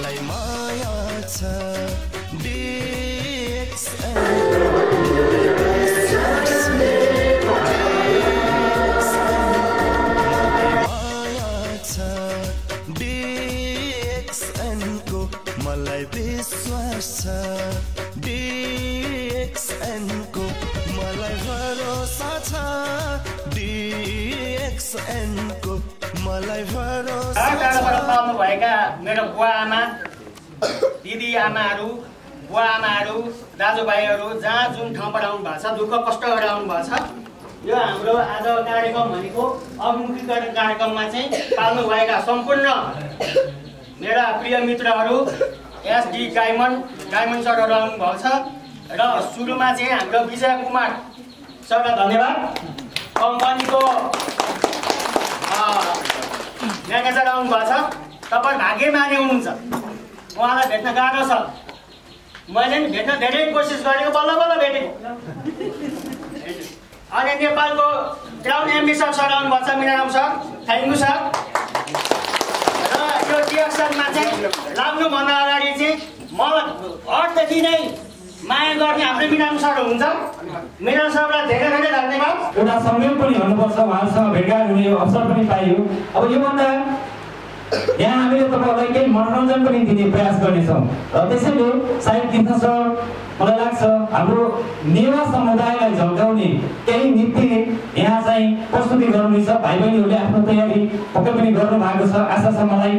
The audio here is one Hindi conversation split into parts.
मलाई माया छ DXN मलाई विश्वास छ DXN को मलाई भरोसा छ DXN को मलाई भरोसा छ। पाउनु भएका मेरो बुवा आमा दिदी आमाहरू बुवा आमाहरू दाजुभाइहरू जहाँ जुन ठाउँबाट आउनु भएको छ दुःख कष्ट गरेर आउनु भएको छ यो हाम्रो आज कार्यक्रम भनेको अभिमुखीकरण कार्यक्रममा चाहिँ पाल्नु भएका सम्पूर्ण मेरा प्रिय मित्रहरू SD डायमन्ड सरहरू आउनुभएको छ र सुरुमा चाहिँ हाम्रो विजय कुमार सरलाई धन्यवाद कम्पनीको म्यानेजर आउनुभएको छ तपाईँ भाग्यमानी हुनुहुन्छ उहाँलाई भेट्न गाह्रो छ मैले पनि भेट्न धेरै कोसिस गरेको बल्ल बल्ल भेटेको अनि नेपालको क्राउन एम्बेसडर सर आउनुभएको छ मिनाराम सर थ्याङ्क यू सर यो DXN-मा चाहिँ लाग्नुभन्दा अगाडि चाहिँ मलाई हटदेखि नै माया गर्ने हाम्रो मिनाराम सर हुनुहुन्छ मिनाराम सरलाई धेरै धेरै धन्यवाद। एउटा संयोग पनि हुनुपर्छ उहाँसँग भेटघाट हुने अवसर पनि पाइयो। अब योभन्दा यहाँ हामीले तपाईँहरूलाई केही मनोरञ्जन पनि दिने प्रयास गर्नेछौँ र त्यसैले सायद कृष्ण सर मलाई लाग्छ हाम्रो नेवा समुदायलाई झल्काउने केही नृत्य यहाँ चाहिँ प्रस्तुति गर्नुहुनेछ। भाइ बहिनीहरूले आफ्नो तयारी पक्कै पनि गर्नु भएको छ आशा छ मलाई।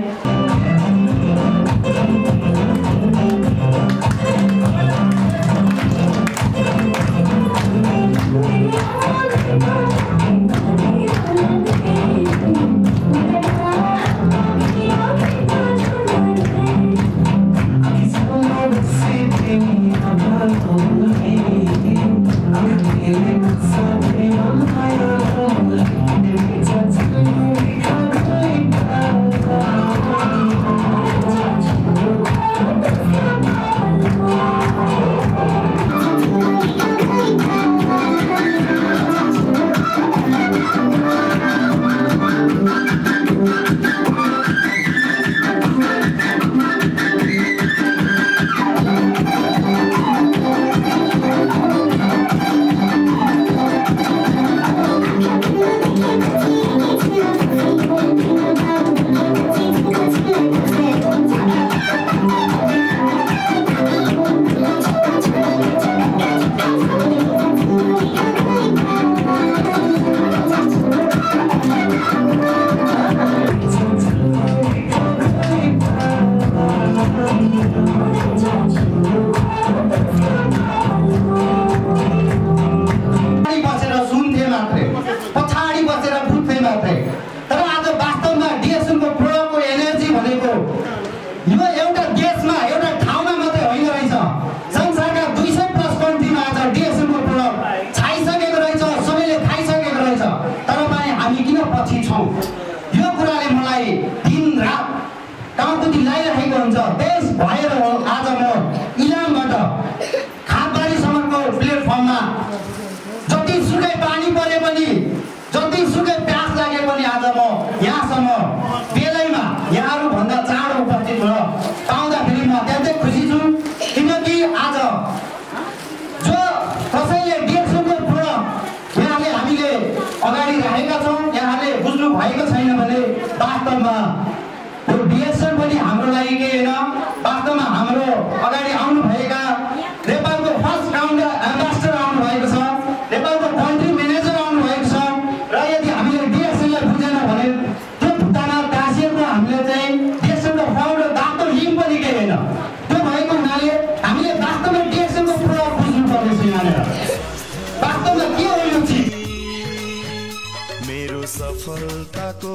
सफलताको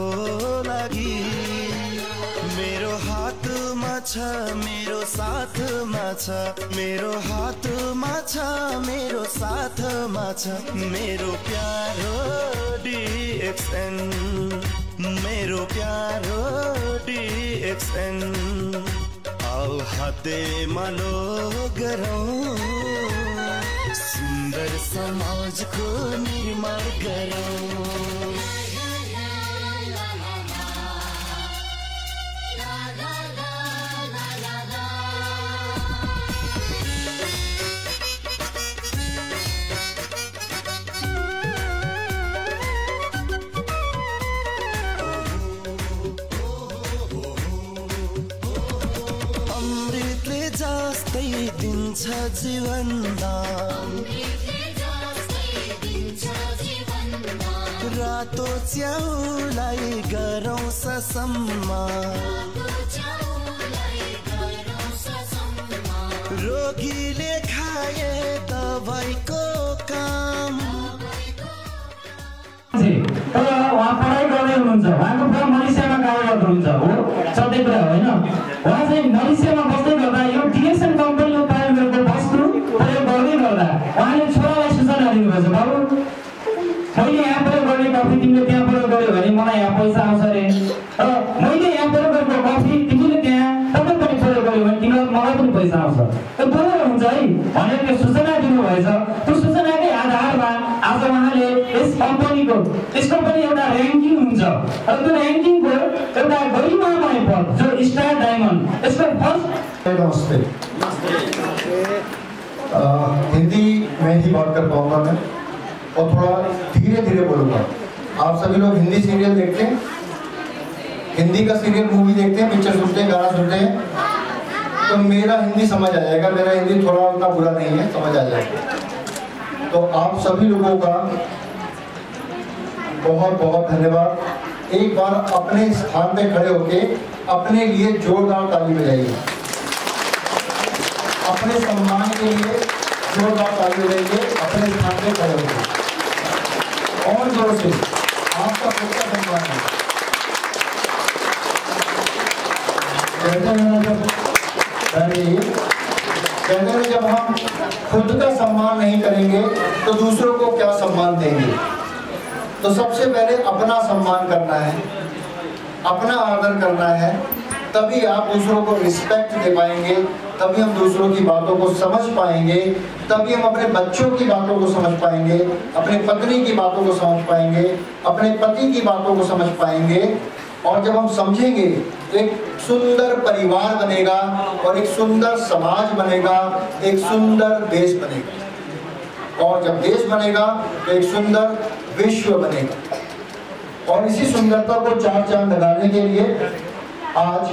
लागि मेरो हातमा छ मेरो साथमा छ मेरो हातमा छ मेरो साथमा छ मेरो प्यारो DXN मेरो प्यारो DXN आओ हातेमा लो गरौँ सुन्दर समाजको निर्माण गरौँ। जस्तै दिन्छ जीवन दान रातो च्याउलाई गरौँ सम्मान रोगीले खाए दबाईको काम तर उहाँ पढाइ गर्दै हुनुहुन्छ, उहाँको पुरा मलेसियामा कार्यरत हुनुहुन्छ हो, सधैँ कुरा होइन। उहाँ चाहिँ मलेसियामा बस्दै गर्दा यो डिएक्सन कम्पनीले उत्पादन गरेको वस्तु प्रयोग गर्दै गर्दा उहाँले छोरालाई सूचना दिनुभएछ, बाबु मैले यहाँ प्रयोग गर्ने कफी तिमीले त्यहाँ प्रयोग गर्यो भने मलाई यहाँ पैसा आउँछ अरे, र मैले यहाँ प्रयोग गरेको कफी तिमीले त्यहाँ तपाईँ पनि प्रयोग गर्यो भने तिमीलाई मलाई पनि पैसा आउँछ, त्यो बराबर हुन्छ है भनेर त्यो सूचना दिनुभएछ। त्यो सूचनाकै आधारमा आज उहाँले यस कम्पनीको एउटा ऱ्याङ्किङ हुन्छ र त्यो ऱ्याङ्किङको एउटा गरिमामय पद जो स्टार डायमन्ड यसको फर्स्ट। नमस्ते। हिंदी में ही बात कर पाऊंगा मैं और थोड़ा धीरे धीरे बोलूँगा। आप सभी लोग हिंदी सीरियल देखते हैं, हिंदी का सीरियल मूवी देखते हैं, पिक्चर सुनते हैं, गाना सुनते हैं, तो मेरा हिंदी समझ आ जाएगा। मेरा हिंदी थोड़ा उतना बुरा नहीं है, समझ आ जाएगा। तो आप सभी लोगों का बहुत बहुत धन्यवाद। एक बार अपने स्थान पे खड़े होके अपने लिए जोरदार ताली बजाइए, अपने सम्मान के लिए जोरदार ताली बजाइए, अपने स्थान पे खड़े होके और जोर से आपका खुद का सम्मान है। कहते हैं जब हम खुद का सम्मान नहीं करेंगे तो दूसरों को क्या सम्मान देंगे। तो सबसे पहले अपना सम्मान करना है, अपना आदर करना है, तभी आप दूसरों को रिस्पेक्ट दे पाएंगे, तभी हम दूसरों की बातों को समझ पाएंगे, तभी हम अपने बच्चों की बातों को समझ पाएंगे, अपनी पत्नी की बातों को समझ पाएंगे, अपने पति की बातों को समझ पाएंगे। और जब हम समझेंगे तो एक सुंदर परिवार बनेगा और एक सुंदर समाज बनेगा, एक सुंदर देश बनेगा। और जब देश बनेगा तो एक सुंदर विश्व बनेगा। और इसी सुंदरता को चार चांद लगाने के लिए आज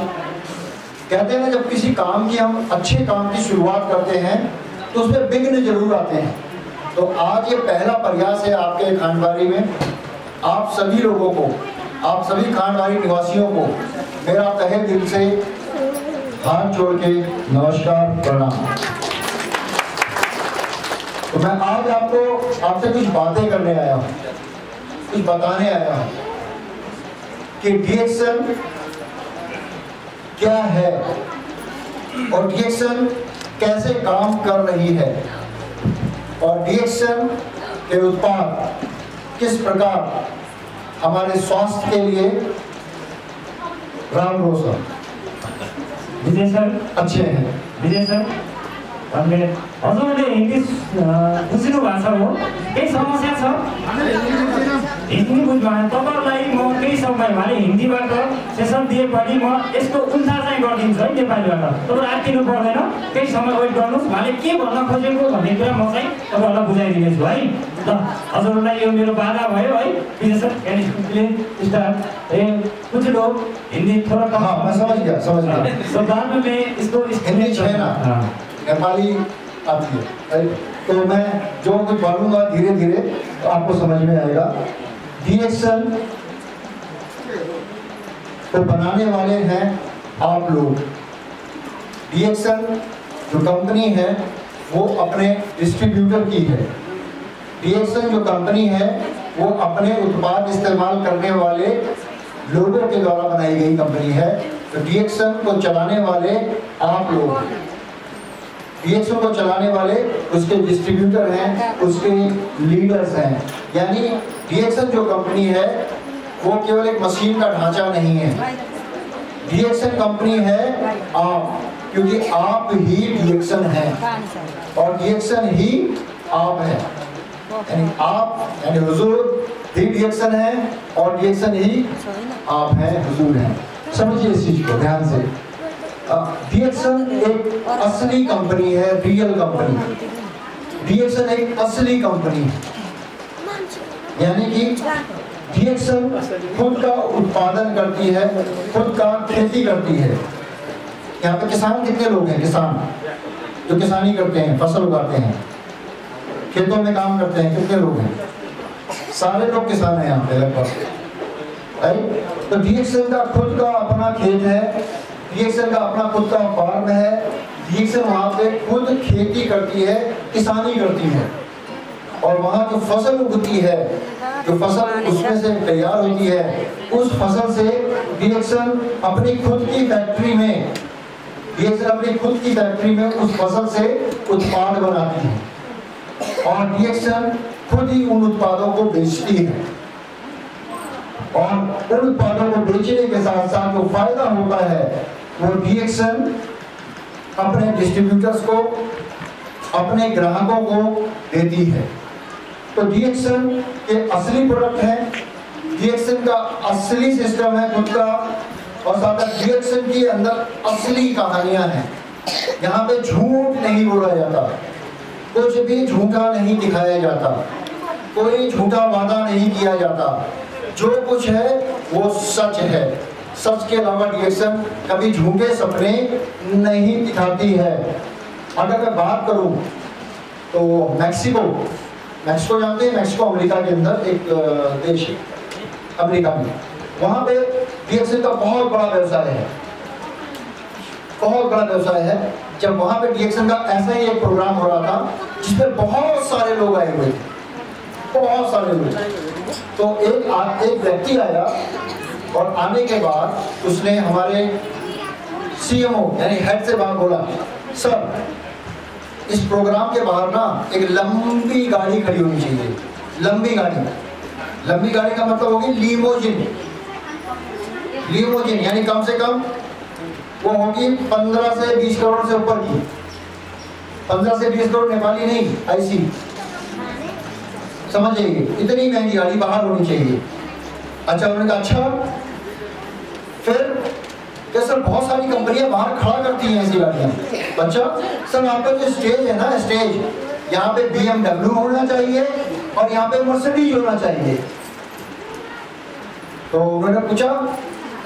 कहते हैं ना, जब किसी काम की हम अच्छे काम की शुरुआत करते हैं तो उसमें विघ्न जरूर आते हैं। तो आज ये पहला प्रयास है आपके खानबाड़ी में। आप सभी लोगों को, आप सभी खानबाड़ी निवासियों को मेरा तहे दिल से हाथ जोड़ के नमस्कार, प्रणाम। तो मैं आज आपसे कुछ बातें करने आया हूँ, कुछ बताने आया हूँ कि डिएक्सन क्या है और डिएक्सन कैसे काम कर रही है और डिएक्सन के उत्पाद किस प्रकार हमारे स्वास्थ्य के लिए राम रोशन विजय सर अच्छे हैं। विजय सर हजुरले हिन्दी बुझ्नु भएको छ हो, केही समस्या छ हिन्दी बुझ्नु भयो तपाईँलाई म केही समय भने हिन्दीबाट सेसन दिएपछि म यसको उल्था चाहिँ गरिदिन्छु है नेपालीबाट। तपाईँ आत्तिनु पर्दैन, केही समय वेट गर्नुहोस्, उहाँले के भन्न खोजेको भन्ने कुरा म चाहिँ तपाईँहरूलाई बुझाइदिनेछु है। ल हजुरहरूलाई यो मेरो बाधा भयो है विजय सर। कुछ लोग हिंदी थोड़ा कम। हाँ, मैं समझ गया। तो बाद में मैं इसको हिंदी है ना, नेपाली आती है, तो मैं जो कुछ बोलूँगा धीरे धीरे तो आपको समझ में आएगा। डिएक्सन तो बनाने वाले हैं आप लोग। डिएक्सन जो कंपनी है वो अपने डिस्ट्रीब्यूटर की है। डिएक्सन जो कंपनी है वो अपने उत्पाद इस्तेमाल करने वाले लोगों के द्वारा बनाई गई कंपनी है। तो डिएक्सन को चलाने वाले आप लोग, डिएक्सन को चलाने वाले उसके डिस्ट्रीब्यूटर हैं, उसके लीडर्स हैं। यानी डिएक्सन जो कंपनी है वो केवल एक मशीन का ढांचा नहीं है। डिएक्सन कंपनी है आप, क्योंकि आप ही डिएक्सन हैं और डिएक्सन ही आप है। यानी आप यानी हुजूर ही डिएक्सन है और डिएक्सन ही आप हैं, हुजूर हैं। समझिए इस चीज को ध्यान से। डिएक्सन एक असली कंपनी है, रियल कंपनी। डिएक्सन एक असली कंपनी है, यानी कि डिएक्सन खुद का उत्पादन करती है, खुद का खेती करती है। यहाँ पे किसान कितने लोग हैं? किसान जो किसानी करते हैं, फसल उगाते हैं, खेतों में काम करते हैं, कितने लोग हैं? सारे लोग किसान हैं यहाँ पे लगभग, राइट? तो DXN का खुद का अपना खेत है, DXN का अपना खुद का फार्म है, DXN वहाँ पे खुद खेती करती है, किसानी करती है, और वहाँ जो फसल उगती है, जो फसल उसमें से तैयार होती है, उस फसल से DXN अपनी खुद की फैक्ट्री में, DXN अपनी खुद की फैक्ट्री में उस फसल से उत्पाद बनाती है, और DXN खुद ही उन उत्पादों को बेचती है, और उन उत्पादों को बेचने के साथ साथ जो फायदा होता है वो DXN अपने डिस्ट्रीब्यूटर्स को, अपने ग्राहकों को देती है। तो DXN के असली प्रोडक्ट है, DXN का असली सिस्टम है खुद का, और साथ ही DXN के अंदर असली कहानियां हैं। यहाँ पे झूठ नहीं बोला जाता, कुछ भी झूठा नहीं दिखाया जाता, कोई झूठा वादा नहीं किया जाता, जो कुछ है वो सच है। सच के अलावा DXN कभी झूठे सपने नहीं दिखाती है। अगर मैं बात करूं तो मैक्सिको जानते हैं? मैक्सिको अमेरिका के अंदर एक देश है, अमेरिका में, वहां पे DXN का बहुत बड़ा व्यवसाय है, बहुत बड़ा व्यवसाय है। जब वहां पे DXN का ऐसा ही एक प्रोग्राम हो रहा था जिसमें बहुत सारे लोग आए हुए थे, बहुत सारे लोग। तो एक व्यक्ति आया, और आने के बाद उसने हमारे CMO यानी हेड से बात बोला, सर इस प्रोग्राम के बाहर ना एक लंबी गाड़ी खड़ी होनी चाहिए। लंबी गाड़ी का मतलब होगी लीमोजिन यानी कम से कम वो होगी 15 से 20 करोड़ से ऊपर की, 15 से 20 करोड़ नेपाली नहीं, ऐसी समझ जाइए, इतनी महंगी गाड़ी बाहर होनी चाहिए। अच्छा, उन्होंने कहा अच्छा, फिर सर बहुत सारी कंपनियां बाहर खड़ा करती हैं ऐसी गाड़ियां। अच्छा सर, आपका जो स्टेज है ना, स्टेज यहाँ पे BMW होना चाहिए और यहाँ पे मर्सिडीज होना चाहिए। तो उन्होंने पूछा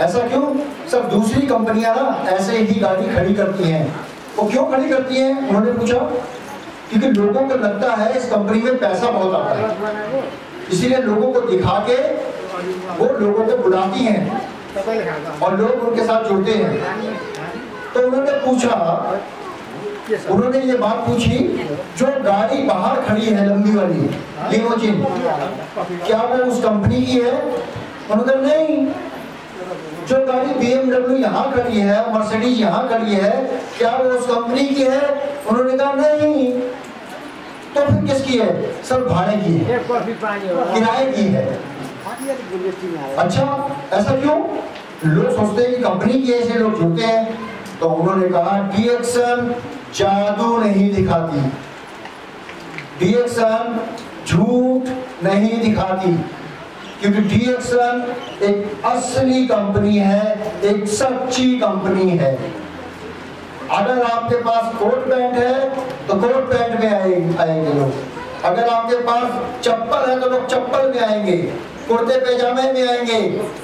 ऐसा क्यों? सर दूसरी कंपनियां ना ऐसे ही गाड़ी खड़ी करती हैं। वो क्यों खड़ी करती हैं? उन्होंने पूछा क्योंकि लोगों को लगता है इस कंपनी में पैसा बहुत आता है, इसीलिए लोगों को दिखा के वो लोगों को बुलाती हैं और लोग उनके साथ जुड़ते हैं। तो उन्होंने पूछा, उन्होंने ये बात पूछी, जो गाड़ी बाहर खड़ी है लंबी वाली लिमोजिन, क्या वो उस कंपनी की है? उन्होंने कहा नहीं। जो गाड़ी BMW यहाँ खड़ी है, मर्सिडीज यहाँ खड़ी है, क्या वो उस कंपनी की है? उन्होंने कहा नहीं। तो फिर किसकी है? सर भाड़े की है, किराए की है। अच्छा ऐसा क्यों? लोग सोचते हैं कि कंपनी की है इसलिए लोग जुड़ते हैं। तो उन्होंने कहा DXN जादू नहीं दिखाती, DXN झूठ नहीं दिखाती, क्योंकि DXN एक असली कंपनी है, एक सच्ची कंपनी है। अगर आपके पास कोट पैंट है तो कोट पैंट में आएंगे लोग, अगर आपके पास चप्पल है तो लोग चप्पल में आएंगे, कुर्ते पैजामे में आएंगे,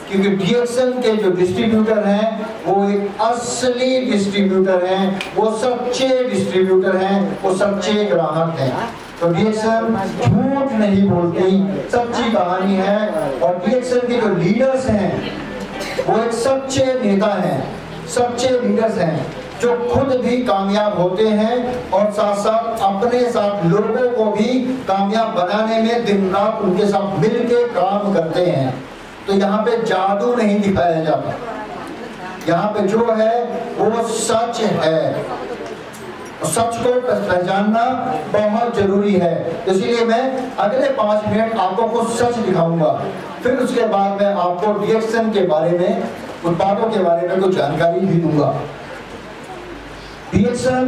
क्योंकि DXN के जो डिस्ट्रीब्यूटर हैं वो एक असली डिस्ट्रीब्यूटर हैं, वो सच्चे डिस्ट्रीब्यूटर हैं, वो सच्चे ग्राहक हैं। तो DXN झूठ नहीं बोलती, सच्ची कहानी है। और DXN के जो लीडर्स हैं वो एक सच्चे नेता हैं, सच्चे लीडर्स हैं, जो खुद भी कामयाब होते हैं और साथ साथ अपने साथ लोगों को भी कामयाब बनाने में दिन रात उनके साथ मिलकर काम करते हैं। तो यहाँ पे जादू नहीं दिखाया जाता, यहाँ पे जो है वो सच है। सच को पहचानना बहुत जरूरी है। इसीलिए मैं अगले 5 मिनट आपको कुछ सच दिखाऊंगा, फिर उसके बाद मैं आपको DXN के बारे में, उत्पादों के बारे में कुछ जानकारी भी दूंगा। DXN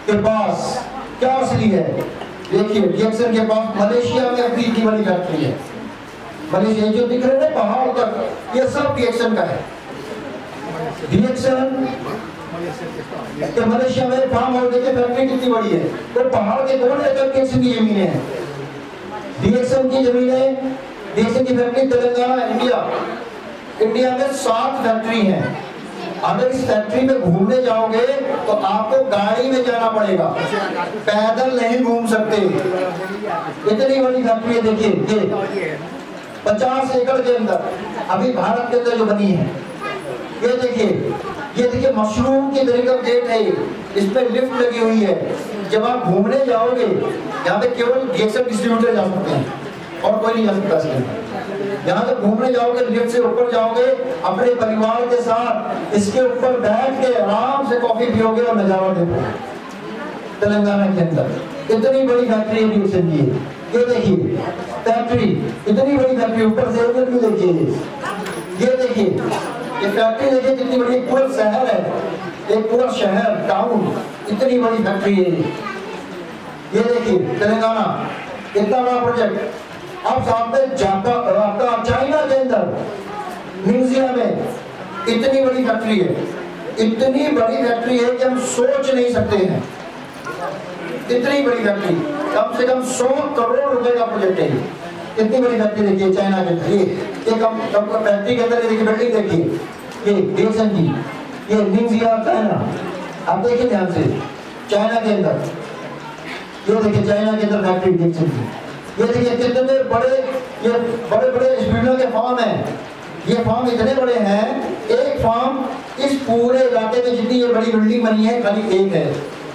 के पास क्या असली है? देखिए DXN के पास मलेशिया में अपनी इतनी बड़ी फैक्ट्री है। मलेशिया जो दिख रहे हैं पहाड़ तक, ये सब DXN का है। DXN तो मलेशिया में फार्म हाउस देखिए, फैक्ट्री कितनी बड़ी है, तो पहाड़ के कोने तक DXN की जमीनें हैं। DXN की जमीनें, DXN की फैक्ट्री तेलंगाना, इंडिया में 7 फैक्ट्री हैं। अगर इस फैक्ट्री में घूमने जाओगे तो आपको गाड़ी में जाना पड़ेगा, पैदल नहीं घूम सकते। इतनी बड़ी फैक्ट्री है, देखिए ये 50 एकड़ के अंदर अभी भारत के अंदर जो बनी है। ये देखिए मशरूम की तरह का गेट है, इसमें लिफ्ट लगी हुई है। जब आप घूमने जाओगे यहाँ पे केवल डीएक्सएल डिस्ट्रीब्यूटर जा सकते हैं और कोई नहीं जा सकता इसके। यहाँ तक घूमने जाओगे, लिफ्ट से ऊपर जाओगे, अपने परिवार के साथ इसके ऊपर बैठ के आराम से कॉफी पियोगे और नजारा देखोगे। तेलंगाना के अंदर इतनी बड़ी फैक्ट्री डीएक्सएल की है। ये देखिए फैक्ट्री, इतनी बड़ी फैक्ट्री, ऊपर से भी देखिए। ये देखिए ये फैक्ट्री, देखिए कितनी बड़ी, पूरा शहर है, एक पूरा शहर टाउन, इतनी बड़ी फैक्ट्री है। ये देखिए तेलंगाना, इतना बड़ा प्रोजेक्ट। अब साथ में जापान, आपका चाइना के अंदर म्यूजियम में इतनी बड़ी फैक्ट्री है, इतनी बड़ी फैक्ट्री है कि हम सोच नहीं सकते हैं। इतनी बड़ी फैक्ट्री, कम से कम 100 करोड़ रुपए का प्रोजेक्ट है। इतनी बड़ी फैक्ट्री देखिए चाइना के अंदर। ये कम फैक्ट्री के अंदर देखिए बिल्डिंग देखिए, ये डीएक्सएल की, ये निंजिया चाइना। आप देखिए ध्यान से, चाइना के अंदर, ये देखिए चाइना के अंदर फैक्ट्री डीएक्सएल की। ये देखिए कितने बड़े, ये बड़े बड़े स्पीडर के फार्म हैं। ये फार्म इतने बड़े हैं, एक फार्म इस पूरे इलाके में जितनी ये बड़ी बिल्डिंग बनी है खाली एक है।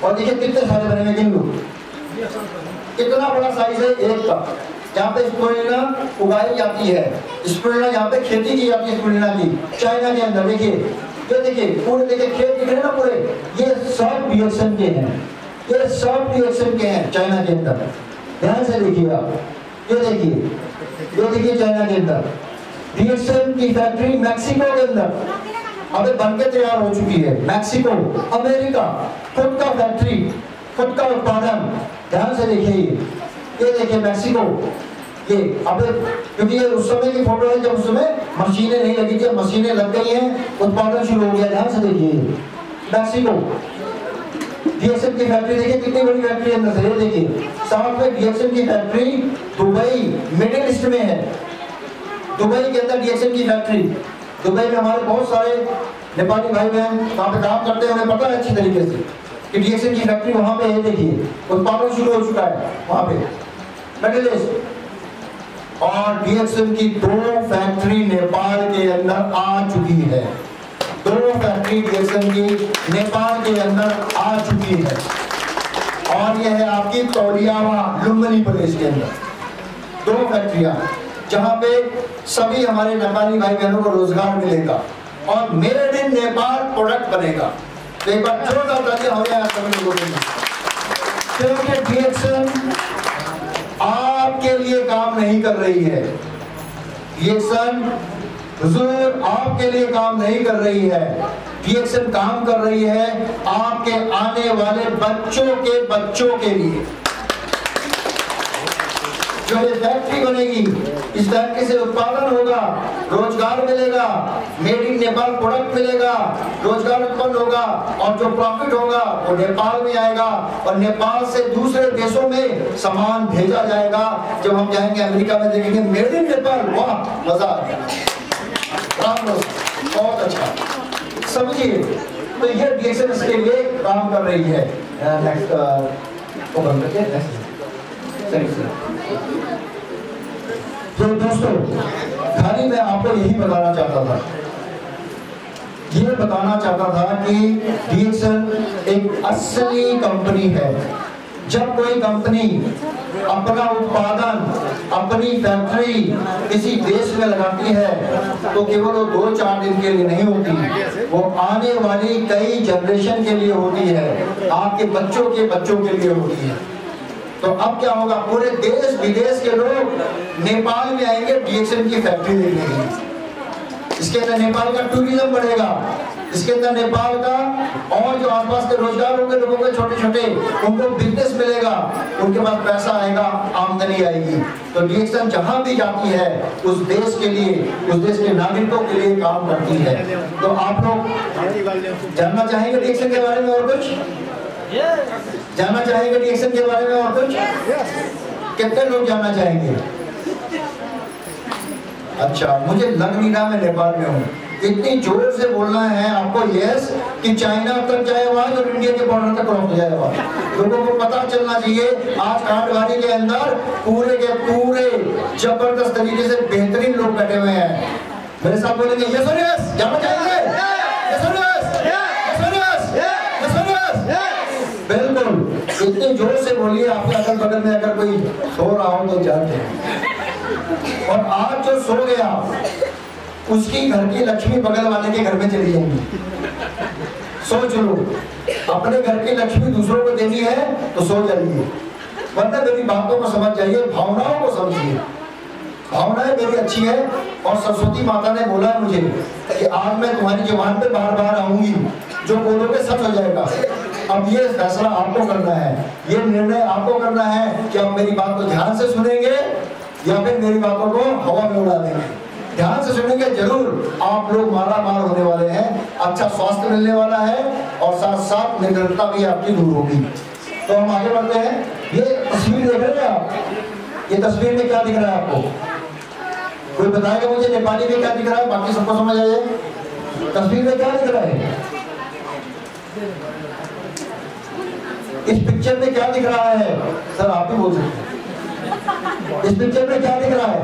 और देखिए कितने सारे बने हुए किंगू, इतना बड़ा साइज है एक का। यहाँ पे स्पिरुलिना उगाई जाती है, स्पिरुलिना यहाँ पे खेती की जाती है स्पिरुलिना की, चाइना के अंदर। देखिए ये देखिए पूरे, देखिए खेत दिख रहे हैं ना पूरे, ये सब डीएक्सएल के हैं, ये सब डीएक्सएल के हैं चाइना के अंदर। ध्यान से देखिए आप, ये देखिए चाइना के अंदर डीएक्सएल की फैक्ट्री मैक्सिको के अंदर अभी बनके तैयार हो चुकी है। मैक्सिको, अमेरिका, खुद का फैक्ट्री, खुद का उत्पादन। ध्यान से देखिए, ये देखिए मैक्सिको, ये अब क्योंकि ये उस समय की फोटो है जब उस समय मशीनें नहीं लगी थी, मशीनें लग गई हैं, उत्पादन शुरू हो गया। ध्यान से देखिए मैक्सिको, डीएक्सएल की फैक्ट्री देखिए कितनी बड़ी फैक्ट्री है अंदर से। ये देखिए साथ में डीएक्सएल की फैक्ट्री दुबई, मिडिल ईस्ट में है। दुबई के अंदर डीएक्सएल की फैक्ट्री, दुबई में हमारे बहुत सारे नेपाली भाई बहन वहाँ पे काम करते हैं, उन्हें पता है अच्छी तरीके से कि डीएक्सएल की फैक्ट्री वहाँ पे है। देखिए उत्पादन शुरू हो चुका है वहाँ पे मिडिल ईस्ट। और डीएक्सएल की 2 फैक्ट्री नेपाल के अंदर आ चुकी है, 2 फैक्ट्री डीएक्सएल की नेपाल के अंदर आ चुकी है। और यह है आपकी तौलियावा लुम्बिनी प्रदेश के अंदर 2 फैक्ट्रियां, जहां पे सभी हमारे नेपाली भाई बहनों को रोजगार मिलेगा और मेड इन नेपाल प्रोडक्ट बनेगा। तो एक बार जोरदार तालियां हो जाए सभी लोगों के लिए, क्योंकि डीएक्सएल आपके लिए काम नहीं कर रही है। डीएक्सएल हुजूर आपके लिए काम नहीं कर रही है, डीएक्सएल काम कर रही है आपके आने वाले बच्चों के लिए। जो ये फैक्ट्री बनेगी, इस फैक्ट्री से उत्पादन होगा, रोजगार मिलेगा, मेड इन नेपाल प्रोडक्ट मिलेगा, रोजगार उत्पन्न होगा और जो प्रॉफिट होगा वो नेपाल में आएगा और नेपाल से दूसरे देशों में सामान भेजा जाएगा। जब हम जाएंगे अमेरिका में देखेंगे मेड इन नेपाल, वाह मजा आ गया, बहुत अच्छा। समझिए, तो ये डीएक्सएल इसके लिए काम कर रही है। तो दोस्तों खाली मैं आपको यही बताना चाहता था कि डीएक्सएल एक असली कंपनी है। जब कोई कंपनी अपना उत्पादन, अपनी फैक्ट्री किसी देश में लगाती है तो केवल वो 2-4 दिन के लिए नहीं होती, वो आने वाली कई जनरेशन के लिए होती है, आपके बच्चों के लिए होती है। तो अब क्या होगा, पूरे देश विदेश के लोग नेपाल में आएंगे डीएक्सएल की फैक्ट्री देखने के लिए। इसके अंदर नेपाल का टूरिज्म बढ़ेगा, इसके अंदर नेपाल का और जो आसपास के रोजगार होंगे लोगों के छोटे-छोटे, उनको बिजनेस मिलेगा, उनके पास पैसा आएगा, आमदनी आएगी। तो डीएक्सएल जहां भी जाती है उस देश के लिए, उस देश के नागरिकों के लिए काम करती है। तो आप लोग जानना चाहेंगे डीएक्सएल के बारे में और कुछ? जानना चाहेंगे डीएक्सएल के बारे में और कुछ? कितने लोग जानना चाहेंगे? अच्छा, मुझे लग नहीं रहा मैं नेपाल में हूँ। इतनी जोर से बोलना है आपको यस कि चाइना तक जाए आवाज और इंडिया के बॉर्डर तक क्रॉस हो जाए आवाज। लोगों को पता चलना चाहिए आज कांडवारी के अंदर पूरे के पूरे जबरदस्त तरीके से बेहतरीन लोग बैठे हुए हैं। मेरे साथ बोलेंगे यस और यस, जाना चाहेंगे यस और यस, यस और यस, यस और यस। बिल्कुल इतने जोर से बोलिए आपके अगल बगल में अगर कोई सो रहा हो तो जाते। और आज जो सो गया उसकी घर की लक्ष्मी बगल वाले के घर में चली जाएंगी। सोच लो, अपने घर की लक्ष्मी दूसरों को देनी है तो सो जाइए, वरना मेरी बातों को समझ जाइए, भावनाओं को समझिए। भावनाएं मेरी अच्छी है और सरस्वती माता ने बोला है मुझे कि आज मैं तुम्हारी जुबान पे बार बार आऊंगी, जो बोलोगे सच हो जाएगा। अब ये फैसला आपको करना है, ये निर्णय आपको करना है कि आप मेरी बात को ध्यान से सुनेंगे या फिर मेरी बातों को हवा में उड़ा देंगे। ध्यान से सुनेंगे जरूर, आप लोग माला माल होने वाले हैं, अच्छा स्वास्थ्य मिलने वाला है और साथ साथ निर्धनता भी आपकी दूर होगी। तो हम आगे बढ़ते हैं। ये तस्वीर देख रहे हैं आप, ये तस्वीर में क्या दिख रहा है आपको? कोई बताएगा मुझे नेपाली में क्या दिख रहा है? बाकी सबको समझ आए तस्वीर में क्या दिख रहा है? इस पिक्चर में क्या दिख रहा है? सर आप भी बोल सकते हैं, इस पिक्चर में क्या दिख रहा है?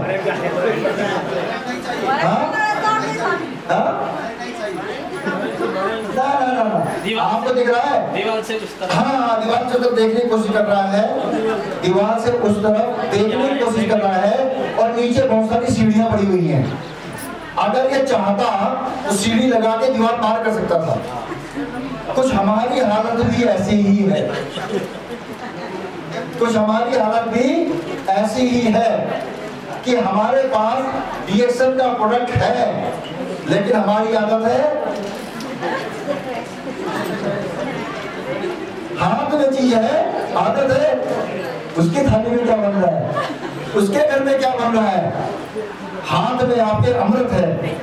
ना आपको दिख रहा है दीवार से उस तरफ। हाँ, दीवार से तरफ देखने की कोशिश कर रहा है, दीवार से उस तरफ देखने की कोशिश कर रहा है और नीचे बहुत सारी सीढ़ियां पड़ी हुई हैं। अगर ये चाहता तो सीढ़ी लगा के दीवार पार कर सकता था। कुछ हमारी हालत भी ऐसी ही है, कुछ हमारी हालत भी ऐसी ही है कि हमारे पास डीएक्सन का प्रोडक्ट है, लेकिन हमारी आदत है हाथ में चीज है, आदत है उसकी थाली में क्या बन रहा है, उसके घर में क्या बन रहा है, हाथ में आपके अमृत है।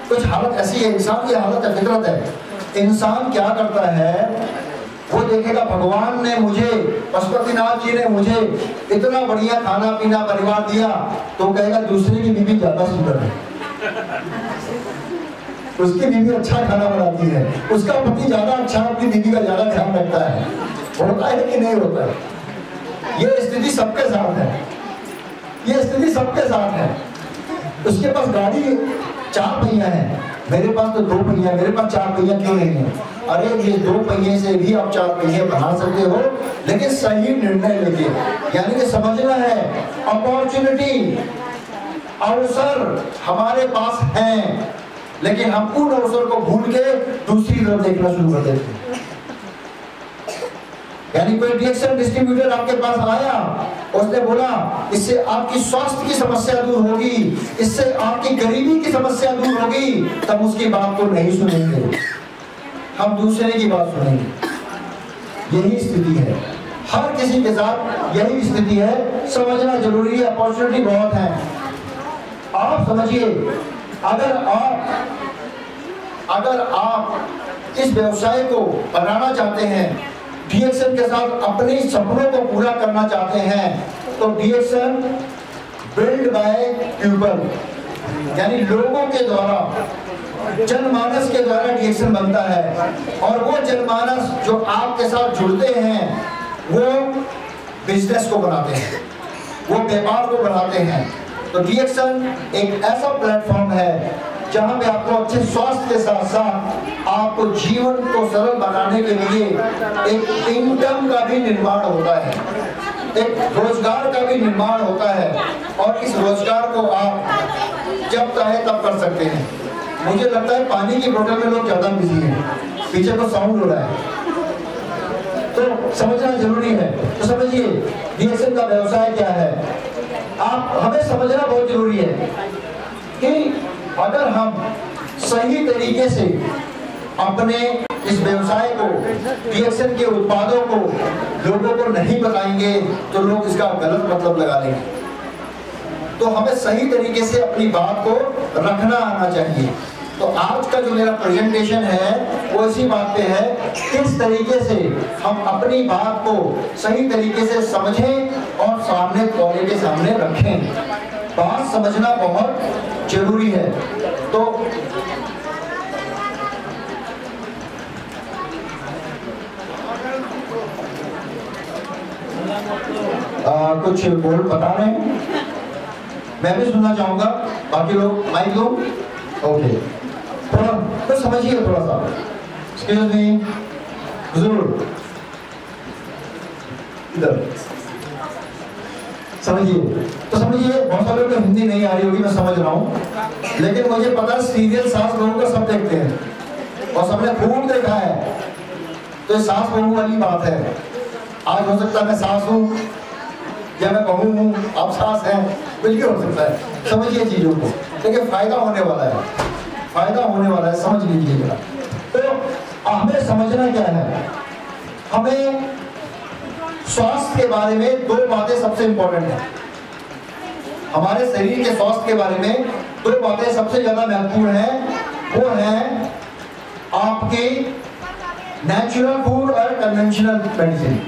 कुछ हालत ऐसी है, इंसान की हालत है, फितरत है। इंसान क्या करता है, वो देखेगा भगवान ने मुझे, पशुपतिनाथ जी ने मुझे इतना बढ़िया खाना पीना परिवार दिया, तो कहेगा दूसरे की बीवी ज्यादा सुंदर है, उसकी बीवी अच्छा खाना बनाती है, उसका पति ज्यादा अच्छा अपनी बीवी का ज्यादा ध्यान रखता है। होता है कि नहीं होता है? ये स्थिति सबके साथ है, ये स्थिति सबके साथ है। उसके पास गाड़ी 4 पहिया है, मेरे पास तो 2 पहिया, मेरे पास 4 पहिया क्यों नहीं है? अरे ये 2 पहिए से भी आप 4 पहिए बना सकते हो, लेकिन सही निर्णय लेके, यानी कि समझना है अपॉर्चुनिटी, अवसर हमारे पास हैं, लेकिन हम उन अवसर को भूल के दूसरी तरफ देखना शुरू कर देते हैं। यानी कोई डीएक्सन डिस्ट्रीब्यूटर आपके पास आया, उसने बोला इससे आपकी स्वास्थ्य की समस्या दूर होगी, इससे आपकी गरीबी की समस्या दूर होगी, तब उसकी बात को नहीं सुनेंगे, हम दूसरे की बात सुनेंगे। यही स्थिति है, हर किसी के साथ यही स्थिति है। समझना जरूरी है, अपॉर्चुनिटी बहुत है। आप समझिए, अगर आप इस व्यवसाय को बनाना चाहते हैं, डीएक्सन के साथ अपने सपनों को पूरा करना चाहते हैं, तो डीएक्सन बिल्ड बाय पीपल, यानी लोगों के द्वारा, जनमानस के द्वारा डीएक्सन बनता है। और वो जनमानस जो आपके साथ जुड़ते हैं, वो बिजनेस को बनाते हैं, वो व्यापार को बढ़ाते हैं। तो डीएक्सन एक ऐसा प्लेटफॉर्म है जहां पे आपको अच्छे स्वास्थ्य के साथ साथ आपको जीवन को सरल बनाने के लिए एक इनकम का भी निर्माण होता है, एक रोजगार का भी निर्माण होता है, और इस रोजगार को आप जब चाहे तब कर सकते हैं। मुझे लगता है पानी की बोतल में लोग ज्यादा बिजी हैं, पीछे को साउंड हो रहा है, तो समझना जरूरी है। तो समझिए डीएक्सन का व्यवसाय क्या है, आप हमें समझना बहुत जरूरी है कि अगर हम सही तरीके से अपने इस व्यवसाय को, डीएक्सन के उत्पादों को लोगों को नहीं बताएंगे तो लोग इसका गलत मतलब लगा लेंगे। तो हमें सही तरीके से अपनी बात को रखना आना चाहिए। तो आज का जो मेरा प्रेजेंटेशन है वो इसी बात पे है, किस तरीके से हम अपनी बात को सही तरीके से समझें और सामने वाले के सामने रखें। बात समझना बहुत जरूरी है। तो कुछ बोल बता रहे हैं, मैं भी सुनना चाहूंगा। बाकी लोग माइक लो। ओके, थोड़ा तो समझिए, थोड़ा सा। एक्सक्यूज मी, हुजूर इधर समझिए। तो समझिए, बहुत सारे लोग हिंदी नहीं आ रही होगी, मैं समझ रहा हूँ, लेकिन मुझे पता सीरियल सास बहू का सब देखते हैं और सबने खूब देखा है। तो ये सास बहू वाली बात है। आज हो सकता है मैं सास हूँ या मैं बहू हूँ, आप सास हैं, कुछ भी हो सकता है। समझिए चीजों को, लेकिन फायदा होने वाला है, फायदा होने वाला है, समझ लीजिएगा। तो हमें समझना क्या है, हमें स्वास्थ्य के बारे में दो बातें सबसे इंपॉर्टेंट है। हमारे शरीर के स्वास्थ्य के बारे में दो बातें सबसे ज्यादा महत्वपूर्ण है। वो है आपके नेचुरल फूड और कन्वेंशनल मेडिसिन।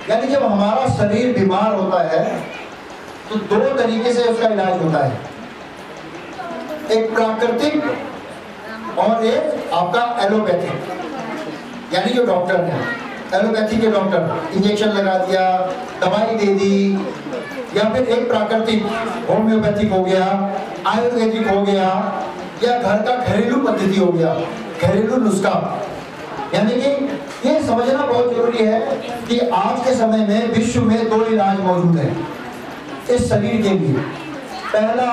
यानी जब हमारा शरीर बीमार होता है तो दो तरीके से उसका इलाज होता है, एक प्राकृतिक और एक आपका एलोपैथिक। यानी जो डॉक्टर है, एलोपैथी के डॉक्टर इंजेक्शन लगा दिया, दवाई दे दी, या फिर एक प्राकृतिक होम्योपैथिक हो गया, आयुर्वेदिक हो गया, या घर का घरेलू पद्धति हो गया, घरेलू नुस्खा। यानी कि ये समझना बहुत जरूरी है कि आज के समय में विश्व में दो इलाज मौजूद हैं इस शरीर के लिए। पहला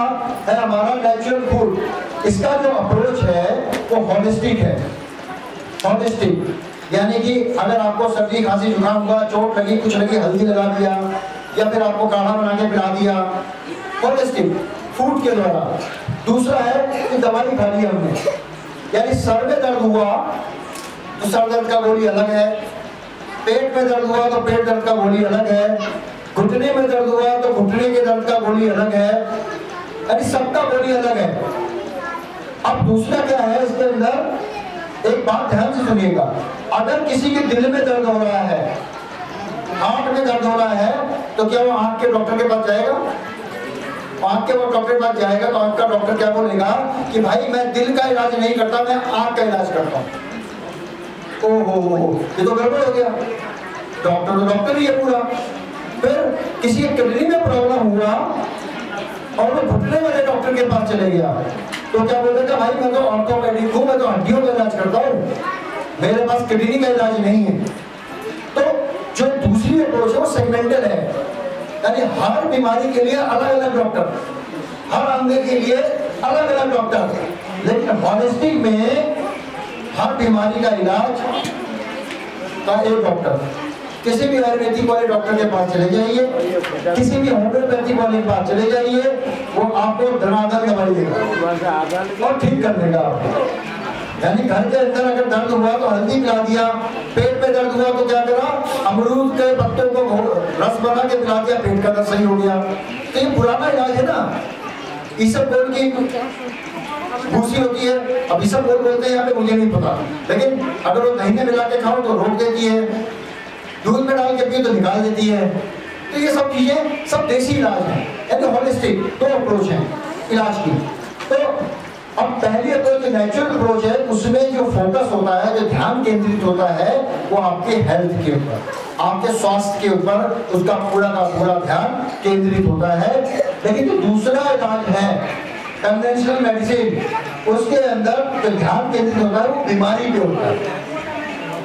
है हमारा नेचुरल फूड, इसका जो अप्रोच है वो होलिस्टिक है। होलिस्टिक यानी कि अगर आपको सर्दी खांसी जुकाम हुआ, चोट लगी, कुछ लगी, हल्दी लगा दिया, या फिर आपको काढ़ा बना के पिला दिया, होलिस्टिक फूड के द्वारा। दूसरा है कि दवाई खा ली हमने, यानी सर में दर्द हुआ तो सर दर्द का गोली अलग है, पेट में दर्द हुआ तो पेट दर्द का गोली अलग है, घुटने में दर्द हुआ तो घुटने के दर्द का गोली अलग है, यानी सबका गोली अलग है। अब दूसरा क्या है इसके अंदर, एक बात ध्यान से सुनिएगा, अगर किसी के दिल में दर्द हो रहा है, आंख में दर्द हो रहा है, तो क्या वो आंख के डॉक्टर के पास जाएगा? आंख के वो डॉक्टर के पास जाएगा तो आंख का डॉक्टर क्या बोलेगा कि भाई मैं दिल का इलाज नहीं करता, मैं आंख का इलाज करता हूँ। ओहो, ये तो गड़बड़ हो गया। डॉक्टर तो डॉक्टर ही है पूरा। फिर किसी के किडनी में प्रॉब्लम हुआ और वो घुटने वाले डॉक्टर के पास चले गया, तो क्या बोलेगा भाई मैं तो ऑर्थोपेडिक हूँ, मैं तो हड्डियों का इलाज करता हूँ, मेरे पास किडनी का इलाज नहीं है। तो जो दूसरी अप्रोच है वो सेगमेंटल है, यानी हर बीमारी के लिए अलग अलग डॉक्टर, हर अंग के लिए अलग अलग डॉक्टर। लेकिन होलिस्टिक में हर बीमारी का इलाज का एक डॉक्टर। किसी भी आयुर्वेदिक वाले डॉक्टर के पास चले जाइए, किसी भी होम्योपैथिक वाले के पास चले जाइए, वो आपको धनाधन दवाई देगा और ठीक कर देगा आपको। यानी घर के अंदर अगर दर्द हुआ तो हल्दी पिला दिया, पेट में दर्द हुआ तो क्या करा, अमरूद के पत्तों को रस बना के पिला दिया, पेट का दर्द सही हो गया। तो ये पुराना इलाज है ना। इसबगोल की भूसी होती है, अब इसबगोल बोलते हैं यहाँ पे, मुझे नहीं पता, लेकिन अगर वो दही में मिला के खाओ तो रोक देती है, दूध में डाल के पिए तो निकाल देती है। तो ये सब चीजें सब देसी इलाज है, यानी होलिस्टिक दो अप्रोच है इलाज की। तो अब पहली अप्रोच जो नेचुरल अप्रोच है, उसमें जो फोकस होता है, जो ध्यान केंद्रित होता है, वो आपके हेल्थ के ऊपर, आपके स्वास्थ्य के ऊपर उसका पूरा का पूरा ध्यान केंद्रित होता है। लेकिन जो दूसरा इलाज है कन्वेंशनल मेडिसिन, उसके अंदर जो ध्यान केंद्रित होता है वो बीमारी पे होता है।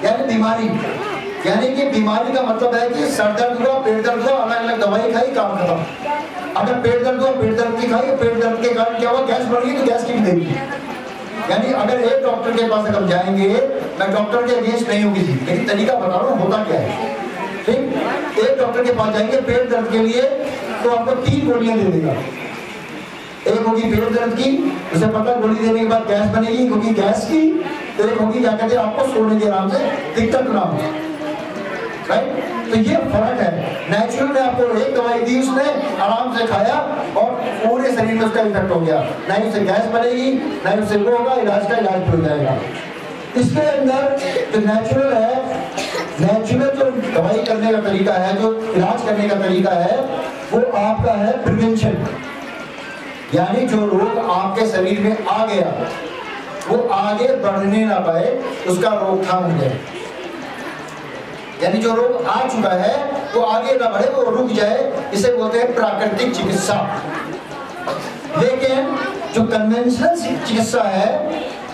यानी बीमारी, यानी कि बीमारी का मतलब है कि सर दर्द हुआ, पेट दर्द हुआ, अलग अलग दवाई खाई, काम खत्म। अगर पेट दर्द हुआ, पेट दर्द की खाई, पेट दर्द के कारण क्या हुआ, गैस बढ़ गई तो गैस की भी देगी। यानी अगर एक डॉक्टर के पास अगर जाएंगे, मैं डॉक्टर के अगेंस्ट नहीं हूँ किसी, लेकिन तरीका बता रहा हूँ होता क्या है। ठीक, एक डॉक्टर के पास जाएंगे पेट दर्द के लिए तो आपको 3 गोलियां दे देगा। एक होगी पेट दर्द की, उसे पता गोली देने के बाद गैस बनेगी, क्योंकि गैस की, तो एक होगी क्या कहते हैं आपको सोने के आराम से दिक्कत ना हो। राइट, तो ये फर्क है। नेचुरल में आपको एक दवाई दी, उसने आराम से खाया और पूरे शरीर में उसका इफेक्ट हो गया, ना ही उसे गैस बनेगी, ना ही उसे वो होगा, इलाज का इलाज हो जाएगा। इसके अंदर जो नेचुरल है, नेचुरल जो दवाई करने का तरीका है, जो इलाज करने का तरीका है, वो आपका है प्रिवेंशन। यानी जो रोग आपके शरीर में आ गया वो आगे बढ़ने ना पाए, उसका रोकथाम हो जाए। यानी जो रोग आ चुका है वो आगे ना बढ़े, वो रुक जाए, इसे बोलते हैं प्राकृतिक चिकित्सा। लेकिन जो कन्वेंशनल चिकित्सा है,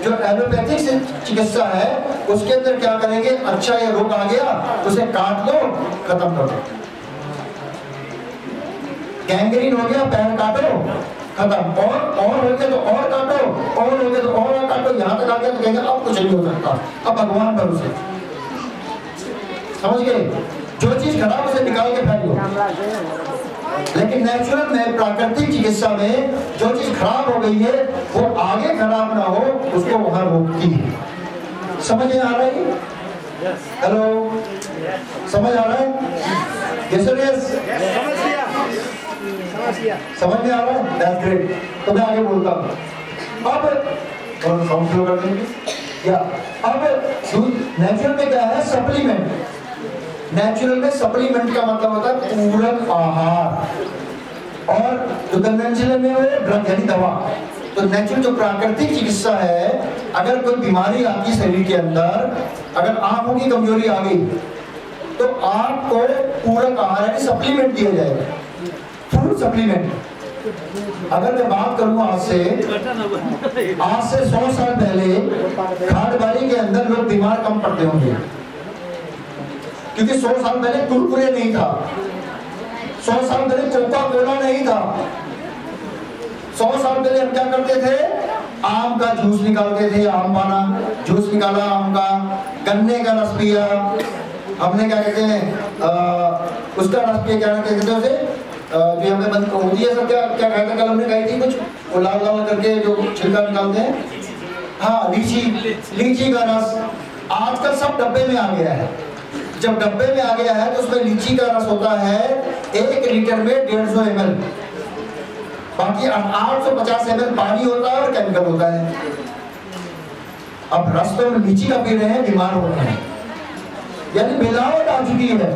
जो एलोपैथिक चिकित्सा है, उसके अंदर क्या करेंगे, अच्छा ये रोग आ गया उसे काट दो, खत्म कर दो। गैंग्रीन हो गया, पैर काटो, खत्म। और हो गया तो और काटो, और हो गया तो और काटो, यहाँ तक आ गया तो कहेंगे अब कुछ नहीं हो सकता, अब भगवान भरोसे। समझ गए? जो चीज खराब उसे निकाल के फेंक दो। लेकिन नेचुरल में, प्राकृतिक चिकित्सा में जो चीज खराब हो गई है वो आगे खराब ना हो, उसको वहां रोकती है। समझ में आ रहा है? हेलो, समझ आ रहा है? यस, समझ में आ रहा है? That's great. तो मैं आगे बोलता हूँ। अब साउंड स्लो कर देंगे या अब नेचुरल में क्या है, सप्लीमेंट। नेचुरल में सप्लीमेंट का मतलब होता है पूरक आहार, और जो कन्वेंशनल में वो ड्रग यानी दवा। तो नेचुरल जो प्राकृतिक चिकित्सा है, अगर कोई बीमारी आपकी शरीर के अंदर, अगर आंखों की कमजोरी आ गई तो आपको पूरक आहार यानी सप्लीमेंट दिया जाएगा, फूड सप्लीमेंट। अगर मैं बात करूं आज से 100 साल पहले खाटबारी के अंदर लोग बीमार कम पड़ते होंगे, क्योंकि 100 साल पहले कुरकुरे नहीं था, 100 साल पहले कोका कोला नहीं था। 100 साल पहले हम क्या करते थे, आम का जूस निकालते थे, आम पाना जूस निकाला, आम का, गन्ने का रस पिया, हमने क्या कहते हैं उसका रस पिया, क्या कहते हैं उसे, जो यहाँ पे बंद होती है, सब क्या क्या खाया था कल हमने खाई थी कुछ, वो लाल लाल करके जो छिलका निकालते हैं, हाँ लीची का रस। आजकल सब डब्बे में आ गया है। जब डब्बे में आ गया है तो उसमें लीची का रस होता है 1 लीटर में 150 ml, बाकी 850 ml पानी होता है और केमिकल होता है। अब रस तो लीची का पी रहे हैं, बीमार हो रहे हैं, यानी मिलावट आ चुकी है।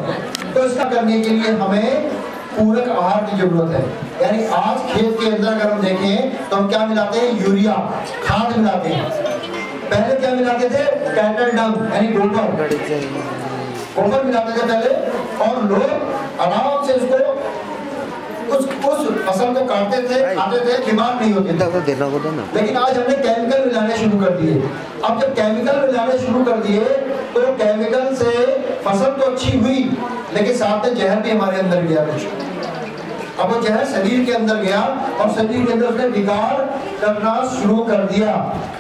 तो इसका करने के लिए हमें पूरक आहार की जरूरत है। यानी आज खेत के अंदर अगर हम देखें तो हम क्या मिलाते हैं, यूरिया खाद मिलाते हैं। पहले क्या मिलाते थे, कैटल डंग यानी गोबर मिलाते थे पहले, और लोग आराम से उसको उस फसल को काटते थे, खाते थे, बीमार नहीं होते थे। लेकिन आज हमने केमिकल मिलाने शुरू कर दिए। अब जब केमिकल मिलाने शुरू कर दिए तो केमिकल से फसल तो अच्छी हुई, लेकिन साथ में जहर भी हमारे अंदर गया कुछ। अब वो जहर शरीर के अंदर गया और शरीर के अंदर उसने बिगाड़ करना शुरू कर दिया।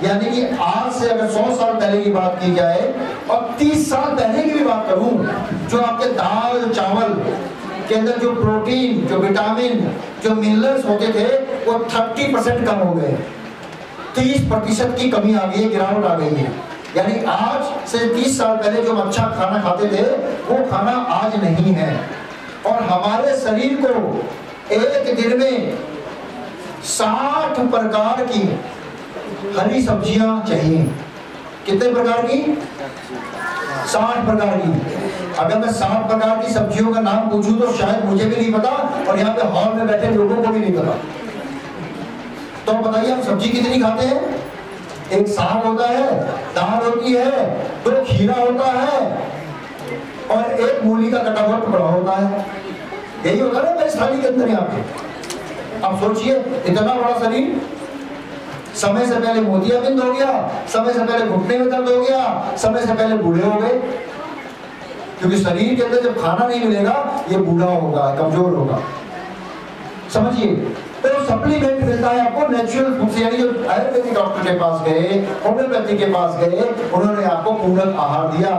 यानी कि आज से अगर 100 साल पहले की बात की जाए और 30 साल पहले की भी बात करूं, जो आपके दाल चावल के अंदर जो प्रोटीन, जो विटामिन, जो मिनरल्स होते थे वो 30% कम हो गए, 30% की कमी आ गई है, गिरावट आ गई है। यानी आज से 30 साल पहले जो हम अच्छा खाना खाते थे वो खाना आज नहीं है। और हमारे शरीर को एक दिन में 60 प्रकार की हरी सब्जियां चाहिए। कितने प्रकार की? 60 प्रकार की। अगर मैं 60 प्रकार की सब्जियों का नाम पूछूं तो शायद मुझे भी नहीं पता और यहाँ पे हॉल में बैठे लोगों को भी नहीं पता। तो बताइए हम सब्जी कितनी खाते हैं? एक साग होता है, दाल होती है, 2 खीरा होता है और एक मूली का कटा हुआ टुकड़ा होता है। यही होता है ना मेरी थाली के अंदर यहाँ पे। अब सोचिए इतना बड़ा शरीर, समय से पहले मोतियाबिंद हो गया, समय से पहले घुटने में दर्द हो गया, समय से पहले बूढ़े हो गए। क्योंकि शरीर के अंदर जब खाना नहीं मिलेगा ये बूढ़ा होगा, कमजोर होगा। समझिए, तो सप्लीमेंट मिलता है आपको नेचुरल फूड से। यानी जो आयुर्वेदिक डॉक्टर के पास गए, होम्योपैथी के पास गए, उन्होंने आपको पूरक आहार दिया।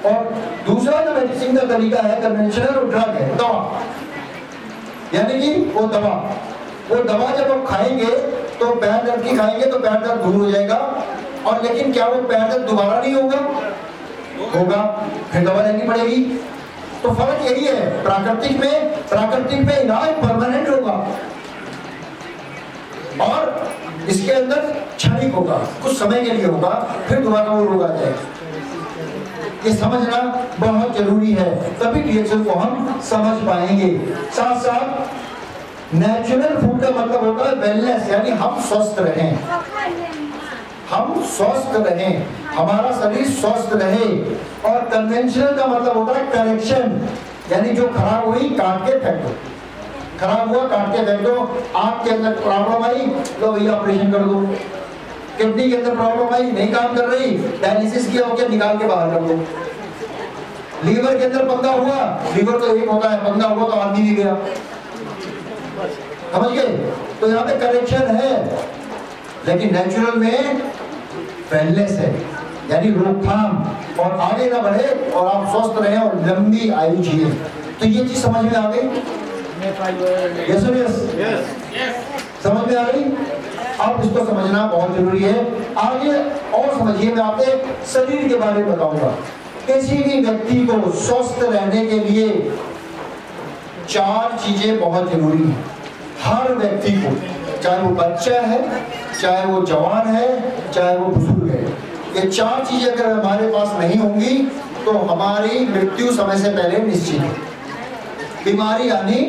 और दूसरा जो मेडिसिन का तरीका है कन्वेंशनल, वो ड्रग है, दवा। यानी कि वो दवा जब आप खाएंगे तो पैर दर्द की खाएंगे तो पैर दर्द दूर हो जाएगा। और लेकिन क्या वो पैर दर्द दोबारा नहीं होगा? होगा, फिर दवा लेनी पड़ेगी। तो फर्क यही है, प्राकृतिक में इलाज परमानेंट होगा और इसके अंदर क्षणिक होगा, कुछ समय के लिए होगा, फिर दोबारा वो रोग आ जाएगा। ये समझना बहुत जरूरी है, तभी रिएक्शन को हम समझ पाएंगे। साथ साथ नेचुरल फूड का मतलब होता है वेलनेस, यानी हम स्वस्थ रहें। हम स्वस्थ रहें, हमारा शरीर स्वस्थ रहे। और कन्वेंशनल का मतलब होता है करेक्शन, यानी जो खराब हुई काट के फेंक दो, खराब हुआ काट के फेंक दो। आंख के अंदर प्रॉब्लम आई, लो भैया ऑपरेशन कर दो। किडनी के अंदर प्रॉब्लम आई, नहीं काम कर रही, डायलिसिस किया हो, निकाल के बाहर कर दो। लीवर के अंदर पंगा हुआ, लीवर तो एक होता है, पंगा हुआ तो आदमी भी गया, समझ गए? तो यहाँ पे करेक्शन है, लेकिन नेचुरल में वेलनेस है, यानी रोकथाम, और आगे ना बढ़े और आप स्वस्थ रहें और लंबी आयु जिए। तो ये चीज समझ में आ गई? यस समझ में आ गई? अब इसको समझना बहुत जरूरी है। आगे और समझिए, मैं आपको शरीर के बारे में बताऊंगा। किसी भी व्यक्ति को स्वस्थ रहने के लिए 4 चीजें बहुत जरूरी हैं। हर व्यक्ति को, चाहे वो बच्चा है, चाहे वो जवान है, चाहे वो बुजुर्ग है, ये 4 चीजें अगर हमारे पास नहीं होंगी तो हमारी मृत्यु समय से पहले निश्चित है, बीमारी आनी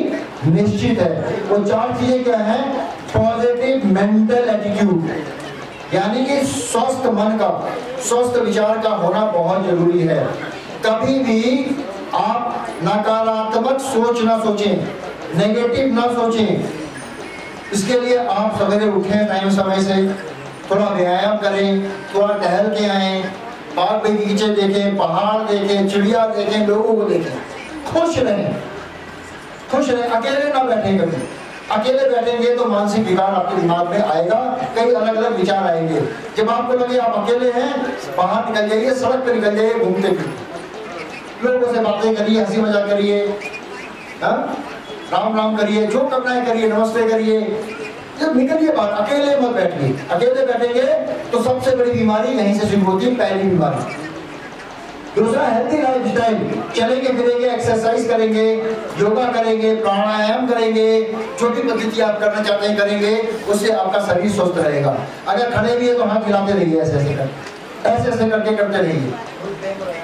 निश्चित है। वो 4 चीजें क्या हैं? पॉजिटिव मेंटल एटीट्यूड, यानी कि स्वस्थ मन का, स्वस्थ विचार का होना बहुत जरूरी है। कभी भी आप नकारात्मक सोच ना सोचें, नेगेटिव ना सोचें। इसके लिए आप सवेरे उठें टाइम समय से, थोड़ा व्यायाम करें, थोड़ा टहल के आएं, बाग बगीचे देखें, पहाड़ देखें, चिड़िया देखें, लोगों को देखें, खुश रहें, खुश रहें। अकेले ना बैठें कभी, अकेले बैठेंगे तो मानसिक विकार आपके दिमाग में आएगा, कई अलग अलग विचार आएंगे। जब आपको लगे आप अकेले हैं, बाहर निकल जाइए, सड़क पर निकल जाइए, घूमते फिरते, लोगों से बातें करिए, हंसी मजाक करिए, राम राम करिए, जो करना है करिए, नमस्ते करिए, जब निकलिए बाहर, अकेले मत बैठिए। अकेले बैठेंगे तो सबसे बड़ी बीमारी यहीं से शुरू होती है, पहली बीमारी। दूसरा, हेल्थी लाइफस्टाइल, चलेंगे फिरेंगे, एक्सरसाइज करेंगे, योगा करेंगे, प्राणायाम करेंगे, जो भी पद्धति आप करना चाहते हैं करेंगे, उससे आपका शरीर स्वस्थ रहेगा। अगर खड़े भी है तो हाथ हिलाते रहिए, ऐसे ऐसे कर, ऐसे ऐसे करके करते रहिए।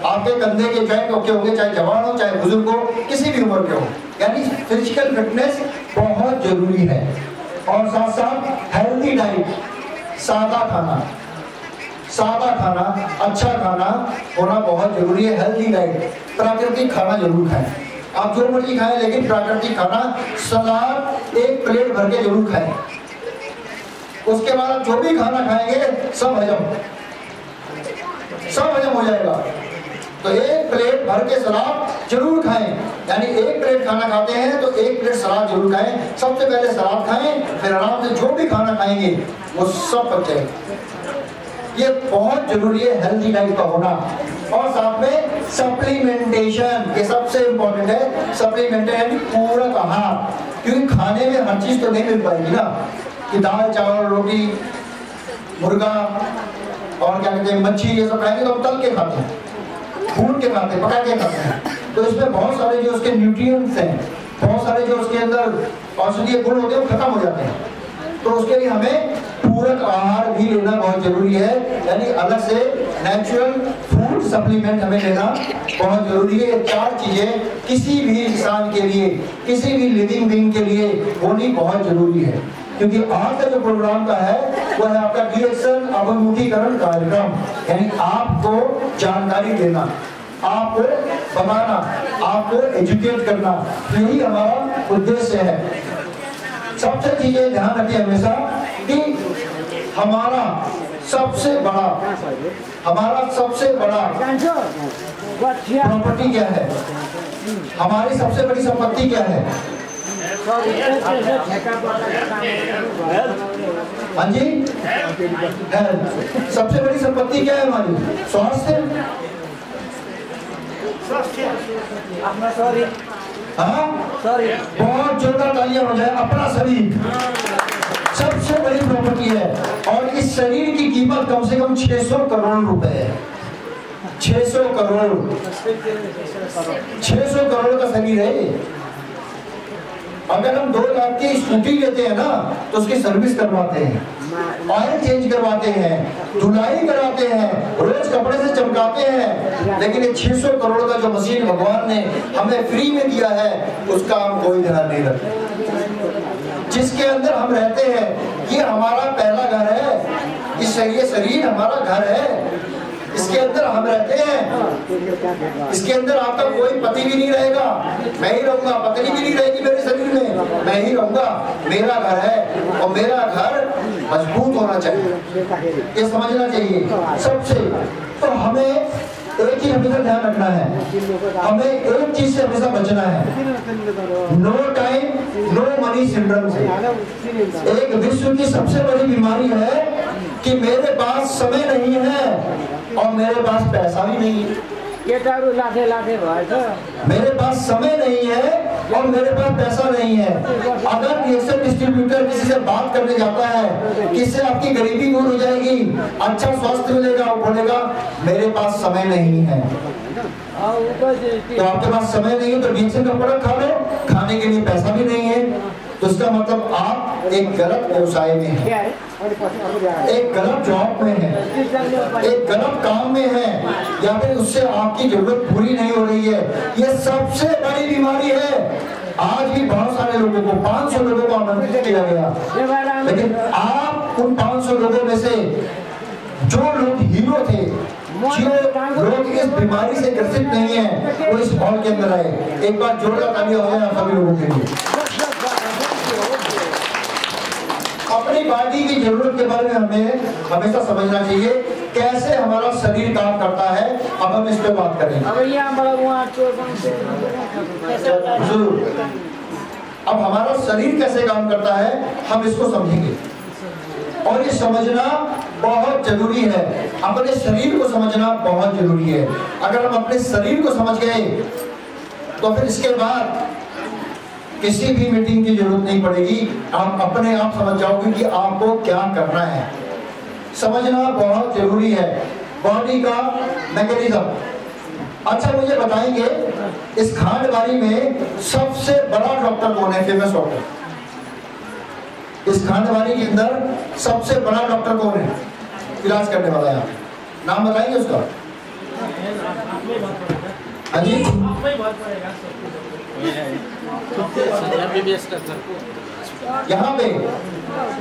आपके कंधे के जॉइंट ओके होंगे, चाहे जवान हो चाहे बुजुर्ग हो, किसी भी उम्र के हो, यानी फिजिकल फिटनेस बहुत जरूरी है। और साथ साथ हेल्थी डाइट, सादा खाना, सादा खाना, अच्छा खाना होना बहुत जरूरी है। हेल्थी डाइट, प्राकृतिक खाना जरूर खाएं। आप जो मर्जी खाएं, लेकिन प्राकृतिक खाना, सलाद 1 प्लेट भर के जरूर खाएं। उसके बाद आप जो भी खाना खाएंगे सब हजम हो जाएगा। तो 1 प्लेट भर के सलाद जरूर खाएं, यानी 1 प्लेट खाना खाते हैं तो 1 प्लेट सलाद जरूर खाएं। सबसे पहले सलाद खाएं, फिर आराम से जो भी खाना खाएंगे वो सब पच जाएगा। ये बहुत जरूरी है हेल्थी डाइट का होना। और साथ में सप्लीमेंटेशन, ये सबसे इंपॉर्टेंट है। सप्लीमेंटेशन पूरक आहार, क्योंकि खाने में हर चीज तो नहीं मिल पाएगी ना, कि दाल चावल रोटी मुर्गा और क्या कहते हैं मच्छी, ये सब खाएंगे तो हम तल के खाते हैं, भून के खाते हैं, पका के खाते हैं। तो इसमें बहुत सारे जो उसके न्यूट्रिएंट्स हैं, बहुत सारे जो उसके अंदर औषधीय गुण होते हैं वो खत्म हो जाते हैं। तो उसके लिए हमें पूरक आहार भी लेना बहुत जरूरी है, यानी अलग से नेचुरल फूड सप्लीमेंट हमें लेना बहुत जरूरी है। ये 4 चीजें किसी भी इंसान के लिए, किसी भी लिविंग बीइंग के लिए होनी बहुत जरूरी है। क्योंकि आज का जो प्रोग्राम का है वो है आपका डिएक्शन अभिमुखीकरण कार्यक्रम, यानी आपको जानकारी देना, आपको बताना, आपको एजुकेट करना, यही हमारा उद्देश्य है। सबसे चीजें ध्यान रखिए हमेशा कि हमारा सबसे बड़ा प्रॉपर्टी क्या है, हमारी सबसे बड़ी संपत्ति क्या है? हाँ जी, हेल्थ। सबसे बड़ी संपत्ति क्या है हमारी? स्वास्थ्य। हाँ, बहुत जोरदार तालियां हो जाए। अपना शरीर सबसे बड़ी प्रॉपर्टी है, और इस शरीर की कीमत कम से कम 600 करोड़ रुपए है। 600 करोड़, 600 करोड़ का शरीर है। अगर हम 2 लाख की स्कूटी लेते हैं ना तो उसकी सर्विस करवाते हैं, ऑयल चेंज करवाते हैं, धुलाई कराते हैं, रोज कपड़े से चमकाते हैं, लेकिन ये 600 करोड़ का जो मशीन भगवान ने हमें फ्री में दिया है उसका हम कोई ध्यान नहीं रखते। जिसके अंदर हम रहते हैं ये हमारा पहला घर है, इस ये शरीर हमारा घर है, इसके अंदर हम रहते हैं। इसके अंदर आपका कोई पति भी नहीं रहेगा, मैं ही रहूंगा, पत्नी भी नहीं रहेगी मेरे शरीर में, मैं ही रहूंगा। मेरा घर है और मेरा घर मजबूत होना चाहिए, ये समझना चाहिए सबसे। तो हमें एक चीज हमेशा ध्यान रखना है, हमें एक चीज से हमेशा बचना है, no time no money syndrome से। एक विश्व की सबसे बड़ी बीमारी है कि मेरे पास समय नहीं है और मेरे पास पैसा भी नहीं है। मेरे पास समय नहीं है और मेरे पास पैसा नहीं है। अगर रिएक्शन डिस्ट्रीब्यूटर किसी से बात करने जाता है कि इससे आपकी गरीबी दूर हो जाएगी, अच्छा स्वास्थ्य मिलेगा, वो बोलेगा मेरे पास समय नहीं है। तो आपके पास समय नहीं है तो रिएक्शन का प्रोडक्ट खा लो, खाने के लिए पैसा भी नहीं है, तो इसका मतलब आप एक गलत व्यवसाय में हैं, एक गलत जॉब में है, एक गलत काम में है, या फिर उससे आपकी जरूरत पूरी नहीं हो रही है। ये सबसे बड़ी बीमारी है। आज भी बहुत सारे लोगों को 500 लोगों को आमंत्रित किया गया, लेकिन आप उन 500 लोगों में से जो लोग हीरो थे, जो लोग इस बीमारी से ग्रसित नहीं है, वो इस हॉल के अंदर आए। एक बार जोरदार तालियां हो जाए आप सभी लोगों के लिए। अपनी बॉडी की जरूरत के बारे में हमें हमेशा समझना चाहिए, कैसे हमारा शरीर काम करता है। अब हम इस पे बात करेंगे जरूर। अब हमारा शरीर कैसे काम करता है हम इसको समझेंगे, और ये समझना बहुत जरूरी है। अपने शरीर को समझना बहुत जरूरी है। अगर हम अपने शरीर को समझ गए तो फिर इसके बाद किसी भी मीटिंग की जरूरत नहीं पड़ेगी, आप अपने आप समझ जाओगे कि आपको क्या करना है। समझना बहुत जरूरी है बॉडी का मैकेनिज्म। अच्छा मुझे बताएंगे इस खांडबारी में सबसे बड़ा डॉक्टर कौन है, फेमस डॉक्टर? इस खांडबारी के अंदर सबसे बड़ा डॉक्टर कौन है, इलाज करने वाला है? नाम बताएंगे उसका? हाँ जी, यहाँ पे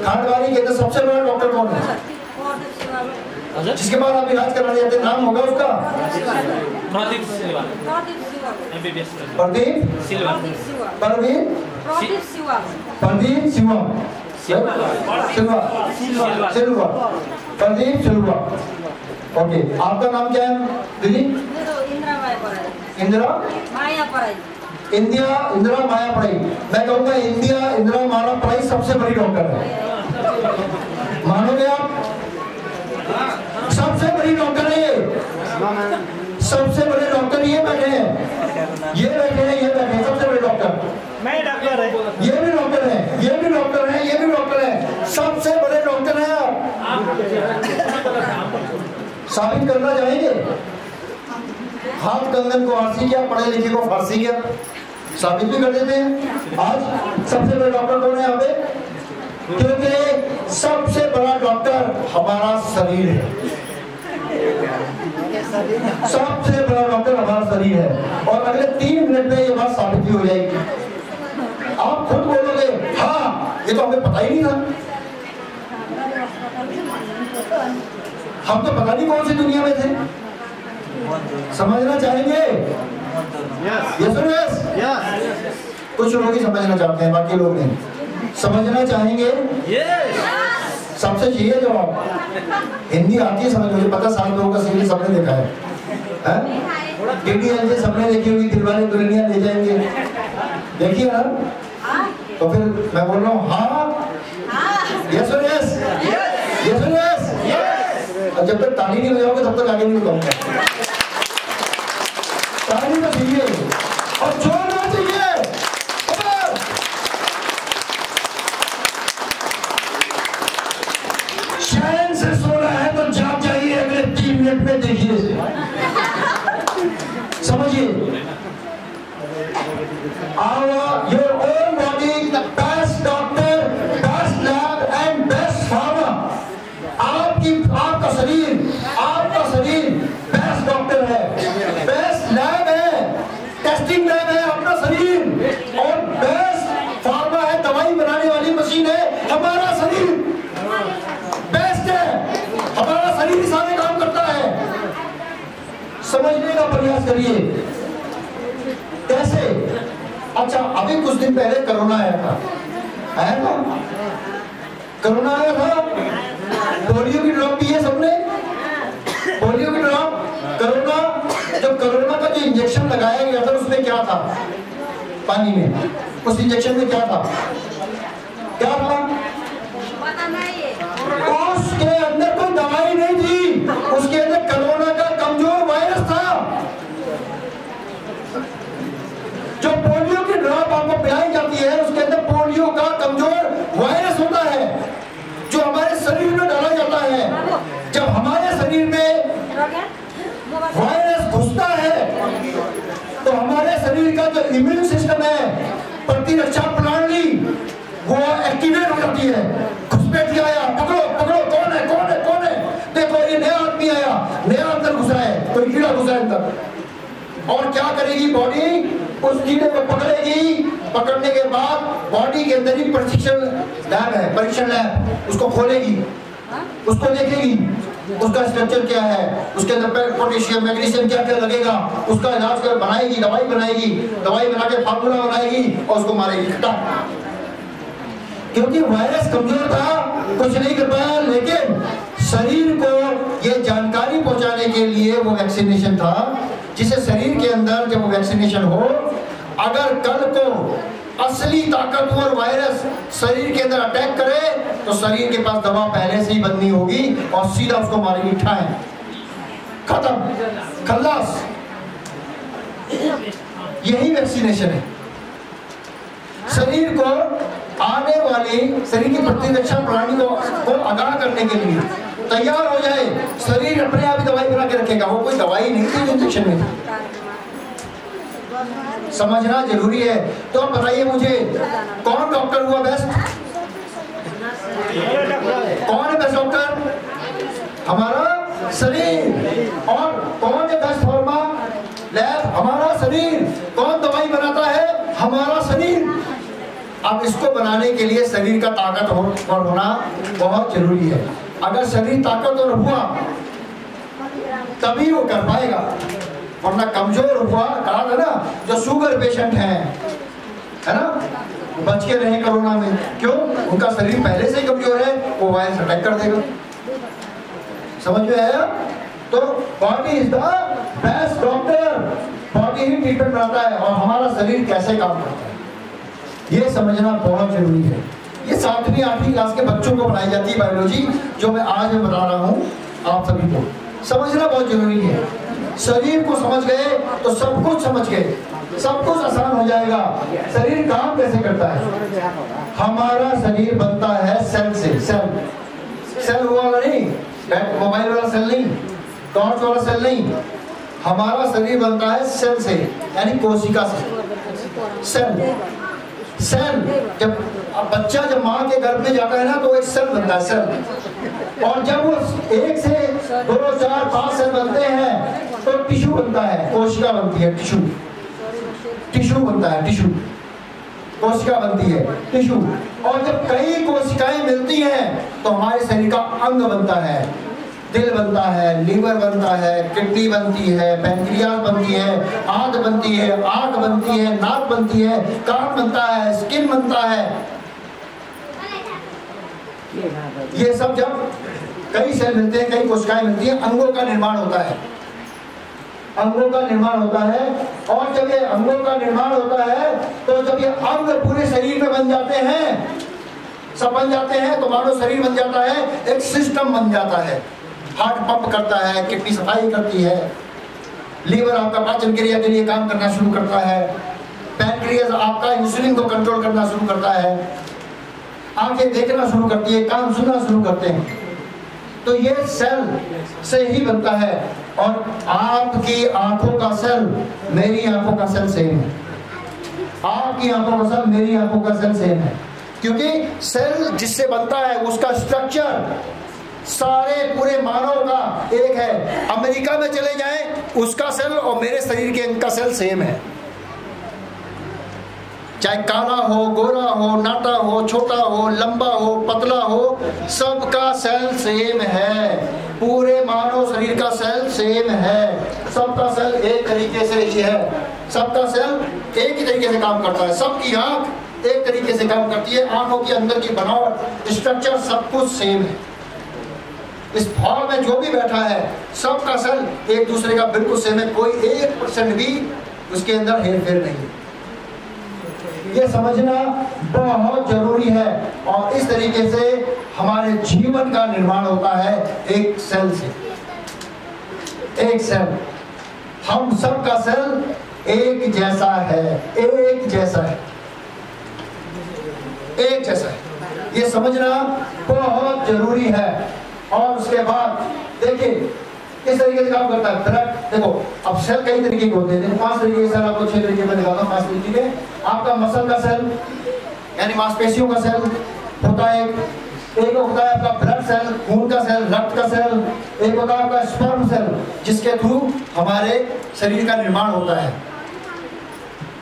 खांडबारी के अंदर सबसे बड़ा डॉक्टर कौन है जिसके बाद आप इलाज कराने जाते हैं? नाम होगा उसका? प्रदीप सिल्वा। ओके, आपका नाम क्या है दीदी? इंदिरा माया पढ़ाई। मैं कहूँगा इंदिरा माया पढ़ाई सबसे बड़ी डॉक्टर है, मानोगे आप? सबसे बड़ी डॉक्टर है ये, सबसे बड़े डॉक्टर ये बैठे हैं, ये बैठे हैं सबसे बड़े डॉक्टर। मैं डॉक्टर है, ये भी डॉक्टर है, ये भी डॉक्टर है, ये भी डॉक्टर है, सबसे बड़े डॉक्टर हैं आप। साबित करना चाहेंगे? हाथ कंगन को आरसी किया, पढ़े लिखे को फारसी किया, साबित भी कर देते हैं। आज सबसे बड़े डॉक्टर कौन है यहाँ पे? क्योंकि सबसे बड़ा डॉक्टर हमारा शरीर है, सबसे बड़ा डॉक्टर हमारा शरीर है। और अगले 3 मिनट में ये बात साबित भी हो जाएगी। आप खुद बोलोगे हाँ ये तो हमें पता ही नहीं था, हम तो पता नहीं कौन सी दुनिया में थे। समझना चाहेंगे? यस। कुछ लोग ही समझना चाहते हैं, बाकी लोग नहीं। समझना चाहेंगे? सबसे चाहिए जवाब। हिंदी आती है समझ, मुझे पता 7 लोगों का सीरीज सबने देखा है, DDLJ सबने देखी होगी, दिलवाले दुल्हनिया ले जाएंगे, देखिए ना। तो फिर मैं बोल रहा हूँ हाँ, यस और यस, यस और यस। और जब तक ताली नहीं बजाओगे तब तक आगे नहीं बताऊंगा। ताली तो चाहिए और जोरदार चाहिए। चैन से सोना है तो जाग जाइए, अगले 3 मिनट में देखिए, समझिए। Your own body, the best doctor, best lab and best pharma. आपका शरीर बेस्ट डॉक्टर है, बेस्ट लैब है, टेस्टिंग लैब है अपना शरीर, और बेस्ट फार्मा है, दवाई बनाने वाली मशीन है हमारा शरीर, बेस्ट है। समझने का प्रयास करिए। कैसे? अच्छा, अभी कुछ दिन पहले कोरोना आया था, कोरोना आया था, पोलियो की ड्रॉप दी है सबने, पोलियो की ड्रॉप। कोरोना, जब कोरोना का जो इंजेक्शन लगाया गया था उसमें क्या था? पानी में, उस इंजेक्शन में क्या था? क्या था? उसके अंदर कोई दवाई नहीं थी, उसके अंदर कोरोना का कमजोर वायरस था। जो पोलियो की ड्रॉप आपको पिलाई जाती है उसके अंदर पोलियो का कमजोर वायरस होता है, जो हमारे शरीर में डाला जाता है। जब हमारे शरीर में वायरस घुसता है तो हमारे शरीर का जो इम्यून सिस्टम है, प्रतिरक्षा प्रणाली, वो एक्टिवेट हो जाती है। घुसपैठ आया, पकड़ो पकड़ो, कौन है कौन है कौन है, देखो ये नया आदमी आया, नया अंदर घुसा है, कोई कीड़ा घुसा है अंदर। और क्या करेगी बॉडी? उस कीड़े को पकड़ेगी, पकड़ने के बाद बॉडी के अंदर ही परीक्षण लैब है, परीक्षण लैब, उसको खोलेगी, उसको देखेगी उसका स्ट्रक्चर क्या है, उसके अंदर पोटेशियम मैग्नीशियम क्या क्या लगेगा, उसका इलाज कर बनाएगी, दवाई बनाएगी, दवाई बना के फार्मूला बनाएगी और उसको मारेगी। क्योंकि वायरस कमजोर था, कुछ नहीं कर पाया, लेकिन शरीर को ये जानकारी पहुंचाने के लिए वो वैक्सीनेशन था, जिसे शरीर के अंदर जब वैक्सीनेशन हो, अगर कल को असली ताकतवर वायरस शरीर के अंदर अटैक करे तो शरीर के पास दवा पहले से ही बननी होगी और सीधा उसको मारेगी, ठाए, खत्म, खल्लास। यही वैक्सीनेशन है। शरीर को आने वाली शरीर की प्रतिरक्षा प्रणाली को आगाह करने के लिए तैयार हो जाए, शरीर अपने आप ही दवाई बना के रखेगा। वो कोई दवाई नहीं थी जो इंजेक्शन में थी, समझना जरूरी है। तो अब बताइए मुझे, कौन डॉक्टर हुआ बेस्ट? कौन है बेस्ट डॉक्टर? हमारा शरीर। और कौन है बेस्ट फार्मा लैब? हमारा शरीर। कौन दवाई बनाता है? हमारा शरीर। अब इसको बनाने के लिए शरीर का ताकतवर होना बहुत जरूरी है। अगर शरीर ताकतवर हुआ तभी वो कर पाएगा, वरना कमजोर हुआ, कहा था ना, जो शुगर पेशेंट है ना, बच के रहे कोरोना में। क्यों? उनका शरीर पहले से ही कमजोर है, वो वायरस अटैक कर देगा। समझ में आया? तो body is the best doctor, body he treatment बनाता है। और हमारा शरीर कैसे काम करता है ये समझना बहुत जरूरी है। ये 7वीं 8वीं क्लास के बच्चों को पढ़ाई जाती है बायोलॉजी, जो मैं आज में बता रहा हूँ आप सभी को। समझना बहुत जरूरी है। शरीर को समझ गए तो सब कुछ समझ गए, सब कुछ आसान हो जाएगा। शरीर काम कैसे करता है? हमारा शरीर बनता है सेल से। सेल वाला नहीं, मोबाइल वाला सेल नहीं, टॉर्च वाला सेल नहीं, हमारा शरीर बनता है सेल से, यानी कोशिका से। सेल जब बच्चा जब माँ के गर्भ में जाता है ना, तो एक सेल बनता है, सेल। और जब वो 1 से 2 4 5 सेल बनते हैं तो टिश्यू बनता है, कोशिका बनती है, टिश्यू बनता है, टिश्यू, कोशिका बनती है, टिश्यू। और जब कई कोशिकाएं मिलती हैं तो हमारे शरीर का अंग बनता है, दिल बनता है, लीवर बनता है, किडनी बनती है, पैंक्रियास बनती है, आंत बनती है, आंख बनती है, नाक बनती है, कान बनता है, स्किन बनता है। ये सब जब कई सेल मिलते हैं, कई कोशिकाएं मिलती हैं, अंगों का निर्माण होता है, अंगों का निर्माण होता है। और जब ये अंगों का निर्माण होता है तो जब ये अंग पूरे शरीर में बन जाते हैं, सब बन जाते हैं, तो मानो शरीर बन जाता है, एक सिस्टम बन जाता है। हार्ट पंप करता है, किडनी सफाई करती है, लीवर आपका पाचन क्रिया के लिए काम करना शुरू करता है, पैनक्रियास आपका इंसुलिन को कंट्रोल करना शुरू करता है, आंखें देखना शुरू करती है, कान सुनना शुरू करते हैं। तो ये सेल से ही बनता है। और आपकी आंखों का सेल मेरी आंखों का सेल सेम है, आपकी आंखों का सेल मेरी आंखों का सेल सेम है। क्योंकि सेल जिससे बनता है उसका स्ट्रक्चर सारे पूरे मानव का एक है। अमेरिका में चले जाएं, उसका सेल और मेरे शरीर के अंग का सेल सेम है। चाहे काला हो, गोरा हो, नाटा हो, छोटा हो, लंबा हो, पतला हो, सबका सेल सेम है। पूरे मानव शरीर का सेल सेम है। सबका सेल एक तरीके से ही है, सबका सेल एक ही तरीके से काम करता है। सबकी आंख एक तरीके से काम करती है, आंखों के अंदर की बनावट, स्ट्रक्चर सब कुछ सेम है। इस भाव में जो भी बैठा है सबका सेल एक दूसरे का बिल्कुल सेम है, कोई 1% भी उसके अंदर हेरफेर नहीं है। ये समझना बहुत जरूरी है। और इस तरीके से हमारे जीवन का निर्माण होता है एक सेल से। एक सेल, हम सबका सेल एक जैसा है, एक जैसा है, एक जैसा है, ये समझना बहुत जरूरी है। और उसके बाद देखिए किस तरीके से काम करता है ब्लड। देखो अब सेल कई तरीके के होते हैं, 5 तरीके के सेल आपको 6 तरीके में दिखाता हूँ। 5 तरीके के, आपका मसल का सेल यानी मांसपेशियों का सेल होता है, एक होता है आपका ब्लड सेल, खून का सेल, रक्त का सेल, एक होता है आपका स्पर्म सेल जिसके थ्रू हमारे शरीर का निर्माण होता है,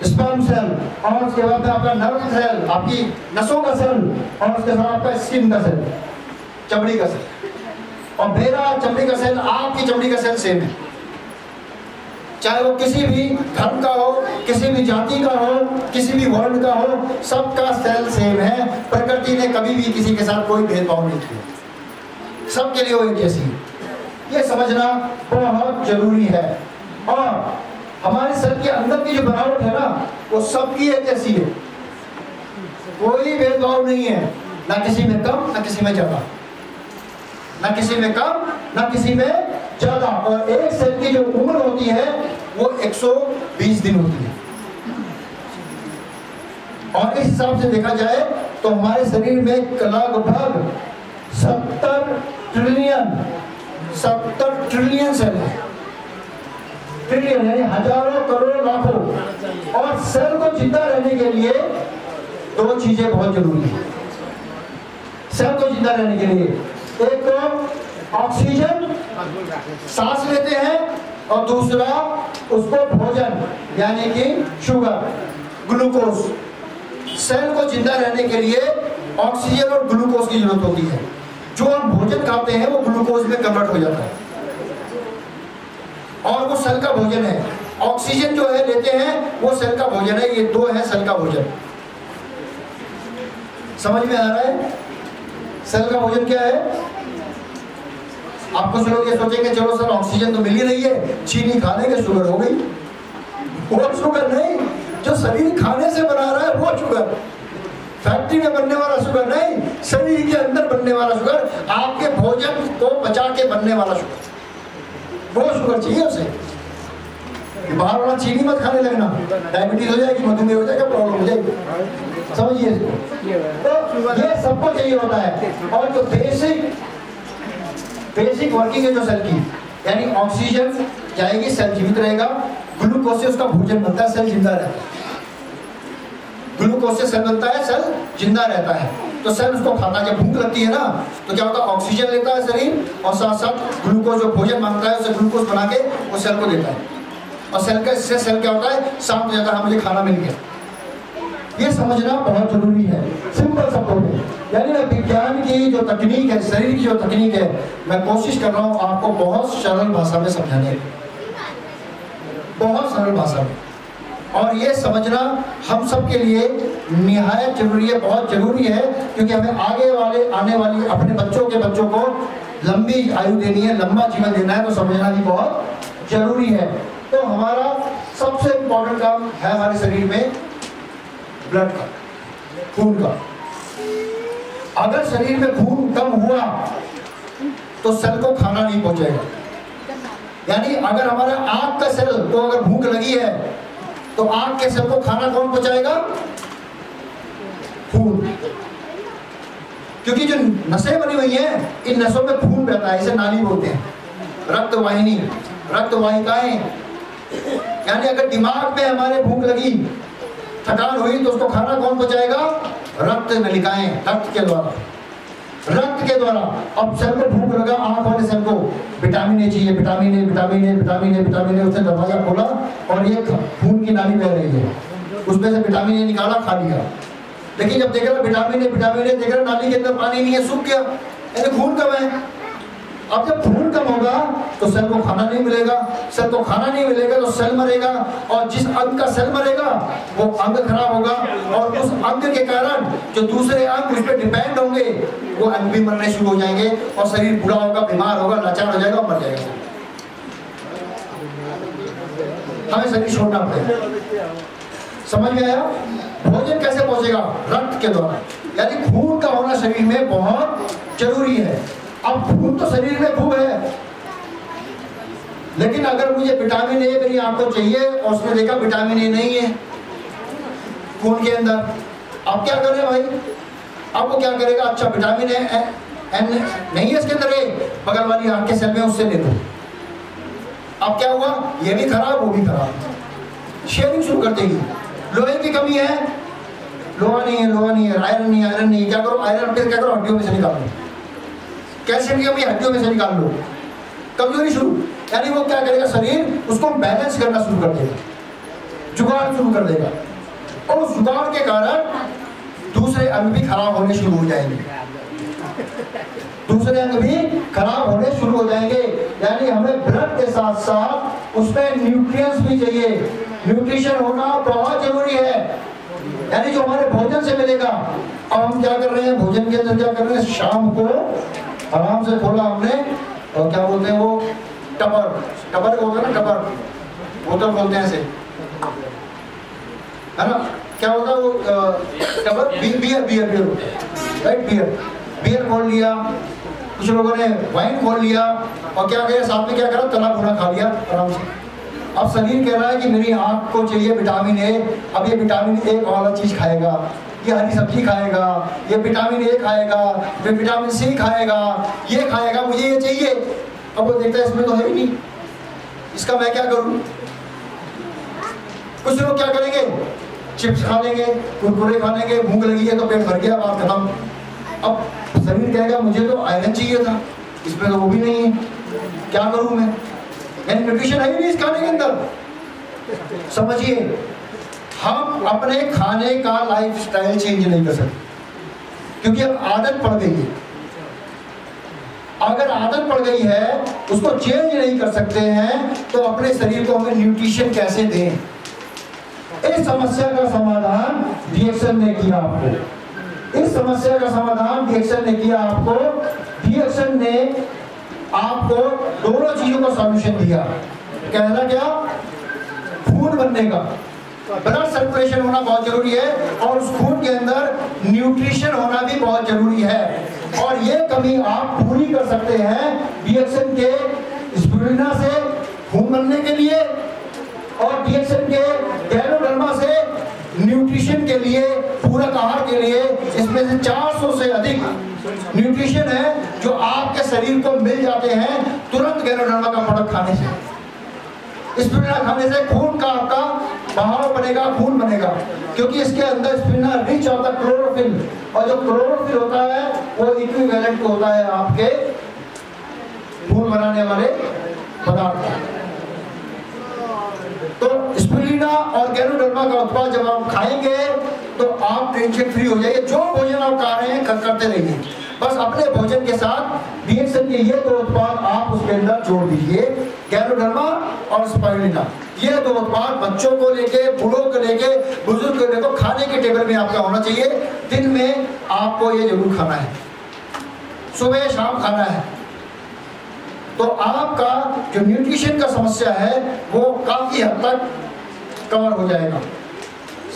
स्पर्म सेल। और उसके बाद आपका नर्व सेल, आपकी नसों का सेल, और उसके बाद आपका स्किन का सेल, चमड़ी का सेल। और मेरा चमड़ी का सेल, आपकी चमड़ी का सेल सेम है, चाहे वो किसी भी धर्म का हो, किसी भी जाति का हो, किसी भी वर्ण का हो, सबका सेल सेम है। प्रकृति ने कभी भी किसी के साथ कोई भेदभाव नहीं किया, सबके लिए वो एक जैसी है। ये समझना बहुत जरूरी है। और हमारे सेल के अंदर की जो बनावट है ना, वो सबकी एक जैसी है, कोई भेदभाव नहीं है, ना किसी में कम ना किसी में ज्यादा, ना किसी में कम ना किसी में ज्यादा। और एक सेल की जो उम्र होती है वो 120 दिन होती है। और इस हिसाब से देखा जाए तो हमारे शरीर में लगभग 70 ट्रिलियन सेल है। ट्रिलियन यानी हजारों करोड़ लाखों। और सेल को जिंदा रहने के लिए 2 चीजें बहुत जरूरी है। सेल को जिंदा रहने के लिए एक तो ऑक्सीजन सांस लेते हैं, और दूसरा उसको भोजन यानी कि शुगर, ग्लूकोज। सेल को जिंदा रहने के लिए ऑक्सीजन और ग्लूकोज की जरूरत होती है। जो हम भोजन खाते हैं वो ग्लूकोज में कन्वर्ट हो जाता है, और वो सेल का भोजन है। ऑक्सीजन जो है लेते हैं वो सेल का भोजन है। ये 2 है सेल का भोजन। समझ में आ रहा है सेल का भोजन क्या है? आप कुछ लोग ये सोचेंगे चलो सर ऑक्सीजन तो मिल ही रही है, चीनी खा लेंगे शुगर हो गई। वो शुगर नहीं, जो शरीर खाने से बना रहा है वो शुगर, फैक्ट्री में बनने वाला शुगर नहीं, शरीर के अंदर बनने वाला शुगर, आपके भोजन को पचा के बनने वाला शुगर, वो शुगर चाहिए उसे। बाहर वाला चीनी मत खाने लगना, डायबिटीज हो जाएगी, मधुमेह हो जाएगा, प्रॉब्लम हो जाएगी। समझिए इसको। तो ये सबको चाहिए होता है। और जो बेसिक वर्किंग है जो सेल की, यानी ऑक्सीजन जाएगी, सेल जीवित रहेगा, ग्लूकोज से उसका भोजन बनता है, सेल जिंदा रहता है। ग्लूकोज से सेल बनता है, सेल जिंदा रहता है। तो सेल उसको खाता है। जब भूख लगती है ना तो क्या होता है, ऑक्सीजन लेता है शरीर, और साथ साथ ग्लूकोज जो भोजन मांगता है उसे ग्लूकोज बना के वो सेल को देता है। और सेल का इससे सेल क्या होता है, शांत हो जाता है, मुझे खाना मिल गया। ये समझना बहुत जरूरी है। सिंपल शब्दों में, यानी विज्ञान की जो तकनीक है, शरीर की जो तकनीक है, मैं कोशिश कर रहा हूँ आपको बहुत सरल भाषा में समझाने की, बहुत सरल भाषा में। और ये समझना हम सब के लिए निहायत जरूरी है, बहुत जरूरी है, क्योंकि हमें आने वाली अपने बच्चों को लंबी आयु देनी है, लंबा जीवन देना है, तो समझना भी बहुत जरूरी है। तो हमारा सबसे इम्पोर्टेंट काम है हमारे शरीर में ब्लड का, खून का। अगर शरीर में खून कम हुआ तो सेल को खाना नहीं पहुंचेगा। यानी अगर हमारा आंख का सेल को अगर भूख लगी है तो आंख के सेल को खाना कौन पहुंचाएगा? खून। क्योंकि जो नसें बनी हुई हैं, इन नसों में खून बहता है, इसे नाली बोलते हैं, रक्तवाहिनी, रक्तवाहिकाएं। यानी अगर दिमाग में हमारे भूख लगी, थकान हुई, तो उसको खाना कौन पहुंचाएगा? रक्त नलिकाएं, रक्त के द्वारा। अब सेल को भूख लगा, आंख वाले सेल को विटामिन ए चाहिए, विटामिन ए, उसने दरवाजा खोला और ये खून की नाली बह रही है, उसमें से विटामिन ए निकाला, खा लिया। लेकिन जब देख रहा विटामिन ए देख रहा नाली के अंदर पानी नहीं है, सूख गया, यानी खून कम है। अब जब खून कम होगा तो सेल को खाना नहीं मिलेगा, सेल को खाना नहीं मिलेगा तो सेल मरेगा, और जिस अंग का सेल मरेगा वो अंग खराब होगा, और उस अंग के कारण जो दूसरे अंग उस पर डिपेंड होंगे वो अंग भी मरने शुरू हो जाएंगे, और शरीर बुरा होगा, बीमार होगा, लाचार हो जाएगा और मर जाएगा। हमें शरीर छोड़ना पड़ेगा। समझ में आया? भोजन कैसे पहुंचेगा? रक्त के द्वारा, यानी खून का होना शरीर में बहुत जरूरी है। अब खून तो शरीर में खूब है, लेकिन अगर मुझे विटामिन ए मेरी आंख को चाहिए और उसने देखा विटामिन ए नहीं है खून के अंदर, अब क्या करें भाई? अब वो क्या करेगा? अच्छा विटामिन ए नहीं है इसके अंदर, ए बगल वाली आंख के सेल में उससे ले दो। अब क्या हुआ? ये भी खराब, वो भी खराब, शेयरिंग शुरू कर देगी। लोहे की कमी है, लोहा नहीं है, लोहा नहीं है, आयरन नहीं है, आयरन नहीं है, क्या करो? आयरन फिर क्या करो? हड्डियों में से निकाल लो। कैल्शियम की कमी, हड्डियों में से निकाल लो। कमजोरी शुरू, यानी वो क्या करेगा? शरीर उसको बैलेंस करना शुरू कर देगा, जुगाड़ शुरू कर देगा, और उस जुगाड़ के कारण दूसरे अंग भी खराब होने शुरू हो जाएंगे, दूसरे अंग भी खराब होने शुरू हो जाएंगे। यानी हमें ब्लड के साथ साथ उसमें न्यूट्रिएंट्स भी चाहिए, न्यूट्रिशन होना बहुत जरूरी है, यानी जो हमारे भोजन से मिलेगा। अब हम क्या कर रहे हैं? भोजन के अंदर क्या कर रहे हैं? शाम को आराम से खोला हमने, और क्या बोलते हैं वो, टबर, टबर होगा ना, टबर बोतल बोलते हैं ऐसे, है ना? क्या होता है वो टबर? Beer, beer, beer, right, beer, beer खोल लिया, कुछ लोगों ने वाइन खोल लिया, और क्या किया? साथ में क्या करा? तला भुना खा लिया आराम से। अब शरीर कह रहा है कि मेरी आंख को चाहिए विटामिन ए, अब ये विटामिन ए वाला चीज खाएगा, ये हरी सब्जी खाएगा, ये विटामिन ए खाएगा, फिर विटामिन सी खाएगा, ये खाएगा, मुझे ये चाहिए। अब वो देखता है इसमें तो है ही नहीं, इसका मैं क्या करूं? कुछ लोग क्या करेंगे? चिप्स खा लेंगे, कुरकुरे खा लेंगे, भूख लगी है तो पेट भर गया, बात खत्म। अब शरीर कहेगा मुझे तो आयरन चाहिए था, इसमें तो वो भी नहीं है, क्या करूं मैं? यानी न्यूट्रिशन है ही नहीं इस खाने के अंदर। समझिए, हम अपने खाने का लाइफस्टाइल चेंज नहीं कर सकते, क्योंकि अब आदत पड़ गई है। अगर आदत पड़ गई है, उसको चेंज नहीं कर सकते हैं, तो अपने शरीर को हमें न्यूट्रिशन कैसे दें? इस समस्या का समाधान डीएक्सएल ने किया आपको, इस समस्या का समाधान डीएक्सएल ने किया आपको। डीएक्सएल ने आपको दोनों चीजों का सॉल्यूशन दिया। कहना क्या? खून बनने का, ब्लड सर्कुलेशन होना बहुत जरूरी है, और उस खून के अंदर न्यूट्रिशन होना भी बहुत जरूरी है, और ये कमी आप पूरी कर सकते हैं डीएक्सएल के स्पिरुलिना से खून बनने के लिए, और डीएक्सएल के गैनोडर्मा से न्यूट्रिशन के लिए, पूरक आहार के लिए। इसमें से 400 से अधिक न्यूट्रिशन है जो आपके शरीर को मिल जाते हैं तुरंत गैनोडर्मा का प्रोडक्ट खाने से। स्पिरुलिना खाने से खून का आपका बहाव बनेगा, खून बनेगा, क्योंकि इसके अंदर स्पिरुलिना रिच होता है क्लोरोफिल, और जो क्लोरोफिल होता है वो इक्विवेलेंट होता है आपके खून बनाने वाले पदार्थ। तो स्पिरुलिना और गैनोडर्मा का उत्पाद जब आप खाएंगे तो आप टेंशन फ्री हो जाइए। जो भोजन आप खा रहे हैं करते रहिए, बस अपने भोजन के साथ डीएक्सएल के ये दो उत्पाद आप उसके अंदर जोड़ दीजिए, गैनोडर्मा और स्पिरुलिना। ये दो उत्पाद बच्चों को लेके, बूढ़ों को लेके, बुजुर्ग को लेकर खाने के टेबल में आपका होना चाहिए। दिन में आपको ये जरूर खाना है, सुबह शाम खाना है, तो आपका जो न्यूट्रिशन का समस्या है वो काफी हद तक कवर हो जाएगा।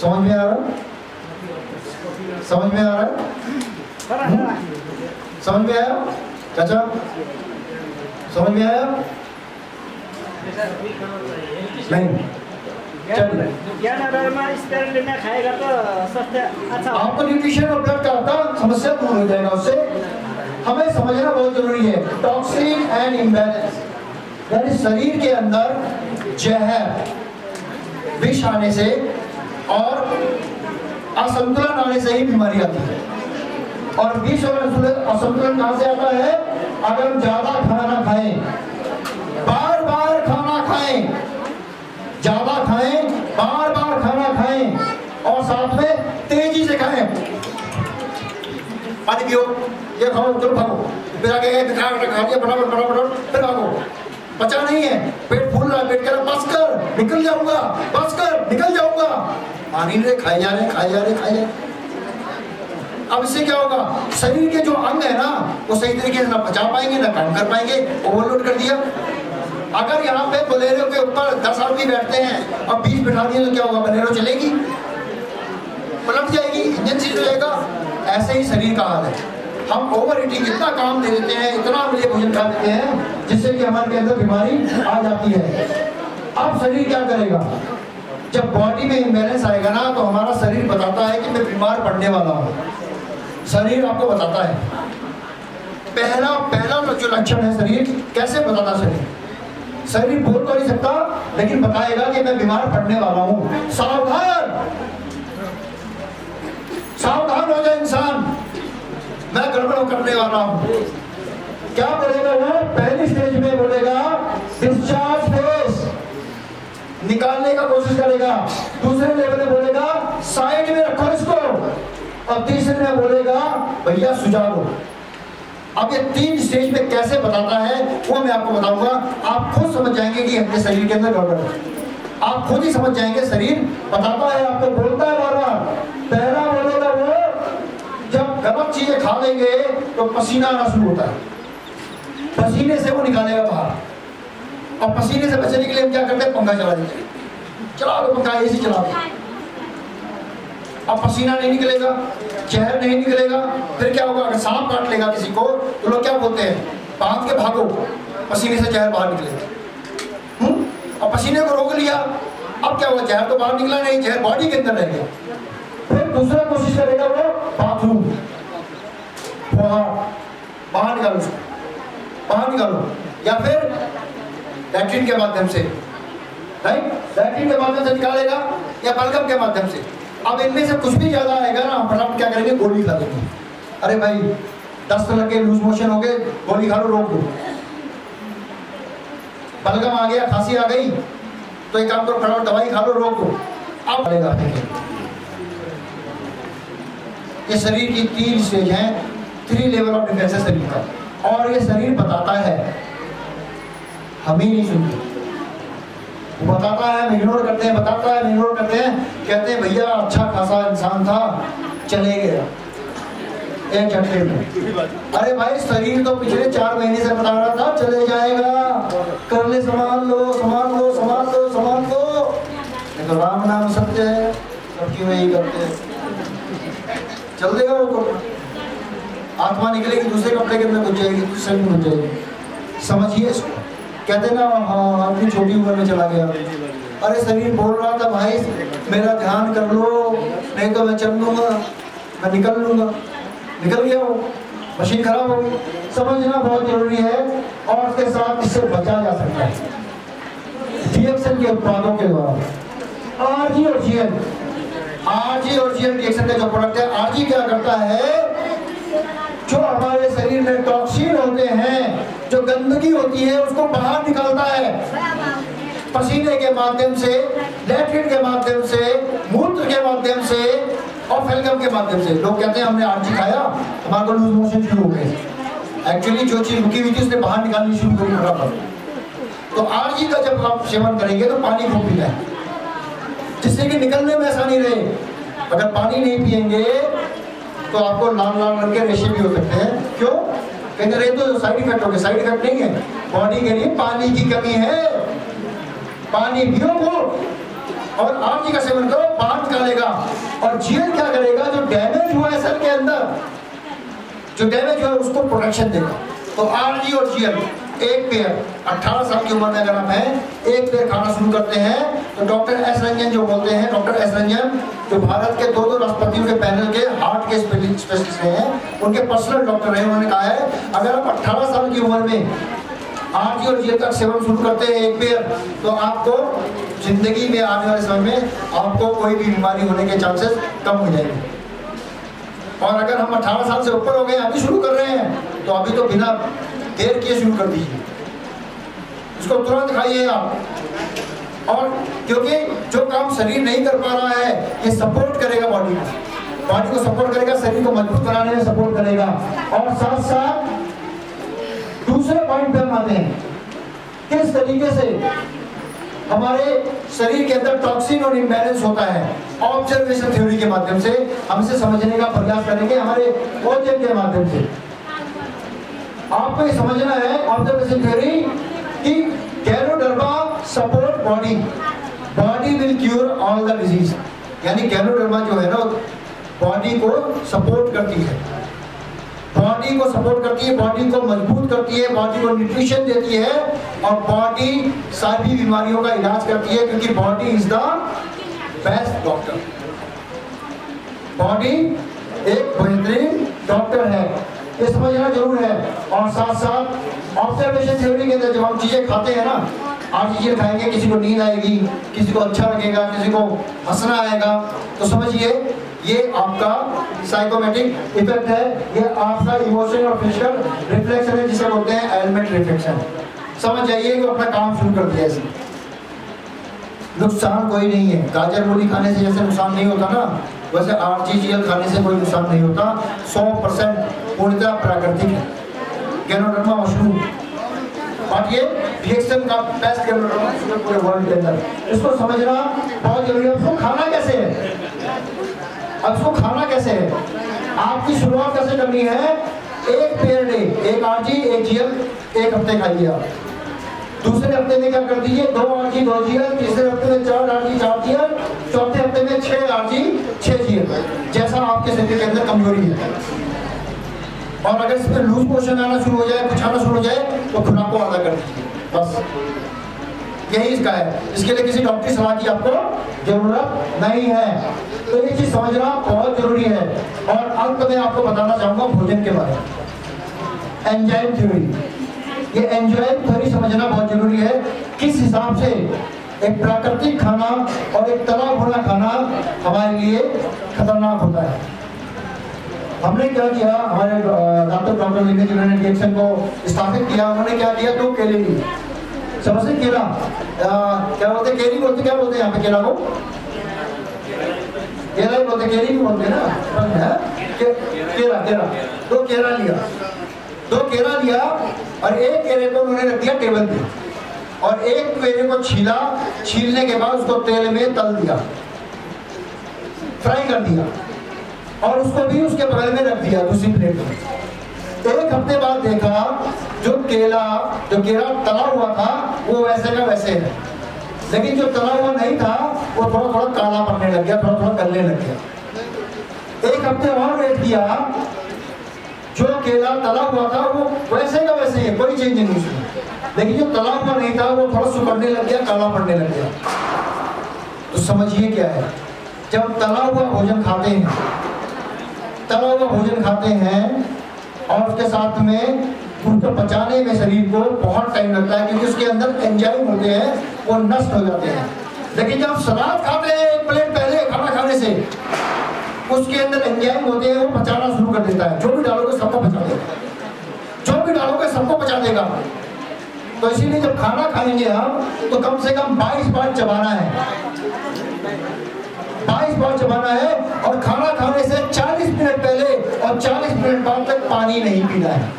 समझ में आ रहा है? समझ में आ रहा है? समझ में आया चाचा? समझ में आया? नहीं, खाएगा तो सबसे अच्छा आपको न्यूट्रिशन और ब्लड का समस्या दूर हो जाएगा। उससे हमें समझना बहुत जरूरी है टॉक्सिन एंड इम्बैलेंस, यानी शरीर के अंदर जहर, विष आने से और असंतुलन आने से ही बीमारी आती है। और विष और असंतुलन कहां से आता है? अगर हम ज्यादा खाना खाएं, बार बार खाना खाएं, ज्यादा खाएं, बार बार खाना खाएं, और साथ में तेजी से खाएं। पानी पियो, ये खाओ, चलो भागो, फिर आगे खा लिया फटाफट, फिर भागो। पचा नहीं है, पेट फूल रहा है, पेट कह रहा बस कर निकल जाऊंगा, बस कर निकल जाऊंगा। पानी नहीं, खाए जा रहे। अब इससे क्या होगा, शरीर के जो अंग है ना वो सही तरीके से ना पचा पाएंगे ना काम कर पाएंगे, ओवरलोड कर दिया। अगर यहाँ पे बोलेरो के ऊपर 10 आदमी बैठते हैं और 20 बिठा दिए तो क्या होगा, बोलेरो चलेगी, पलट जाएगी, इंजन सीज हो जाएगा। ऐसे ही शरीर का हाल है। हम ओवर ईटिंग इतना काम दे देते हैं, इतना अम्लीय भोजन खा देते हैं जिससे कि हमारे अंदर बीमारी आ जाती है। अब शरीर क्या करेगा, जब बॉडी में इम्बैलेंस आएगा ना तो हमारा शरीर बताता है कि मैं बीमार पड़ने वाला हूँ। शरीर आपको बताता है, पहला जो लक्षण है शरीर कैसे बताता, शरीर बोल तो नहीं सकता लेकिन बताएगा कि मैं बीमार पड़ने वाला हूँ। सावधान हो जाए इंसान, मैं गड़बड़ करने वाला हूँ। क्या बोलेगा वो, पहली स्टेज में बोलेगा डिस्चार्ज फेस, निकालने का कोशिश करेगा। दूसरे लेवल में बोलेगा साइड में रखो इसको, और तीसरे में बोलेगा भैया सुझा दो। अब ये 3 स्टेज में कैसे बताता है वो मैं आपको बताऊंगा। आप खुद समझ जाएंगे कि अपने शरीर के अंदर गड़बड़ है, आप खुद ही समझ जाएंगे। शरीर बताता है, आपको बोलता है बार बार। पहला बोलेगा वो, जब गलत चीजें खा लेंगे तो पसीना आना शुरू होता है, पसीने से वो निकालेगा बाहर। और पसीने से बचने के लिए हम क्या करते हैं, पंखा चला देते हैं, चला दो पंखा, एसी चला दो। अब पसीना नहीं निकलेगा, जहर नहीं निकलेगा, फिर क्या होगा, अगर सांप काट लेगा किसी को तो लोग क्या बोलते हैं, बांध के भागो, पसीने से जहर बाहर निकलेगा। और पसीने को रोक लिया, अब क्या हुआ, जहर तो बाहर निकला नहीं, जहर बॉडी के अंदर रह गया। फिर दूसरा कोशिश करेगा वो बाथरूम, बाहर निकालो उसको, बाहर निकालो, या फिर लैट्रिन के माध्यम से, राइट, लैट्रिन के माध्यम से निकालेगा या बलगम के माध्यम से। अब इनमें से कुछ भी ज्यादा आएगा ना, हम फटाफट क्या करेंगे, गोली खा लेंगे। अरे भाई दस्त लगे, लूज मोशन हो गए, गोली खा लो, रोक दो। बलगम आ गया, खांसी आ गई, तो एक काम करो, फटाफट दवाई खा लो, रोक दो। अब आएगा, ये शरीर की 3 स्टेज हैं, 3 लेवल ऑफ डिफेंस है शरीर का। और ये शरीर बताता है, हम ही नहीं सुनते, वो बताता है, हम इग्नोर करते हैं, बताता है, इग्नोर करते हैं, कहते हैं भैया अच्छा खासा इंसान था, चले गया एक झटके में। अरे भाई शरीर तो पिछले 4 महीने से बता रहा था चले जाएगा, कर ले, संभाल लो, संभाल लो, संभाल लो, संभाल लो। तो राम नाम सत्य है, सबकी वही करते हैं, चल देगा वो तो। आत्मा निकलेगी, दूसरे कपड़े के अंदर घुस जाएगी, दूसरे में घुस जाएगी। समझिए इसको, कहते ना हाँ अपनी छोटी उम्र में चला गया। अरे शरीर बोल रहा था भाई मेरा ध्यान कर लो, नहीं तो मैं चल लूंगा, मैं निकल लूंगा, निकल गया वो, मशीन खराब हो गई। समझना बहुत जरूरी है, और उसके साथ इससे बचा जा सकता है रिएक्शन के उत्पादों के द्वारा। आरजी और जीएन, आरजी और जीएन रिएक्शन का जो प्रोडक्ट है, आरजी क्या करता है, जो हमारे शरीर में टॉक्सिन होते हैं, जो गंदगी होती है, उसको बाहर निकालता है पसीने के माध्यम से, लैट्रिन के माध्यम से, मूत्र के माध्यम से और फेलगम के माध्यम से। लोग कहते हैं हमने आरजी खाया, हमारे को लूज मोशन शुरू हो गए। एक्चुअली जो चीज रुकी हुई थी उसने बाहर निकालनी शुरू करी बराबर। तो आरजी का जब आप सेवन करेंगे तो पानी खूब पीना है, जिससे कि निकलने में आसानी रहे। अगर पानी नहीं पिएंगे तो आपको लाल लाल रंग के रेशे भी हो सकते हैं। क्यों? कहते रहे तो साइड इफेक्ट हो गए, साइड इफेक्ट नहीं है, बॉडी के लिए पानी की कमी है, पानी पियो खूब और आरजी का सेवन करो, बाहर निकालेगा। और जीएन क्या करेगा, जो डैमेज हुआ है सेल के अंदर, जो डैमेज हुआ है उसको प्रोटेक्शन देगा। तो आरजी और जीएन एक पेयर 18 साल की उम्र में अगर आप हैं, एक पेयर खाना शुरू करते हैं तो डॉक्टर एस रंजन जो बोलते हैं, डॉक्टर एस रंजन जो भारत के 2 राष्ट्रपतियों के पैनल के हार्ट के स्पेशलिस्ट हैं, उनके पर्सनल डॉक्टर हैं, उन्होंने कहा है अगर आप 18 साल की उम्र में आरजी और जीएन का सेवन शुरू करते हैं एक पेयर, तो आपको जिंदगी में आने वाले समय में आपको कोई भी बीमारी होने के चांसेस कम हो जाएंगे। और अगर हम 18 साल से ऊपर हो गए, अभी शुरू कर रहे हैं, तो अभी तो बिना देर किए शुरू कर दीजिए, इसको तुरंत खाइए आप। और क्योंकि जो काम शरीर नहीं कर पा रहा है, ये सपोर्ट करेगा बॉडी को, बॉडी को सपोर्ट करेगा, शरीर को मजबूत बनाने में सपोर्ट करेगा। और साथ साथ दूसरे पॉइंट पे हम आते हैं, किस तरीके से हमारे शरीर के अंदर टॉक्सिन और इम्बैलेंस होता है। ऑब्जर्वेशन थ्योरी के माध्यम से हम इसे समझने का प्रयास करेंगे, हमारे ओजन के माध्यम से। आपको ये समझना है ऑब्जर्वेशन थ्योरी कि ganoderma support body, body will cure all the disease. यानी गैनोडर्मा जो है ना बॉडी को सपोर्ट करती है, बॉडी को सपोर्ट करती है, बॉडी को मजबूत करती है, बॉडी को न्यूट्रिशन देती है और बॉडी सारी बीमारियों का इलाज करती है, क्योंकि body is the best doctor. Body एक बेहतरीन डॉक्टर है, ये समझना जरूर है। और साथ साथ ऑब्जर्वेशन थ्योरी के अंदर जब हम चीजें खाते हैं ना, आज चीजें खाएंगे, किसी को नींद आएगी, किसी को अच्छा लगेगा, किसी को हंसना आएगा, तो समझिए ये आपका साइकोमेटिक इफेक्ट है, ये आपका इमोशन और फिजिकल रिफ्लेक्शन है, जिसे बोलते हैं एलिमेंट रिफ्लेक्शन। समझ जाइए कि अपना काम शुरू कर दिया इसने। नुकसान कोई नहीं है, गाजर मूली खाने से जैसे नुकसान नहीं होता ना, वैसे आर्टिफिशियल खाने से कोई नुकसान नहीं होता। 100% पूर्णतः प्राकृतिक है गैनोडर्मा मशरूम, और ये रिएक्शन का बेस्ट गैनोडर्मा पूरे वर्ल्ड के अंदर। इसको समझना बहुत जरूरी है। इसको खाना कैसे है, अब इसको खाना कैसे है, आपकी शुरुआत कैसे करनी है। एक पेयर डे, एक आरजी, एक जीएल, एक हफ्ते खाइए आप। दूसरे हफ्ते में क्या कर दीजिए, 2 आरजी 2 जीएल, तीसरे हफ्ते में 4 आरजी 4 जीएल, चौथे हफ्ते में 6 आरजी 6 जीएल, जैसा आपके शरीर के अंदर कमजोरी है। और अगर इसमें लूज मोशन आना शुरू हो जाए, कुछ आना शुरू हो जाए, तो खुराक को आधा कर दीजिए, बस यही इसका है। इसके लिए किसी डॉक्टरी सलाह की आपको जरूरत नहीं है। तो ये चीज समझना बहुत जरूरी है। और अंत में आपको बताना चाहूंगा भोजन के बारे में, एंजाइम थ्योरी। ये एंजाइम थ्योरी समझना बहुत जरूरी है, किस हिसाब से एक प्राकृतिक खाना और एक तला भुना खाना हमारे लिए खतरनाक होता है। हमने क्या किया, हमारे डॉक्टर लिंगेश जिन्होंने रिएक्शन को स्थापित किया, उन्होंने क्या किया, 2 केले लिए। समझते केला क्या बोलते, केरी बोलते, क्या बोलते हैं यहाँ पे केला को, केला ही बोलते, केरी भी बोलते हैं ना, केला केला। 2 केला लिया, 2 केला लिया और एक केले को उन्होंने रख दिया टेबल पे, और एक केले को छीला, छीलने के बाद उसको तेल में तल दिया, फ्राई कर दिया, और उसको भी उसके बगल में रख दिया दूसरी प्लेट में। 1 हफ्ते बाद देखा जो केला तला हुआ था वो वैसे का वैसे है, लेकिन जो तला हुआ नहीं था वो थोड़ा थोड़ा काला पड़ने लग गया, थोड़ा थोड़ा गलने लग गया। 1 हफ्ते और वेट किया, जो केला तला हुआ था वो वैसे का वैसे है, कोई चेंज नहीं उसमें, लेकिन जो तला हुआ नहीं था वो थोड़ा सुकड़ने लग गया, काला पड़ने लग गया। तो समझिए क्या है, जब तला हुआ भोजन खाते हैं, तला हुआ भोजन खाते हैं और उसके साथ में उनको पचाने में शरीर को बहुत टाइम लगता है, क्योंकि उसके अंदर एंजाइम होते हैं, वो नष्ट हो जाते हैं। लेकिन जब सलाद खाते हैं 1 प्लेट पहले खाना खाने से, उसके अंदर एंजाइम होते हैं, वो पचाना शुरू कर देता है, जो भी डालोगे सबको पचा देगा, जो भी डालोगे सबको पचा देगा। तो इसीलिए जब खाना खाएंगे हम, तो कम से कम 22 बार चबाना है, 22 बार चबाना है, और खाना खाने से 40 मिनट पहले और 40 मिनट बाद तक पानी नहीं पीना है।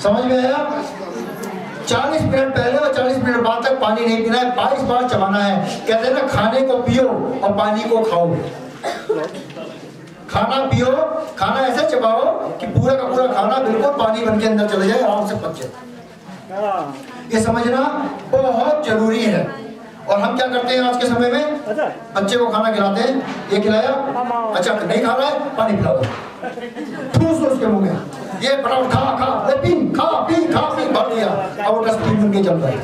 समझ में आया? 40 मिनट पहले और 40 मिनट बाद तक पानी नहीं पीना है, 22 बार चबाना है। कहते हैं ना, खाने को पियो और पानी को खाओ। खाना पियो, खाना ऐसे चबाओ कि पूरा का पूरा खाना बिल्कुल पानी बन के अंदर चले जाए, आराम से पच जाए। ये समझना बहुत जरूरी है। और हम क्या करते हैं आज के समय में, बच्चे को खाना खिलाते हैं, ये खिलाया, अच्छा नहीं खा रहा है, पानी पिला दो, ठूस दो उसके मुंह में, ये फटाफट खा खा पी खा पी भर दिया, अब वो डस्टबिन बन के चल रहा है।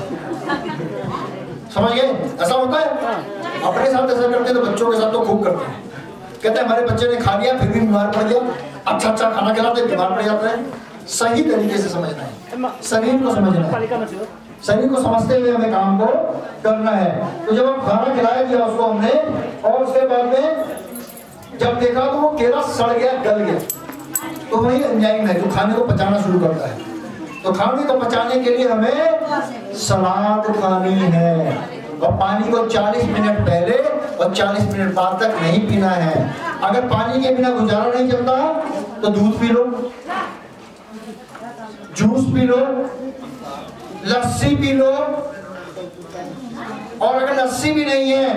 समझ गए? ऐसा होता है, अपने साथ ऐसा करते हैं तो बच्चों के साथ तो खूब करते हैं। कहते हैं हमारे बच्चे ने खा लिया फिर भी बीमार पड़ गया, अच्छा खाना खिलाते बीमार पड़ जाता है। सही तरीके से समझना है, शरीर को समझना है, शरीर को समझते हुए हमें काम को करना है। तो जब हम खाना खिलाया दिया उसको हमने, और उसके बाद में जब देखा तो वो केला सड़ गया, गल गया, तो वही एंजाइम है जो खाने को पचाना शुरू करता है। तो खाने को पचाने के लिए हमें सलाद खानी है, और पानी को 40 मिनट पहले और 40 मिनट बाद तक नहीं पीना है। अगर पानी के बिना गुजारा नहीं चलता तो दूध P low, juice P low, लस्सी पी लो, और अगर लस्सी भी नहीं है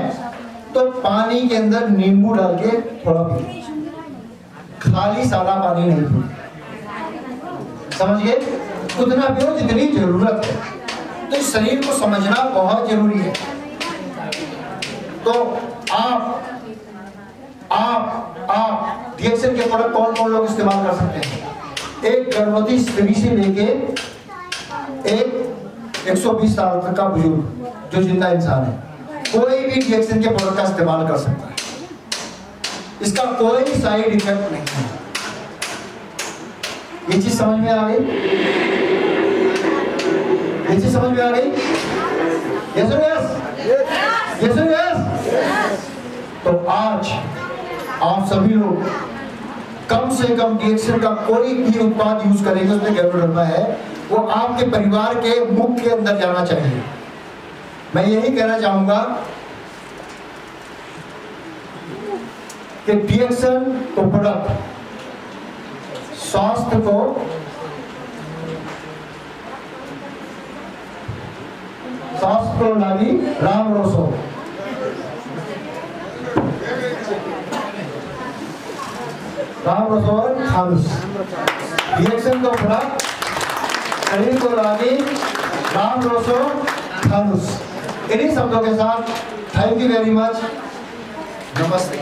तो पानी के अंदर नींबू डाल के थोड़ा पी, खाली सादा पानी नहीं पी, समझ गए? उतना पियो जितनी जरूरत है। तो इस शरीर को समझना बहुत जरूरी है। तो आप डीएक्सएल के प्रोडक्ट कौन कौन लोग इस्तेमाल कर सकते हैं? एक गर्भवती स्त्री से लेके एक 120 साल तक का बुजुर्ग जो जिंदा इंसान है, कोई भी डीएक्सएल के प्रोडक्ट का इस्तेमाल कर सकता है। इसका कोई साइड इफेक्ट नहीं है। ये चीज समझ में आ गई? ये चीज समझ में आ गई? यस और यस? यस और यस? तो आज आप सभी लोग कम से कम डीएक्सएल का कोई भी उत्पाद यूज करेंगे, उसमें गैल्वेडर्मा है, वो आपके परिवार के मुख के अंदर जाना चाहिए। मैं यही कहना चाहूंगा कि डीएक्सएल तो प्रोडक्ट स्वास्थ्य को लागी राम रोसो, राम रसोर खानुस। डीएक्सएल को प्रोडक्ट शरीर को लागी राम रोसो खानुस। इन्हीं शब्दों के साथ थैंक यू वेरी मच, नमस्ते।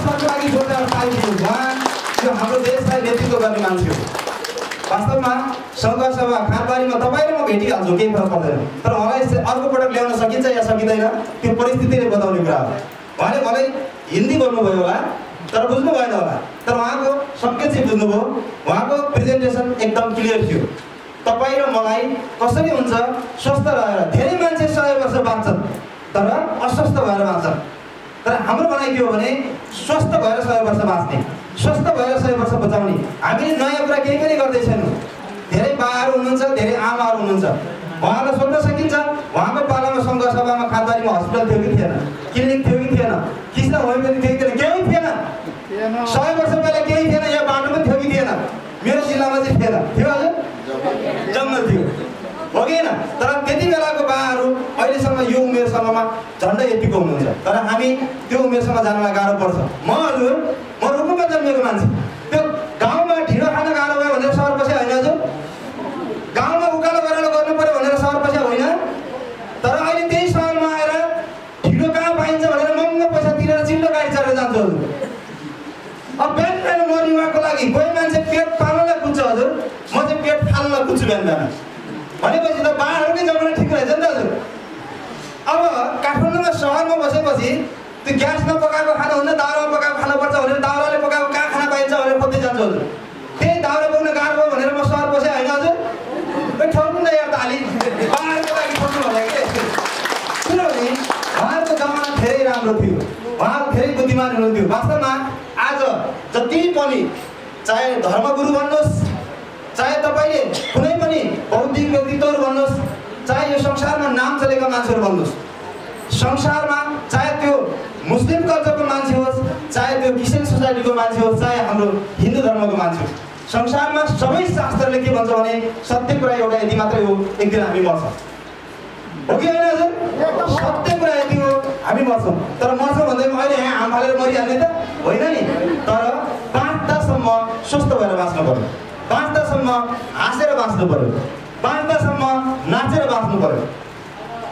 देशको लागि जोडेर पाइदिनु उहाँ यो हाम्रो देशलाई नेतृत्व गर्ने मान्छे हो। वास्तवमा सङ्घसभा खानबारीमा तपाईँ र म भेटिहाल्छु, केही फरक पर्दैन। तर मलाई अर्को पटक ल्याउन सकिन्छ या सकिँदैन त्यो परिस्थितिले बताउने कुरा हो। उहाँले मलाई हिन्दी बोल्नुभयो होला तर बुझ्नु भएन होला, तर उहाँको सङ्केत चाहिँ बुझ्नुभयो। उहाँको प्रेजेन्टेसन एकदम क्लियर थियो। तपाईँ र मलाई कसरी हुन्छ स्वस्थ रहेर, धेरै मान्छे 100 वर्ष बाँच्छन् तर अस्वस्थ भएर बाँच्छन्। तर हाम्रो भनाइ के हो भने स्वस्थ भएर 100 वर्ष बाँच्ने, स्वस्थ भएर 100 वर्ष बचाउने। हामीले नयाँ कुरा केही पनि गर्दैछौँ। धेरै बाहरू हुनुहुन्छ, धेरै आमाहरू हुनुहुन्छ, उहाँलाई सोध्न सकिन्छ उहाँको पालामा सङ्घसभामा खानबारीमा हस्पिटल थियो कि थिएन, क्लिनिक थियो कि थिएन, कृष्ण होमियोप्याथी थियो कि थिएन, केही थिएन। 100 वर्ष पहिला केही थिएन, यहाँ बाटो पनि थियो कि थिएन। मेरो जिल्लामा चाहिँ थिएन, थियो हजुर, जङ्गल थियो हो कि होइन। तर त्यति बेलाको बाहरू अहिलेसम्म यो उमेर समूहमा झन्डै यतिको हुनुहुन्छ। तर हामी त्यो उमेरसम्म जानलाई गाह्रो पर्छ। म रुकुममा जन्मेको मान्छे, त्यो गाउँमा ढिँडो खान गाह्रो भयो भनेर सहर पछि होइन हजुर, गाउँमा उकालो गरेर गर्नु पर्यो भनेर सहर पछि होइन। तर अहिले त्यही सहरमा आएर ढिँडो कहाँ पाइन्छ भनेर महँगो पैसा तिरेर चिल्लो गाडी चढेर जान्छु हजुर। अब बिहान बिहान मर्निङको लागि कोही मान्छे पेट पाल्नलाई कुद्छ हजुर, म चाहिँ पेट फाल्न कुद्छु बिहान बिहान भनेपछि त बाढहरूकै जमाना ठिक रहेछ नि त हजुर। अब काठमाडौँमा सहरमा बसेपछि त्यो ग्यासमा पकाएको खाना हुन्न, दाउरामा पकाएको खाना पर्छ भनेर दाउराले पकाएको कहाँ खाना पाइन्छ भनेर खोज्दै जान्छु हजुर। त्यही दाउरा बोक्न गाह्रो भयो भनेर म सहर बसेँ होइन हजुर। ठोक्नु न यार त अलि बाढको लागि ठोक्नु होला कि, किनभने उहाँहरूको जमाना धेरै राम्रो थियो, उहाँहरू धेरै बुद्धिमान हुनुहुन्थ्यो। वास्तवमा आज जति पनि चाहे धर्मगुरु भन्नुहोस्, चाहे तपाईँले कुनै पनि बौद्धिक व्यक्तित्वहरू भन्नुहोस्, चाहे यो संसारमा नाम चलेका मान्छेहरू भन्नुहोस्, संसारमा चाहे त्यो मुस्लिम कल्चरको मान्छे होस्, चाहे त्यो क्रिस्चियन सोसाइटीको मान्छे होस्, चाहे हाम्रो हिन्दू धर्मको मान्छे होस्, संसारमा सबै शास्त्रले के भन्छ भने सत्य कुरा एउटा यति मात्रै हो, एक दिन हामी मर्छौँ हो कि होइन हजुर। सत्य कुरा यति हो, हामी मर्छौँ। तर मर्छौँ भन्दैमा अहिले यहाँ हाम फालेर मरिहाल्ने त होइन नि। तर बाँच्दासम्म स्वस्थ भएर बाँच्नु पर्यो, बाँच्दासम्म हाँसेर बाँच्नु पर्यो, बाँच्दासम्म नाचेर बाँच्नु पर्यो।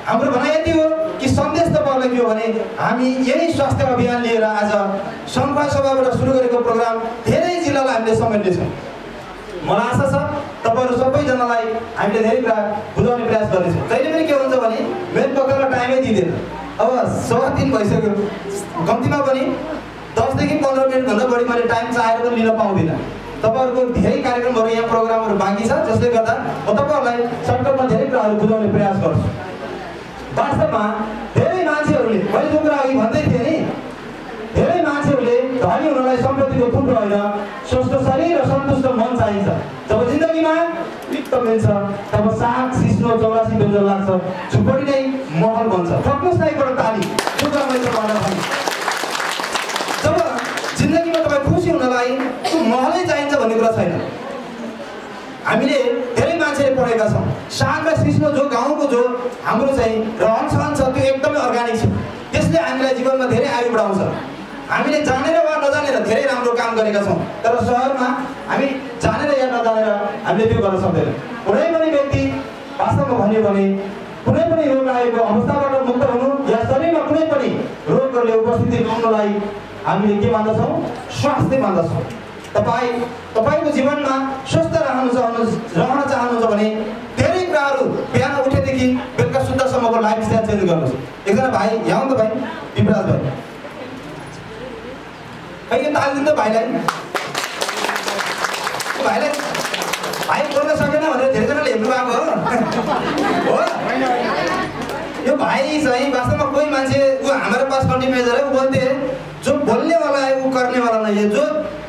हाम्रो भनाइ यति हो कि सन्देश तपाईँहरूलाई के हो भने हामी यही स्वास्थ्य अभियान लिएर आज सङ्घसभाबाट सुरु गरेको प्रोग्राम धेरै जिल्लालाई हामीले समेट्नेछौँ। मलाई आशा छ तपाईँहरू सबैजनालाई हामीले धेरै कुरा बुझाउने प्रयास गर्नेछौँ। जहिले पनि के हुन्छ भने मेन पक्षमा टाइमै दिँदैन। अब 3:15 भइसक्यो, कम्तीमा पनि 10 देखि 15 मिनटभन्दा बढी मैले टाइम चाहेर पनि लिन पाउँदिनँ। तपाईँहरूको धेरै कार्यक्रमहरू यहाँ प्रोग्रामहरू बाँकी छ, जसले गर्दा म तपाईँहरूलाई सर्टकटमा धेरै कुराहरू बुझाउने प्रयास गर्छु। वास्तवमा धेरै मान्छेहरूले मैले जो कुरा अघि भन्दै थिएँ नि, धेरै मान्छेहरूले धनी हुनलाई सम्पत्तिको थुप्रो होइन, स्वस्थ शरीर र सन्तुष्ट मन चाहिन्छ। जब जिन्दगीमा पित्त मिल्छ तब साग सिस्नो 84 व्यञ्जन लाग्छ, झुपडी नै महल बन्छ। ठक्नुहोस् न एकपल्ट ताली, जो कुरा मैले तपाईँलाई भने। जब जिन्दगीमा तपाईँ खुसी हुनलाई त्यो महलै चाहिन्छ भन्ने कुरा छैन। हामीले धेरै मान्छेले पढेका छौँ, साग र सिस्नो जो गाउँको जो हाम्रो चाहिँ रहन सहन छ त्यो एकदमै अर्ग्यानिक छ, त्यसले हामीलाई जीवनमा धेरै आयु बढाउँछ। हामीले जानेर वा नजानेर धेरै राम्रो काम गरेका छौँ, तर सहरमा हामी जानेर या नजानेर हामीले त्यो गर्न सक्दैनौँ। कुनै पनि व्यक्ति वास्तवमा भन्यो भने कुनै पनि रोग आएको अवस्थाबाट मुक्त हुनु या शरीरमा कुनै पनि रोगहरूले उपस्थिति पाउनलाई हामीले के मान्दछौँ? स्वास्थ्य मान्दछौँ। तपाईँको जीवनमा स्वस्थ रहन चाहनुहुन्छ भने धेरै कुराहरू बिहान उठेदेखि बेलुका सुत्दासम्मको लाइफस्टाइल चेन्ज गर्नुहोस्। एकजना भाइ यहाँ त भाइ विपराज भाइ, खै यो ताल दिनु त भाइलाई भाइ बोल्न सकेन भनेर धेरैजनाले हेर्नु भएको हो। यो भाइ चाहिँ वास्तवमा कोही मान्छे वो हमारे पास कंटिन्यूजर है, वो बोलते हैं जो बोलने वाला है वो करने वाला नहीं है,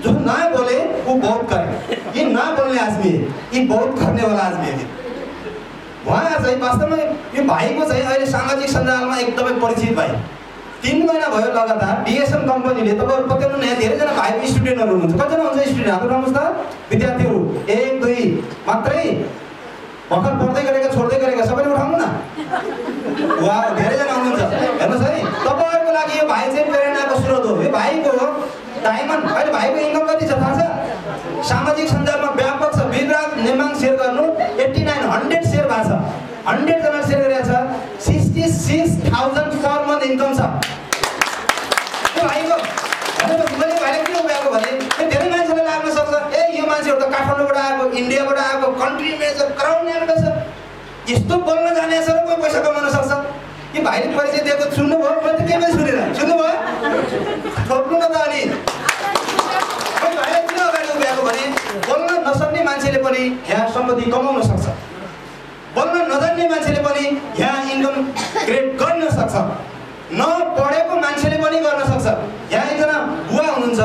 जो ना बोले वो बहुत करे। ये ना बोलने आदमी है, ये बहुत करने वाला आदमी है। वहाँ चाहिँ वास्तवमा यो भाइको चाहिँ अहिले सामाजिक सञ्जालमा एकदमै परिचित भाइ। 3 महिना भयो लगातार डिएसएम कम्पनीले तपाईँहरू पत्याउनु नयाँ धेरैजना भाइको स्टुडेन्टहरू हुनुहुन्छ। कतिजना हुन्छ स्टुडेन्ट? हात उठाउनुहोस् त। विद्यार्थीहरू 1 2 मात्रै भर्खर पढ्दै गरेका छोड्दै गरेका सबैले उठाउनु न। वा धेरैजना हुनुहुन्छ। हेर्नुहोस् है, तपाईँहरूको लागि यो भाइ चाहिँ प्रेरणाको स्रोत हो। यो भाइको डायमन्ड अहिले भाइको इन्कम कति छ थाहा छ? सामाजिक सञ्जालमा व्यापक छ। विराज नेमाङ सेयर गर्नु 8900 सेयर भएको छ, 100 जना सेयर गरेको छ, 66,000 पर मन्थ इन्कम छ यो भाइको। भनेपछि मान्छेहरू त काठमाडौँबाट आएको, इन्डियाबाट आएको, कन्ट्री म्यानेजर कराउने आएको छ। यस्तो बोल्न जाने छ र कोही पैसा कमाउन सक्छ। कि भाइले परिचय दिएको सुन्नुभयो? मैले त केही पनि सुनेन। सुन्नुभयो? थप्नु न त अलि। कोही भाइलाई किन अगाडि उभ्याएको भने बोल्न नसक्ने मान्छेले पनि यहाँ सम्पत्ति कमाउन सक्छ, बोल्न नजान्ने मान्छेले पनि यहाँ इन्कम क्रिएट गर्न सक्छ, नपढेको मान्छेले पनि गर्न सक्छ। यहाँ एकजना बुवा हुनुहुन्छ,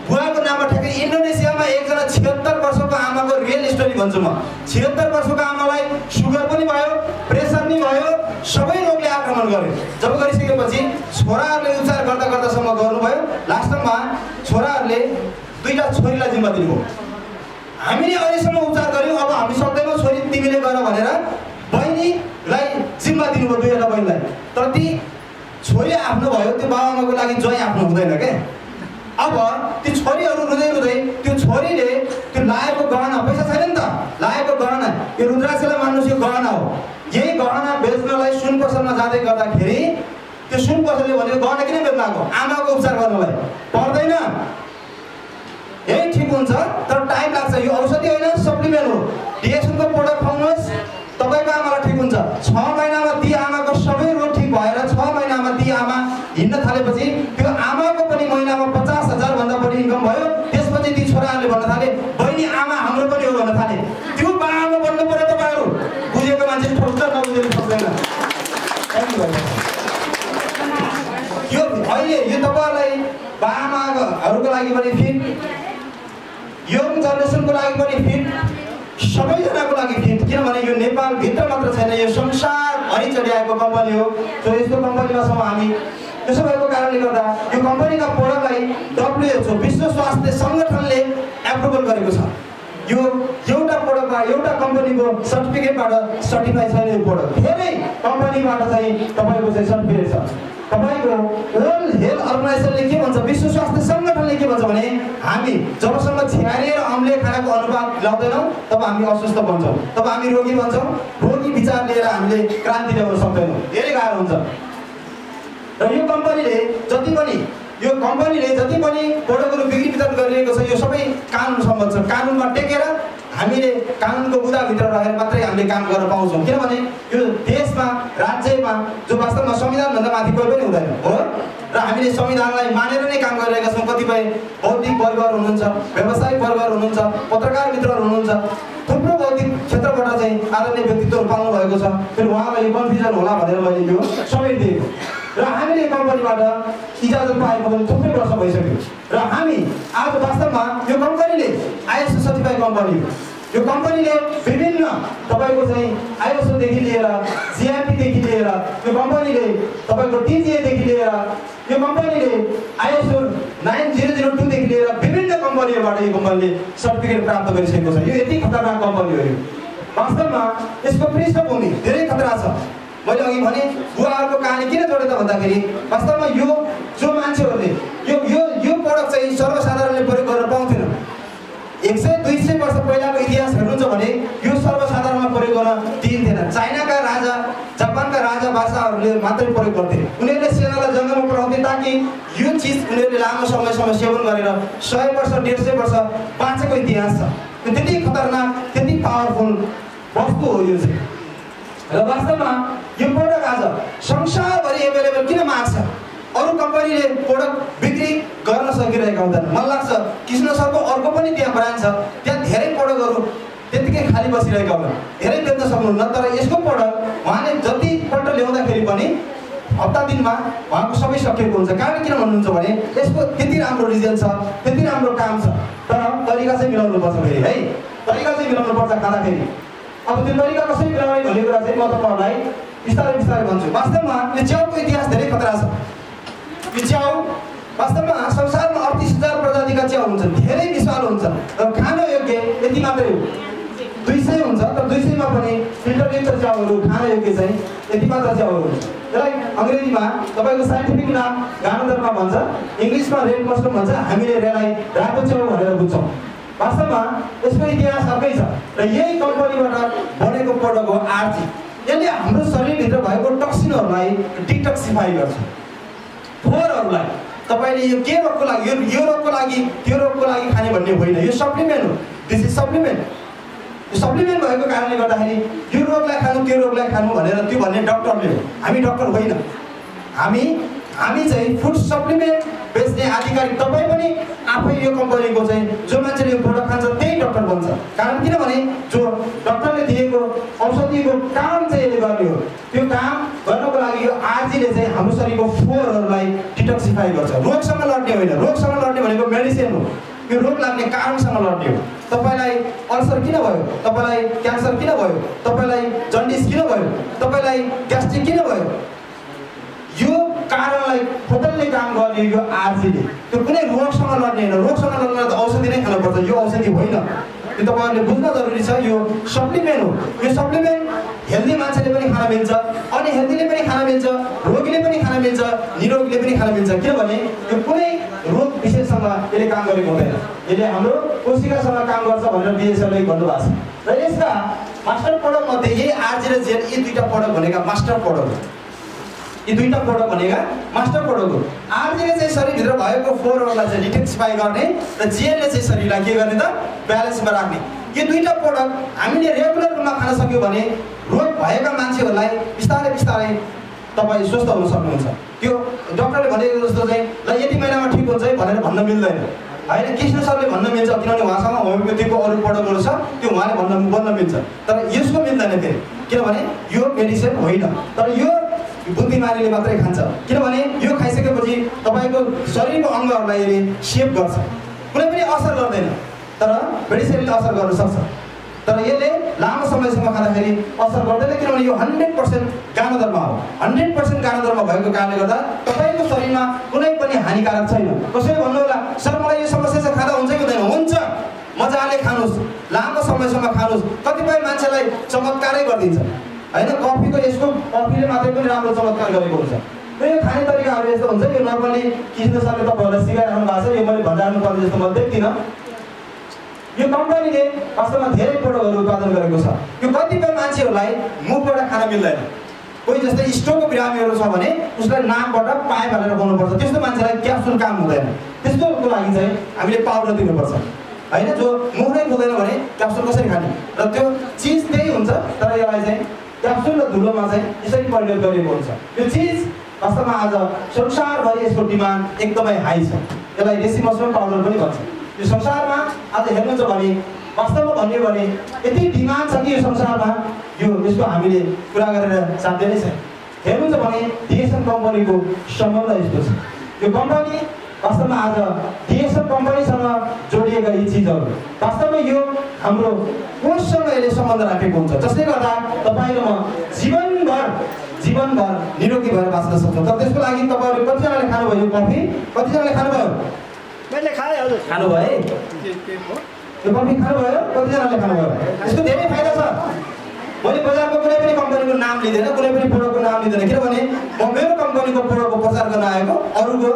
बुवाको नाममा ठ्याक्कै इन्डोनेसियामा एकजना 76 वर्षको आमाको रियल स्टोरी भन्छु म। 76 वर्षको आमालाई सुगर पनि भयो, प्रेसर पनि भयो, सबै रोगले आक्रमण गर्यो। जब गरिसकेपछि छोराहरूले उपचार गर्दा गर्दासम्म गर्नुभयो। लास्टमा छोराहरूले 2टा छोरीलाई जिम्मा दिनुभयो। हामीले अहिलेसम्म उपचार गऱ्यौँ, अब हामी सक्दैनौँ, छोरी तिमीले गर भनेर बहिनीलाई जिम्मा दिनुभयो, 2वटा बहिनीलाई। तर ती छोरी आफ्नो भयो, त्यो बाबुआमाको लागि जय आफ्नो हुँदैन के। अब ती छोरीहरू रुँदै रुँदै त्यो छोरीले त्यो लाएको गहना, पैसा छैन नि त, लाएको गहना, यो रुद्राक्षलाई मान्नुहोस् यो गहना हो, यही गहना बेच्नलाई सुन पसलमा जाँदै गर्दाखेरि त्यो सुन पसलले भनेको गहना किन बेच्न आएको? आमाको उपचार गर्नलाई। पर्दैन, यही ठिक हुन्छ तर टाइम लाग्छ। यो औषधि होइन, सप्लिमेन्ट हो। डिएक्सनको प्रोडक्ट खुवाउनुहोस्, तपाईँको आमालाई ठिक हुन्छ। 6 महिनामा ती आमाको सबै रोग ठिक भएर 6 महिनामा ती आमा हिँड्न थालेपछि त्यो आमाको पनि महिनामा 50,000 भन्दा बढी इन्कम भयो। त्यसपछि ती छोराहरूले भन्न थाले बहिनी आमा हाम्रो पनि हो भन्न थाले। त्यो बाआमा बन्नु पर्यो तपाईँहरू। बुझेको मान्छे ठोक्छ, नबुझेको ठोक्दैन। यो अहिले यो तपाईँहरूलाई बाआमाहरूको लागि पनि फिट, यङ जेनेरेसनको लागि पनि फिट, सबैजनाको लागि फिट। किनभने यो नेपालभित्र मात्र छैन, यो संसारभरि चलिआएको कम्पनी हो। सो यस्तो कम्पनीमा छौँ हामी। त्यसो भएको कारणले गर्दा यो कम्पनीका प्रोडक्टलाई WHO विश्व स्वास्थ्य सङ्गठनले एप्रुभल गरेको छ। यो एउटा प्रोडक्टमा एउटा कम्पनीको सर्टिफिकेटबाट सर्टिफाई छैन यो प्रोडक्ट। धेरै कम्पनीबाट चाहिँ तपाईँको चाहिँ सर्टिफिकेट छ। तपाईँको वर्ल्ड हेल्थ अर्गनाइजेसनले के भन्छ, विश्व स्वास्थ्य सङ्गठनले के भन्छ भने हामी जबसम्म छ्यारे र अम्ले खानाको अनुपात ल्याउँदैनौँ तब हामी अस्वस्थ बन्छौँ, तब हामी रोगी बन्छौँ। रोगी विचार लिएर हामीले क्रान्ति ल्याउन सक्दैनौँ, धेरै गाह्रो हुन्छ। र यो कम्पनीले जति पनि प्रोडक्टहरू बिक्री वितरण गरिरहेको छ यो सबै कानुन सम्बद्ध छ। कानुनमा टेकेर हामीले कानुनको बुदाभित्र रहेर मात्रै हामीले काम गर्न पाउँछौँ। किनभने यो देशमा, राज्यमा जो वास्तवमा संविधानभन्दा माथि कोही पनि हुँदैन हो। र हामीले संविधानलाई मानेर नै काम गरिरहेका छौँ। कतिपय बौद्धिक वर्गहरू हुनुहुन्छ, व्यावसायिक वर्गहरू हुनुहुन्छ, पत्रकार मित्रहरू हुनुहुन्छ, थुप्रो बौद्धिक क्षेत्रबाट चाहिँ आदरणीय व्यक्तित्वहरू पाउनु भएको छ। फेरि उहाँलाई यो कन्फ्युजन होला भनेर मैले यो समेत दिएको। र हामीले कम्पनीबाट इजाजत पाएको पनि थुप्रै वर्ष भइसक्यो। र हामी आज वास्तवमा यो कम्पनीले ISO सर्टिफाइड कम्पनी हो। यो कम्पनीले विभिन्न तपाईँको चाहिँ ISOदेखि लिएर GMP देखि लिएर यो कम्पनीले तपाईँको TGA देखि लिएर यो कम्पनीले ISO 9002 देखि लिएर विभिन्न कम्पनीहरूबाट यो कम्पनीले सर्टिफिकेट प्राप्त गरिसकेको छ। यो यति खतरनाक कम्पनी हो। यो वास्तवमा यसको पृष्ठभूमि धेरै खतरा छ। मैले अघि भने बुवाहरूको कहानी किन जोडेँ त भन्दाखेरि वास्तवमा यो जो मान्छेहरूले यो प्रोडक्ट चाहिँ सर्वसाधारणले प्रयोग गर्न पाउँथेन। 100-200 वर्ष पहिलाको इतिहास हेर्नुहुन्छ भने यो सर्वसाधारणमा प्रयोग गर्न दिइन्थेन। चाइनाका राजा, जापानका राजा बादशाहहरूले मात्रै प्रयोग गर्थे। उनीहरूले सेनालाई जङ्गलमा पठाउँथे ताकि यो चिज उनीहरूले लामो समयसम्म सेवन गरेर 100 वर्ष 150 वर्ष बाँचेको इतिहास छ। त्यति खतरनाक, त्यति पावरफुल वस्तु हो यो चाहिँ। र वास्तवमा यो प्रोडक्ट आज संसारभरि एभाइलेबल किन माग्छ? अरू कम्पनीले प्रोडक्ट बिक्री गर्न सकिरहेका हुँदैन। मलाई लाग्छ कृष्ण सरको अर्को पनि त्यहाँ ब्रान्ड छ, त्यहाँ धेरै प्रोडक्टहरू त्यतिकै खाली बसिरहेका हुन्, धेरै बेच्न सक्नुहुन्न। तर यसको प्रोडक्ट उहाँले जतिपल्ट ल्याउँदाखेरि पनि हप्ता दिनमा उहाँको सबै सकिएको हुन्छ। कारण किन भन्नुहुन्छ भने यसको त्यति राम्रो रिजल्ट छ, त्यति राम्रो काम छ। तर तरिका चाहिँ मिलाउनु पर्छ फेरि है, तरिका चाहिँ मिलाउनु पर्छ खाँदाखेरि। अब त्यो तरिका कसरी मिलाउने भन्ने कुरा चाहिँ म तपाईँहरूलाई बिस्तारै बिस्तारै भन्छु। वास्तवमा यो च्याउको इतिहास धेरै खतरा छ। यो च्याउ वास्तवमा संसारमा 38,000 प्रजातिका च्याउ हुन्छन्, धेरै विषालु हुन्छन् र खान योग्य यति मात्रै हो। 200 हुन्छ, तर 200 मा पनि फिल्टरयुक्त च्याउहरू खान योग्य चाहिँ यति मात्र च्याउहरू हुन्छ। यसलाई अङ्ग्रेजीमा तपाईँको साइन्टिफिक नाम गानोदरमा भन्छ, इङ्ग्लिसमा रेड मस्टर्ड भन्छ, हामीले यसलाई रातो च्याउ भनेर बुझ्छौँ। वास्तवमा यसको इतिहास अर्कै छ र यही कम्पनीबाट बनेको प्रोडक्ट हो आरजी। यसले हाम्रो शरीरभित्र भएको टक्सिनहरूलाई डिटक्सिफाई गर्छ। फोहोरहरूलाई तपाईँले यो के रोगको लागि, यो रोगको लागि, त्यो रोगको लागि खाने भन्ने होइन, यो सप्लिमेन्ट हो। This is supplement. Yo supplement भएको कारणले गर्दाखेरि यो रोगलाई खानु त्यो रोगलाई खानु भनेर त्यो भन्ने डक्टरले हो, हामी डक्टर होइन। हामी चाहिँ फुड सप्लिमेन्ट बेच्ने आधिकारिक। तपाईँ पनि आफै यो कम्पनीको चाहिँ जो मान्छेले यो प्रोडक्ट खान्छ त्यही डक्टर बन्छ। कारण किनभने जो डक्टरले दिएको औषधिको काम चाहिँ यसले गर्ने हो। त्यो काम गर्नको लागि यो आरजीले चाहिँ हाम्रो शरीरको फोहोरहरूलाई डिटक्सिफाई गर्छ। रोगसँग लड्ने होइन, रोगसँग लड्ने भनेको मेडिसिन हो। यो रोग लाग्ने कारणसँग लड्ने हो। तपाईँलाई अल्सर किन भयो, तपाईँलाई क्यान्सर किन भयो, तपाईँलाई जन्डिस किन भयो, तपाईँलाई ग्यास्ट्रिक किन भयो, यो कारणलाई खोतल्ने काम गर्ने यो आरजीले। त्यो कुनै रोगसँग लड्ने होइन। रोगसँग लड्न त औषधि नै खानुपर्छ, यो औषधि होइन। यो तपाईँहरूले बुझ्न जरुरी छ। यो सप्लिमेन्ट हो। यो सप्लिमेन्ट हेल्दी मान्छेले पनि खान मिल्छ, अनहेल्दीले पनि खान मिल्छ, रोगीले पनि खान मिल्छ, निरोगीले पनि खान मिल्छ। किनभने यो कुनै रोग विशेषसँग यसले काम गरेको हुँदैन। यसले हाम्रो कोशिकासँग काम गर्छ भनेर बिएसएलले भन्नुभएको छ। र यसका मास्टर प्रोडक्ट मध्ये यही आरजी र जेल, यी दुईटा प्रोडक्ट भनेका मास्टर प्रोडक्ट हो। यी दुईटा प्रोडक्ट भनेका मास्टर प्रोडक्ट हो। आरजीले चाहिँ शरीरभित्र भएको फोहोरहरूलाई चाहिँ डिटक्सिफाई गर्ने र जेलले चाहिँ शरीरलाई के गर्ने त ब्यालेन्समा राख्ने। यो दुईटा प्रोडक्ट हामीले रेगुलर रूपमा खान सक्यौँ भने रोग भएका मान्छेहरूलाई बिस्तारै बिस्तारै तपाईँ स्वस्थ हुन सक्नुहुन्छ। त्यो डक्टरले भनेको जस्तो चाहिँ ल यति महिनामा ठिक हुन्छ है भनेर भन्न मिल्दैन होइन। कृष्ण सरले भन्न मिल्छ किनभने उहाँसँग होमियोपेथीको अरू प्रोडक्टहरू छ, त्यो उहाँले भन्न मिल्छ। तर यसको मिल्दैन फेरि, किनभने यो मेडिसिन होइन। तर यो बुद्धिमानीले मात्रै खान्छ, किनभने यो खाइसकेपछि तपाईँको शरीरको अङ्गहरूलाई यसले सेभ गर्छ। कुनै पनि असर गर्दैन, तर मेडिसिनले असर गर्न सक्छ। तर यसले लामो समयसम्म खाँदाखेरि असर गर्दैन, किनभने यो 100% गानोधर्म हो। 100% गानोधर्म भएको कारणले गर्दा तपाईँको शरीरमा कुनै पनि हानिकारक छैन। कसैले भन्नु होला सर मलाई यो समस्या चाहिँ खाँदा हुन्छ कि हुँदैन? हुन्छ, मजाले खानुहोस्, लामो समयसम्म खानुहोस्। कतिपय मान्छेलाई चमत्कारै गरिदिन्छ होइन। कफीको यसको कफीले मात्रै पनि राम्रो चमत्कार गरेको हुन्छ। र यो खाने तरिकाहरू यस्तो हुन्छ। यो नर्मली कृष्ण सरले तपाईँहरूलाई सिकाइरहनु भएको छ, यो मैले भनिरहनु पर्ने जस्तो म देख्दिनँ। यो कम्पनीले वास्तवमा धेरै प्रोडक्टहरू उत्पादन गरेको छ। यो कतिपय मान्छेहरूलाई मुखबाट खान मिल्दैन। कोही जस्तै स्टोकको बिरामीहरू छ भने उसलाई नाकबाट पाइप हालेर खुवाउनुपर्छ, त्यस्तो मान्छेलाई क्याप्सुल काम हुँदैन। त्यस्तोको लागि चाहिँ हामीले पाउडर दिनुपर्छ होइन। जो मुख नै खुल्दैन भने क्याप्सुल कसरी खाने? र त्यो चिज त्यही हुन्छ, तर यसलाई चाहिँ क्याप्सुल र धुलोमा चाहिँ यसरी परिणत गरिएको हुन्छ। यो चिज वास्तवमा आज संसारभरि यसको डिमान्ड एकदमै हाई छ। यसलाई देशी मसरुम पाउडर पनि भन्छ। यो संसारमा आज हेर्नुहुन्छ भने वास्तवमा भन्यो भने यति डिमान्ड छ कि यो संसारमा यसको हामीले कुरा गरेर साध्य नै छैन। हेर्नुहुन्छ भने डिएसएम कम्पनीको सम्बन्ध यस्तो छ। यो कम्पनी वास्तवमा आज डिएसएम कम्पनीसँग जोडिएका यी चिजहरू वास्तवमा यो हाम्रो कोषसँग यसले सम्बन्ध राखेको हुन्छ, जसले गर्दा तपाईँ र म जीवनभर निरोगी भएर बाँच्न सक्छौँ। तर त्यसको लागि तपाईँहरू कतिजनाले खानुभयो यो कफी? कतिजनाले खानुभयो? मैले खाएँ हजुर। खानुभयो है? यो कफी खानुभयो? कतिजनाले खानुभयो? यसको धेरै फाइदा छ। मैले बजारको कुनै पनि कम्पनीको नाम लिँदैन, कुनै पनि प्रोडक्टको नाम लिँदैन, किनभने म मेरो कम्पनीको प्रोडक्टको प्रचार गर्न आएको, अरूको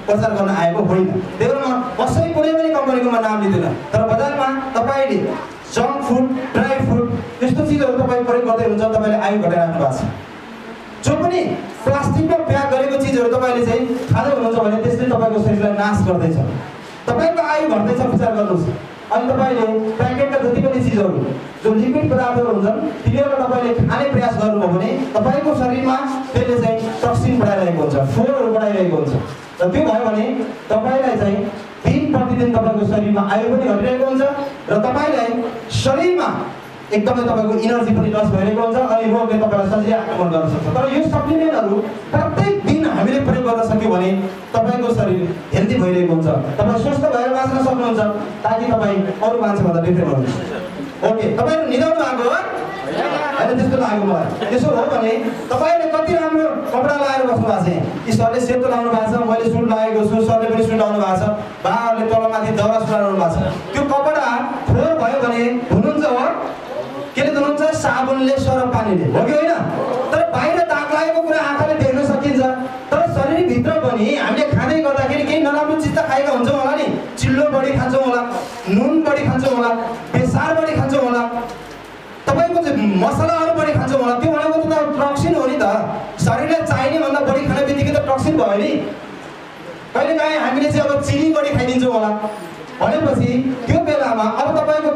प्रचार गर्न आएको होइन। त्यही भएर म कसै कुनै पनि कम्पनीको म नाम लिँदैन। तर बजारमा तपाईँले जङ्क फुड, ड्राई फुड त्यस्तो चिजहरू तपाईँ प्रयोग गर्दै हुन्छ, तपाईँले आयु घटाइराख्नु भएको छ। जो पनि प्लास्टिकमा प्याक गरेको चिजहरू तपाईँले चाहिँ खाँदै हुनुहुन्छ भने त्यसले तपाईँको शरीरलाई नाश गर्दैछ, तपाईँको आयु घट्दैछ। विचार गर्नुहोस्। अनि तपाईँले प्याकेटका जति पनि चिजहरू जो लिक्विड पदार्थहरू हुन्छन् तिनीहरूलाई तपाईँले खाने प्रयास गर्नुभयो भने तपाईँको शरीरमा त्यसले चाहिँ टक्सिन बढाइरहेको हुन्छ, फोहोरहरू बढाइरहेको हुन्छ। र त्यो भयो भने तपाईँलाई चाहिँ दिन प्रतिदिन तपाईँको शरीरमा आयु पनि घटिरहेको हुन्छ र तपाईँलाई शरीरमा एकदमै तपाईँको इनर्जी पनि लस भइरहेको हुन्छ अनि रोगले तपाईँलाई सजिलै आक्रमण गर्न सक्छ। तर यो सप्लिमेन्टहरू प्रत्येक दिन हामीले प्रयोग गर्न सक्यौँ भने तपाईँको शरीर हेल्दी भइरहेको हुन्छ, तपाईँ स्वस्थ भएर बाँच्न सक्नुहुन्छ, ताकि तपाईँ अरू मान्छेभन्दा डिफ्रेन्ट हुनुहुन्छ। ओके, तपाईँहरू निदाउनु भएको हो होइन? त्यस्तो लाग्यो मलाई। त्यसो हो भने तपाईँले कति राम्रो कपडा लगाएर बस्नु भएको छ। यी सरले सेतो लाउनु भएको छ, मैले सुट लगाएको छु, सरले पनि सुट लाउनु भएको छ, बाबाहरूले तलमाथि दौरा सुलाउनु भएको छ। त्यो कपडा फोहोर भयो भने धुनुहुन्छ हो, केले धुनुहुन्छ? साबुनले, सरफ पानीले, हो कि होइन? तर बाहिर दाग लागेको कुरा आँखाले देख्न सकिन्छ, तर शरीरभित्र पनि हामीले खाँदै गर्दाखेरि केही नराम्रो चिज त खाएका हुन्छौँ होला नि। चिल्लो बढी खान्छौँ होला, नुन बढी खान्छौँ होला, बेसार बढी खान्छौँ होला, तपाईँको चाहिँ मसलाहरू बढी खान्छौँ होला। त्यो भनेको त टक्सिन हो नि त। शरीरलाई चाहिने भन्दा बढी खाने बित्तिकै त टक्सिन भयो नि। कहिलेकाहीँ हामीले चाहिँ अब चिनी बढी खाइदिन्छौँ होला भनेपछि त्यो बेलामा अब तपाईँको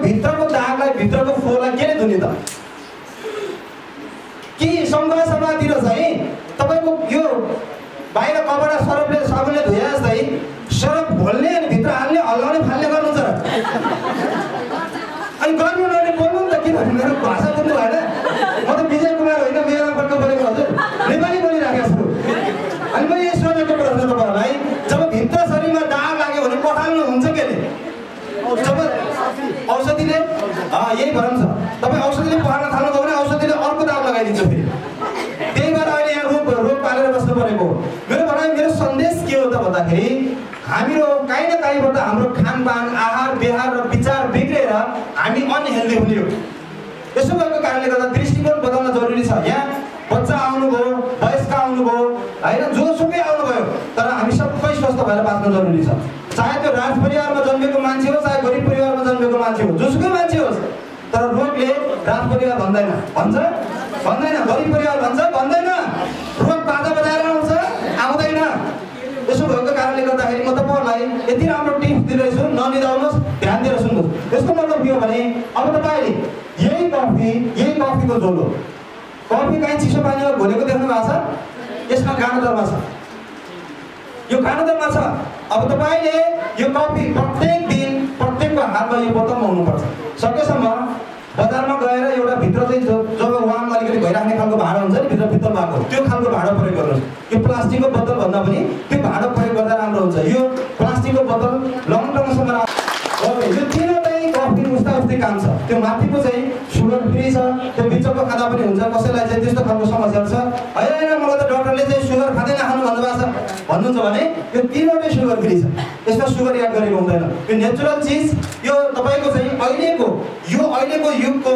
अनि गर्नेहरूले बोल्नु नि त, किनभने मेरो भाषा बुझ्नु भएन। म त विजय कुमार होइन, मेरो पटक बोलेको हजुर, नेपाली बोलिराखेको छु। अनि मैले यो सोधेको प्रश्न तपाईँहरूलाई, जब भित्र शरीरमा दाग लाग्यो भने पठाल्नु हुन्छ के अरे? जब औषधिले यही भरम छ, तपाईँ औषधिले पखाल्न थाल्नुभयो भने औषधिले अर्को दाग लगाइदिन्छ फेरि। त्यही भएर अहिले यहाँ रोग पालेर बस्नु परेको। मेरो भनाइ, मेरो सन्देश के हो त भन्दाखेरि, हामीहरू काहीँ न काहीँबाट हाम्रो खानपान, आहार व्यवहार र विचार बिग्रेर हामी अनहेल्दी हुने हो। यसो भएको कारणले गर्दा दृष्टिकोण बदल्न जरुरी छ। यहाँ बच्चा आउनुभयो, वयस्क आउनुभयो होइन, जोसुकै आउनुभयो, तर हामी सबै स्वस्थ भएर बाँच्न जरुरी छ। चाहे त्यो राज परिवारमा जन्मेको मान्छे हो, चाहे गरिब परिवारमा जन्मेको मान्छे हो, जोसुकै मान्छे होस्, तर रोगले राज परिवार भन्दैन, भन्छ भन्दैन, गरिब परिवार भन्छ भन्दैन, रोग बाजा बजाएर आउँछ आउँदैन। यसो भएको कारणले गर्दाखेरि म तपाईँहरूलाई यति राम्रो टिप्स दिँदैछु, ननिदाउनुहोस्, ध्यान दिएर सुन्नुहोस्। यसको मतलब के हो भने, अब तपाईँले यही कफीको झोल हो। कफी कहीँ चिसो पानीमा घोलेको देख्नु भएको छ? यसमा कानो दरमा छ, यो कानो दरमा छ। अब तपाईँले यो कफी प्रत्येक दिन प्रत्येकको हातमा यो बोतलमा हुनुपर्छ। सकेसम्म बजारमा गएर एउटा भित्र चाहिँ जब वाम अलिकति भइराख्ने खालको भाँडो हुन्छ नि, भित्र भित्र भएको त्यो खालको भाँडो प्रयोग गर्नुहोस्। यो प्लास्टिकको बोतल भन्दा पनि त्यो भाँडो प्रयोग गर्दा राम्रो हुन्छ। यो प्लास्टिकको बोतल लङ टर्मसम्म यो तिनवटै कफी उस्ता काम छ। त्यो माथिको चाहिँ सुगर फ्री छ, त्यो बिचको खाँदा पनि हुन्छ। कसैलाई चाहिँ त्यस्तो खालको समस्याहरू छ, होइन मलाई त डक्टरले चाहिँ सुगर खाँदै नखानु भन्नुभएको छ भन्नुहुन्छ भने यो तिनवटै सुगर फ्री छ, यसमा सुगर एड गरेको हुँदैन। यो नेचुरल चिज, यो तपाईँको चाहिँ अहिलेको युगको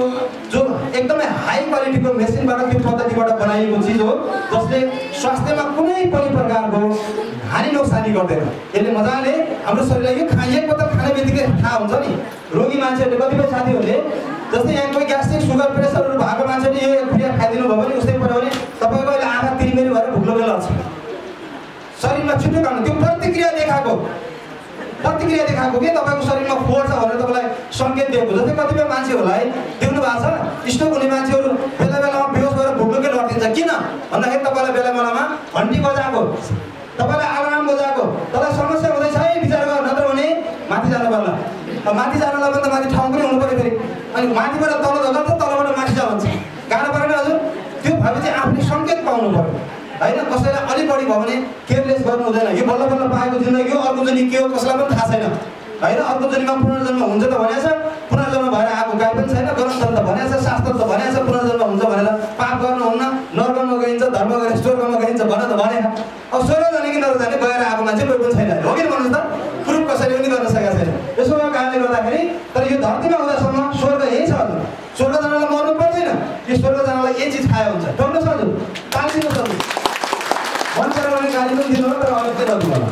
जो एकदमै हाई क्वालिटीको मेसिनबाट त्यो पद्धतिबाट बनाइएको चिज हो, जसले स्वास्थ्यमा कुनै पनि प्रकारको हानि नोक्सानी गर्दैन। यसले मजाले हाम्रो शरीरलाई यो एक बोतल खाने बित्तिकै थाहा हुन्छ नि। रोगी मान्छेहरूले, कतिपय साथीहरूले, जस्तै यहाँ कोही ग्यास्ट्रिक सुगर प्रेसरहरू भएको मान्छेले यो एक फ्रिया खाइदिनु भयो भने उस्तै पऱ्यो भने तपाईँको अहिले आँखा तिरिमेरी भएर भुक्लो बेला छ, शरीरमा छिटो खानु। त्यो प्रतिक्रिया देखाएको के तपाईँको शरीरमा फोहोर छ भनेर तपाईँलाई सङ्केत दिएको। जस्तै कतिपय मान्छेहरूलाई देख्नु भएको छ, स्ट्रोक हुने मान्छेहरू बेला बेलामा बेहोस भएर भुक्लोकै लड्दिन्छ। किन भन्दाखेरि तपाईँलाई बेला बेलामा घन्टी बजाएको, तपाईँलाई अलार्म बजाएको, तपाईँलाई समस्या हुँदैछ है विचार गर, नत्र भने माथि जानु पर्ला। माथि जानलाई पनि त माथि ठाउँ पनि हुनु पऱ्यो फेरि। अनि माथिबाट तल झर्दा त तलबाट माथि जा भन्छ, गाह्रो परेन हजुर? त्यो भएपछि आफूले सङ्केत पाउनु पऱ्यो होइन। कसैलाई अलिक बढी भयो भने केयरलेस गर्नु हुँदैन। यो बल्ल बल्ल पाएको जिन्दगी हो, अर्को जनी के हो कसैलाई पनि थाहा छैन होइन। अर्को जनीमा पुनर्जन्म हुन्छ त भनेको छ, पुनर्जन्म भएर आएको गाई पनि छैन, ग्रन्थ त भनेको छ, शास्त्र त भनेको छ पुनर्जन्म हुन्छ भनेर। पाप गर्नुहुन्न, नर्कमा गइन्छ, धर्म गरेर स्वर्गमा गइन्छ भनेर त भनेको। अब स्वर्ग जाने कि नर्क जाने गएर आएको मान्छे कोही पनि छैन, हो कि भन्नुहोस् त? प्रुफ कसैले पनि गर्न सकेको छैन। यसो भएको कारणले गर्दाखेरि तर यो धरतीमा हुँदासम्म स्वर्ग यही छ हजुर। स्वर्ग जानलाई मर्नु पर्दैन, यो स्वर्ग जानलाई यही चिज खायो हुन्छ। टोक्नुहोस् हजुर, तालिदिनुहोस् हजुर। भन्छ भने गाली पनि दिनु तर अलिक चाहिँ नदिनु होला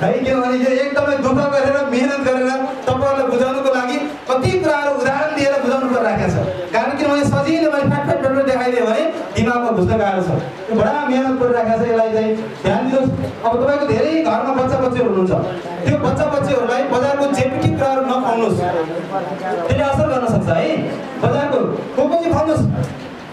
है, किनभने यो एकदमै दुःख गरेर मेहनत गरेर तपाईँहरूलाई बुझाउनुको लागि कति कुराहरू उदाहरण दिएर बुझाउनु परिराखेको छ। कारण किनभने सजिलो मैले फ्याट देखाइदियो भने दिमागमा बुझ्न गाह्रो छ। यो बडा मेहनत गरिराखेको छ, यसलाई चाहिँ ध्यान दिनुहोस्। अब तपाईँको धेरै घरमा बच्चाबच्चीहरू हुनुहुन्छ, त्यो बच्चाबच्चीहरूलाई बजारको जेपिटी कुराहरू नखुवाउनुहोस्, त्यसले असर गर्न सक्छ है। बजारको कोको चाहिँ खुवाउनुहोस्,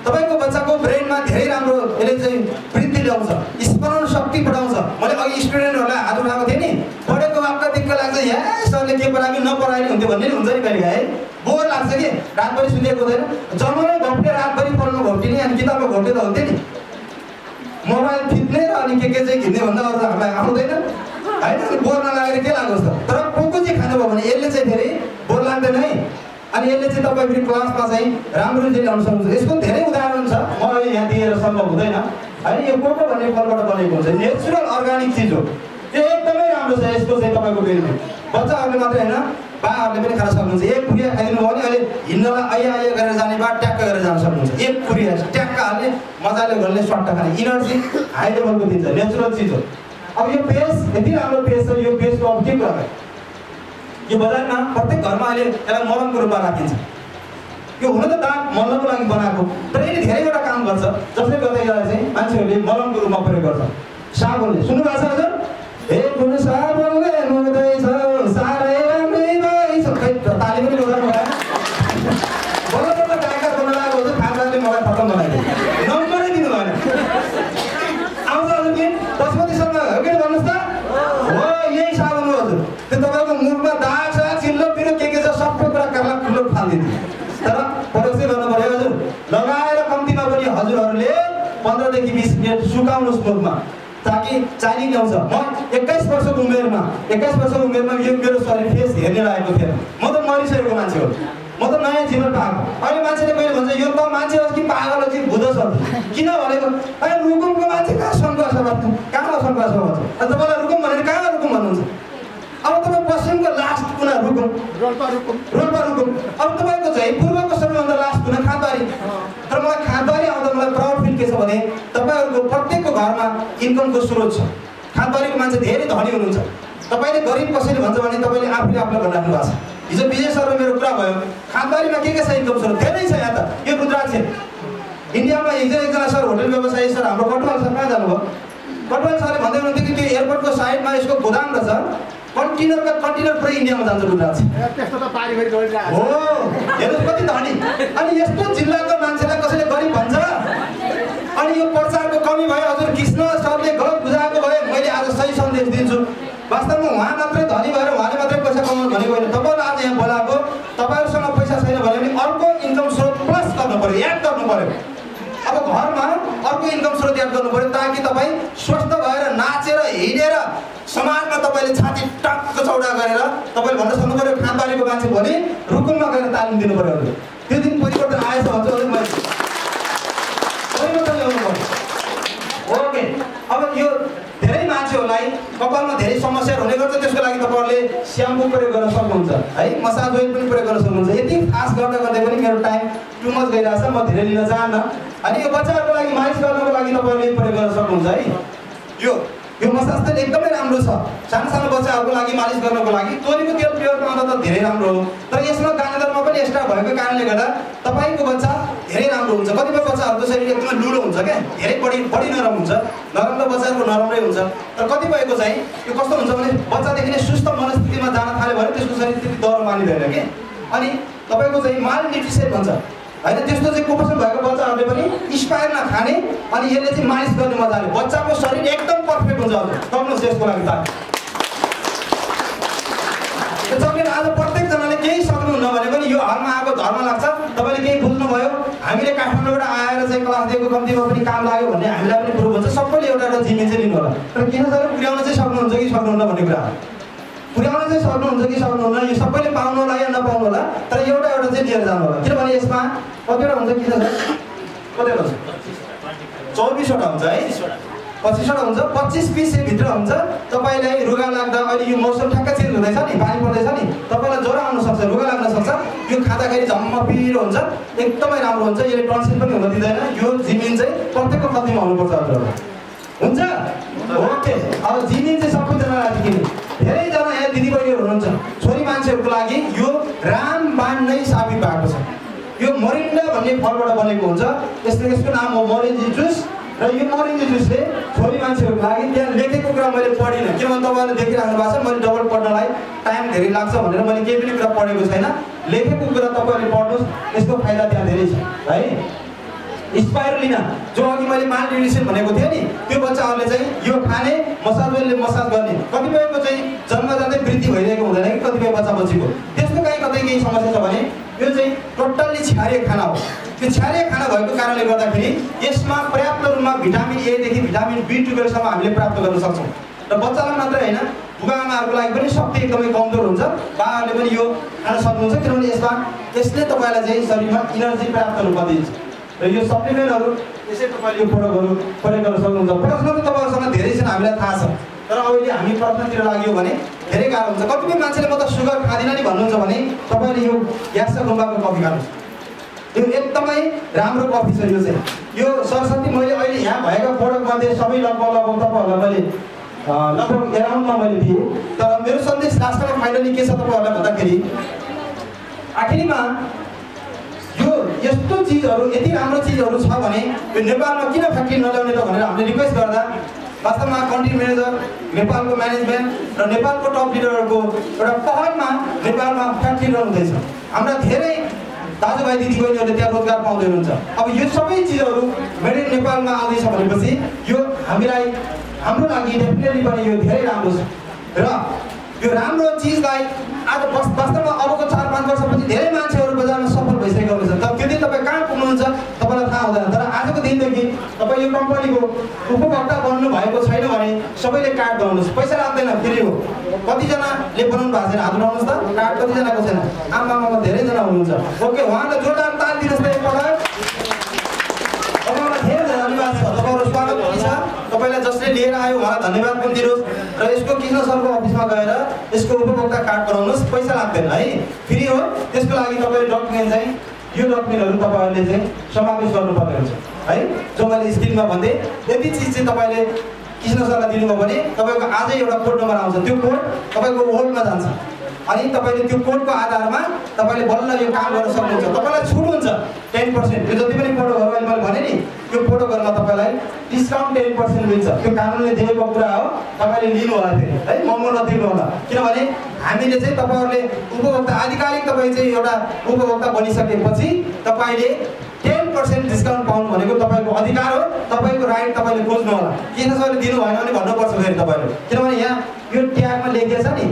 तपाईँको बच्चाको ब्रेनमा धेरै राम्रो यसले चाहिँ वृद्धि ल्याउँछ, स्मरण शक्ति बढाउँछ। मैले अघि स्टुडेन्टहरूलाई हात उठाएको थिएँ नि, पढेको वाक्क दिक्क लाग्छ, या सरले के पढाएको नपढाइने हुन्थ्यो भन्ने हुन्छ नि कहिले है, बोर लाग्छ कि रातभरि सुतेको हुँदैन। जन्ममै घोप्टे रातभरि पढ्नु घोप्टिने, अनि किताबमा घोप्टे त हुन्थ्यो नि। मोबाइल थिच्ने र अनि के चाहिँ घिच्ने भन्दा अरू त हामीलाई आउँदैन होइन। बोर नलागेर के लाग्नुहोस् त, तर कोको चाहिँ खानुभयो भने यसले चाहिँ धेरै बोर लाग्दैन है। अनि यसले चाहिँ तपाईँ फेरि क्लासमा चाहिँ राम्रो चाहिँ ल्याउन सक्नुहुन्छ। यसको धेरै उदाहरण छ, म अहिले यहाँ दिएर सम्भव हुँदैन होइन। यो कोको भन्ने फलबाट बनेको हुन्छ, नेचुरल अर्ग्यानिक चिज हो, त्यो एकदमै राम्रो छ। यसको चाहिँ तपाईँको बेनिफिट बच्चाहरूले मात्रै होइन, बाहरूले पनि खान सक्नुहुन्छ। एक खुरिया खाइदिनु भयो भने अहिले हिँड्नलाई आइया गरेर जाने बा ट्याक्क गरेर जान सक्नुहुन्छ। एक खुरिया ट्याक्क हाल्ने, मजाले घरले स्वाट्ट खाने, इनर्जी हाई लेभलको दिन्छ, नेचुरल चिज हो। अब यो पेस्ट यति राम्रो पेस्ट छ, यो पेस्टको अब के कुरा यो बजारमा प्रत्येक घरमा अहिले यसलाई मलमको रूपमा राखिन्छ। यो हुन त दाँत मल्लको लागि बनाएको, तर यसले धेरैवटा काम गर्छ, जसले गर्दा यसलाई चाहिँ मान्छेहरूले मलमको रूपमा प्रयोग गर्छ। साबुनले सुन्नुभएको छ हजुर, हे कुन साबुनले मुक्दैछ साह्रै राम्रै भइछ, खै ताली पनि बजाउनु भएन। बल्ल बल्ल गायककार बन्न लागेको हुन्छ, खासले मलाई खत्तम बनाइदियो, नम्बरै दिनु भएन। आउँछ हजुर कि पशुपति शर्मा हो कि भन्नुहोस् त, हो यही साबुन हो हजुर। त्यो तपाईँको मुखमा दाग छ, चिल्लो पिरो के छ लगाउनुहोस् मुखमा ताकि चाइनिङ ल्याउँछ। म 21 वर्षको उमेरमा यो मेरो शरीर फेस हेर्ने लागेको थिएन। म त मरिसकेको मान्छे हो, म त नयाँ जीवन पाएको। अहिले मान्छेले मैले भन्छ यो त मान्छे हो कि पागल हो कि बुझ छ किन भनेको रुकुमको मान्छे कहाँ सङ्घर्ष गर्छ, कहाँ सङ्घर्ष गर्छ? अनि तपाईँलाई रुकुम भनेर कहाँ रुकुम भन्नुहुन्छ? अब तपाईँ पश्चिमको लास्ट कुना रुकुम, रोल्पा रुकुम। अब तपाईँको चाहिँ पूर्वको सबैभन्दा लास्ट कुना खाँदबारी। तर मलाई खाँदबारी आउँदा मलाई प्राउड फिल के छ भने तपाईँहरूको प्रत्येकको घरमा इन्कमको स्रोत छ। खाँदबारीको मान्छे धेरै धनी हुनुहुन्छ। तपाईँले गरिब कसैले भन्छ भने तपाईँले आफूले आफूलाई भनिराख्नु भएको छ। हिजो विजय सरले मेरो कुरा भयो, खाँदबारीमा के छ इन्कम स्रोत धेरै छ। यहाँ त यो रुद्राक्ष इन्डियामा हिजो एकजना सर होटल व्यवसायी सर हाम्रो कटुवाल सर कहाँ जानुभयो? कटुवाल सरले भन्दै हुनुहुन्थ्यो कि त्यो एयरपोर्टको साइडमा यसको गोदाम रहेछ, कन्टेनर पुरै इन्डियामा जान्छ रुद्राक्ष। त्यस्तो त पारी फेरि गइरहेको हो, हेर्नुहोस् कति धनी। अनि यस्तो जिल्लाको मान्छेलाई कसैले गरिब भन्छ? अनि यो प्रचारको कमी भयो। हजुर कृष्ण सरले गलत बुझाएको भए मैले आज सही सन्देश दिन्छु। वास्तवमा उहाँ मात्रै धनी भएर उहाँले मात्रै पैसा कमाउनु भनेको होइन। तपाईँलाई आज यहाँ बोलाएको, तपाईँहरूसँग पैसा छैन भने अर्को इन्कम स्रोत प्लस गर्नु पऱ्यो, याद गर्नु पऱ्यो। अब घरमा अर्को इन्कम स्रोत याद गर्नु पऱ्यो ताकि तपाईँ स्वस्थ भएर नाचेर हिँडेर समाजमा तपाईँले छाती टक्क चौडा गरेर तपाईँले भन्न सक्नु पऱ्यो खाँदबारीको मान्छे भने रुकुममा गएर तालिम दिनु पऱ्यो। त्यो दिन परिवर्तन आएछ भन्छ अलिक मैले परिवर्तन ल्याउनु पऱ्यो। ओके, अब यो धेरै मान्छेहरूलाई कपालमा धेरै समस्याहरू हुने गर्छ। त्यसको लागि तपाईँहरूले स्याम्पू प्रयोग गर्न सक्नुहुन्छ है, मसाज ओइल पनि प्रयोग गर्न सक्नुहुन्छ। यति खास गर्दा गर्दै पनि मेरो टाइम टु मच गइरहेछ, म धेरै लिन चाहन्न। अनि यो बच्चाहरूको लागि मालिस गर्नको लागि तपाईँहरूले प्रयोग गर्न सक्नुहुन्छ है। यो मसाज तेल एकदमै राम्रो छ सानो सानो बच्चाहरूको लागि मालिस गर्नको लागि। तोरीको तेल प्रयोग गर्दा त धेरै राम्रो हो, तर यसमा दानादारमा पनि एक्स्ट्रा भएको कारणले गर्दा तपाईँको बच्चा धेरै राम्रो हुन्छ। कतिपय बच्चाहरूको शरीर एकदमै लुलो हुन्छ क्या, धेरै बढी नरम हुन्छ। नरम त बच्चाहरूको नरमै हुन्छ, तर कतिपयको चाहिँ यो कस्तो हुन्छ भने बच्चादेखि नै सुस्त मनस्थितिमा जान थाल्यो भने त्यसको शरीर त्यति दह्रो मानिँदैन कि। अनि तपाईँको चाहिँ माल न्युट्रिसन भन्छ होइन, त्यस्तो चाहिँ कुपोषण भएको बच्चाहरूले पनि स्पायरमा खाने अनि यसले चाहिँ मालिस गर्ने मजाले बच्चाको शरीर एकदम पर्फेक्ट हुन्छ। गर्नुहोस् यसको लागि त सकेन। आज प्रत्येकजनाले केही सक्नुहुन्न भने पनि यो हलमा आएको धर्म लाग्छ। तपाईँले केही बुझ्नुभयो, हामीले काठमाडौँबाट आएर चाहिँ क्लास दिएको कम्तीमा पनि काम लाग्यो भन्ने हामीलाई पनि प्रुभ हुन्छ। सबैले एउटा एउटा जिम्मे चाहिँ लिनु होला, तर किन सर पुर्याउन चाहिँ सक्नुहुन्छ कि सक्नुहुन्न भन्ने कुरा पुर्याउन चाहिँ सक्नुहुन्छ कि सक्नुहुन्न यो सबैले पाउनु होला या नपाउनु होला, तर एउटा एउटा चाहिँ लिएर जानु होला। किनभने यसमा कतिवटा हुन्छ किन सर कतिवटा हुन्छ 24वटा हुन्छ है, 25वटा हुन्छ, 25 पिस भित्र हुन्छ। तपाईँलाई रुगा लाग्दा अहिले यो मौसम ठ्याक्क चेन्ज हुँदैछ नि, पानी पर्दैछ नि, तपाईँलाई ज्वरो आउन सक्छ, रुगा लाग्न सक्छ। यो खाँदाखेरि झम्म पिरो हुन्छ, एकदमै राम्रो हुन्छ। यसले टन्सिल पनि हुन दिँदैन। यो जिमिन चाहिँ प्रत्येकको कतिमा हुनुपर्छ हजुर हुन्छ। ओके, अब जिमिन चाहिँ सबैजनालाई किन धेरैजना यहाँ दिदीबहिनीहरू हुनुहुन्छ, छोरी मान्छेहरूको लागि यो रामबाण नै साबित भएको छ। यो मोरिन्डा भन्ने फलबाट बनेको हुन्छ। यसको नाम हो मोरेन्जी जुस र यो मोरेन्जी जुसले छोरी मान्छेहरूको लागि त्यहाँ लेखेको कुरा मैले पढिनँ, किनभने तपाईँहरूले देखिराख्नु भएको छ। मैले डबल पढ्नलाई टाइम धेरै लाग्छ भनेर मैले केही पनि कुरा पढेको छैन। लेखेको कुरा तपाईँहरूले पढ्नुहोस्, यसको फाइदा त्यहाँ धेरै छ है। स्पाइरुलिना जो अघि मैले माल न्युट्रिसन भनेको थिएँ नि, त्यो बच्चाहरूले चाहिँ यो खाने, मसाज ओइलले मसाज गर्ने। कतिपयको चाहिँ जन्मजातै वृद्धि भइरहेको हुँदैन कि कतिपय बच्चा बच्चीको, त्यसको कतै केही समस्या छ भने यो चाहिँ टोटल्ली क्षारीय खाना हो। त्यो क्षारीय खाना भएको कारणले गर्दाखेरि यसमा पर्याप्त रूपमा भिटामिन ए देखि भिटामिन B12 सम्म हामीले प्राप्त गर्न सक्छौँ। र बच्चालाई मात्रै होइन, बुबा आमाहरूको लागि पनि शक्ति एकदमै कमजोर हुन्छ। बाबाहरूले पनि यो खान सक्नुहुन्छ, किनभने यसले तपाईँलाई चाहिँ शरीरमा इनर्जी पर्याप्त रूपमा दिन्छ। र यो सप्लिमेन्टहरू यसै तपाईँले यो प्रोडक्टहरू प्रयोग गर्न सक्नुहुन्छ। प्रश्न त तपाईँहरूसँग धेरै छन्, हामीलाई थाहा छ, तर अहिले हामी प्रश्नतिर लाग्यो भने धेरै गाह्रो हुन्छ। कतिपय मान्छेले म त सुगर खाँदिनँ नि भन्नुहुन्छ भने तपाईँले यो याक्सा गुम्बाको कफी खानुहोस्, यो एकदमै राम्रो कफी छ। यो चाहिँ यो सरस्वती मैले अहिले यहाँ भएका प्रोडक्टमध्ये सबै लगभग तपाईँहरूलाई मैले लगभग एराउन्डमा मैले दिएँ। तर मेरो सन्देश लास्टमा फाइनली के छ तपाईँहरूलाई भन्दाखेरि आखिरीमा यो यस्तो चिजहरू यति राम्रो चिजहरू छ भने यो नेपालमा किन फ्याक्ट्री नल्याउने त भनेर हामीले रिक्वेस्ट गर्दा वास्तवमा कन्ट्री म्यानेजर, नेपालको म्यानेजमेन्ट र नेपालको टप लिडरहरूको एउटा पहलमा नेपालमा फ्याक्ट्री रहँदैछ। हाम्रा धेरै दाजुभाइ दिदीबहिनीहरूले त्यहाँ रोजगार पाउँदै हुनुहुन्छ। अब यो सबै चिजहरू मेड इन नेपालमा आउँदैछ भनेपछि यो हामीलाई हाम्रो लागि डेफिनेटली पनि यो धेरै राम्रो छ। र यो राम्रो चिजलाई आज वास्तवमा अबको 4-5 वर्षपछि धेरै मान्छेहरू बजारमा सफल भइसकेका हुनुहुन्छ। तर त्यो दिन तपाईँ कहाँ पुग्नुहुन्छ तपाईँलाई थाहा हुँदैन, तर आजको दिनदेखि तपाईँ यो कम्पनीको उपभोक्ता बन्नु भएको छैन भने सबैले कार्ड बनाउनुहोस्, पैसा लाग्दैन, फ्री हो। कतिजनाले बनाउनु भएको छैन हात उठाउनुहोस् त, कार्ड कतिजनाको छैन? आमामा धेरैजना हुनुहुन्छ। ओके, उहाँलाई जोरदार ताली दिनुहोस् त एकपल्ट। तपाईँलाई धेरै धन्यवाद छ, तपाईँको स्वागत पनि छ। तपाईँलाई जसले लिएर आयो उहाँलाई धन्यवाद पनि दिनुहोस्। र यसको कृष्ण सरको अफिसमा गएर यसको उपभोक्ता कार्ड बनाउनुहोस्, पैसा लाग्दैन है, फ्री हो। त्यसको लागि तपाईँले डकुमेन्ट चाहिँ यो डकुमेन्टहरू तपाईँहरूले चाहिँ समावेश गर्नुपर्ने हुन्छ है। जो मैले स्क्रिनमा भन्दै यति चिज चाहिँ तपाईँले कृष्ण सरलाई दिनुभयो भने तपाईँको आजै एउटा कोड नम्बर आउँछ, त्यो कोड तपाईँको होल्डमा जान्छ अनि तपाईँले त्यो कोडको आधारमा तपाईँले बल्ल यो काम गर्न सक्नुहुन्छ। तपाईँलाई छुट हुन्छ 10%। यो जति पनि फोटोहरू अहिले मैले भने नि, यो फोटोहरूमा तपाईँलाई डिस्काउन्ट 10% मिल्छ। त्यो कानुनले दिएको कुरा हो, तपाईँले लिनु होला फेरि है, मोमो नदिनु होला। किनभने हामीले चाहिँ तपाईँहरूले उपभोक्ता आधिकारिक तपाईँ चाहिँ एउटा उपभोक्ता बनिसकेपछि तपाईँले 10% डिस्काउन्ट पाउनु भनेको तपाईँको अधिकार हो, तपाईँको राइट। तपाईँले खोज्नु होला, किन सरले दिनु भएन भने भन्नुपर्छ फेरि तपाईँले। किनभने यहाँ यो ट्यागमा लेखिएको छ नि,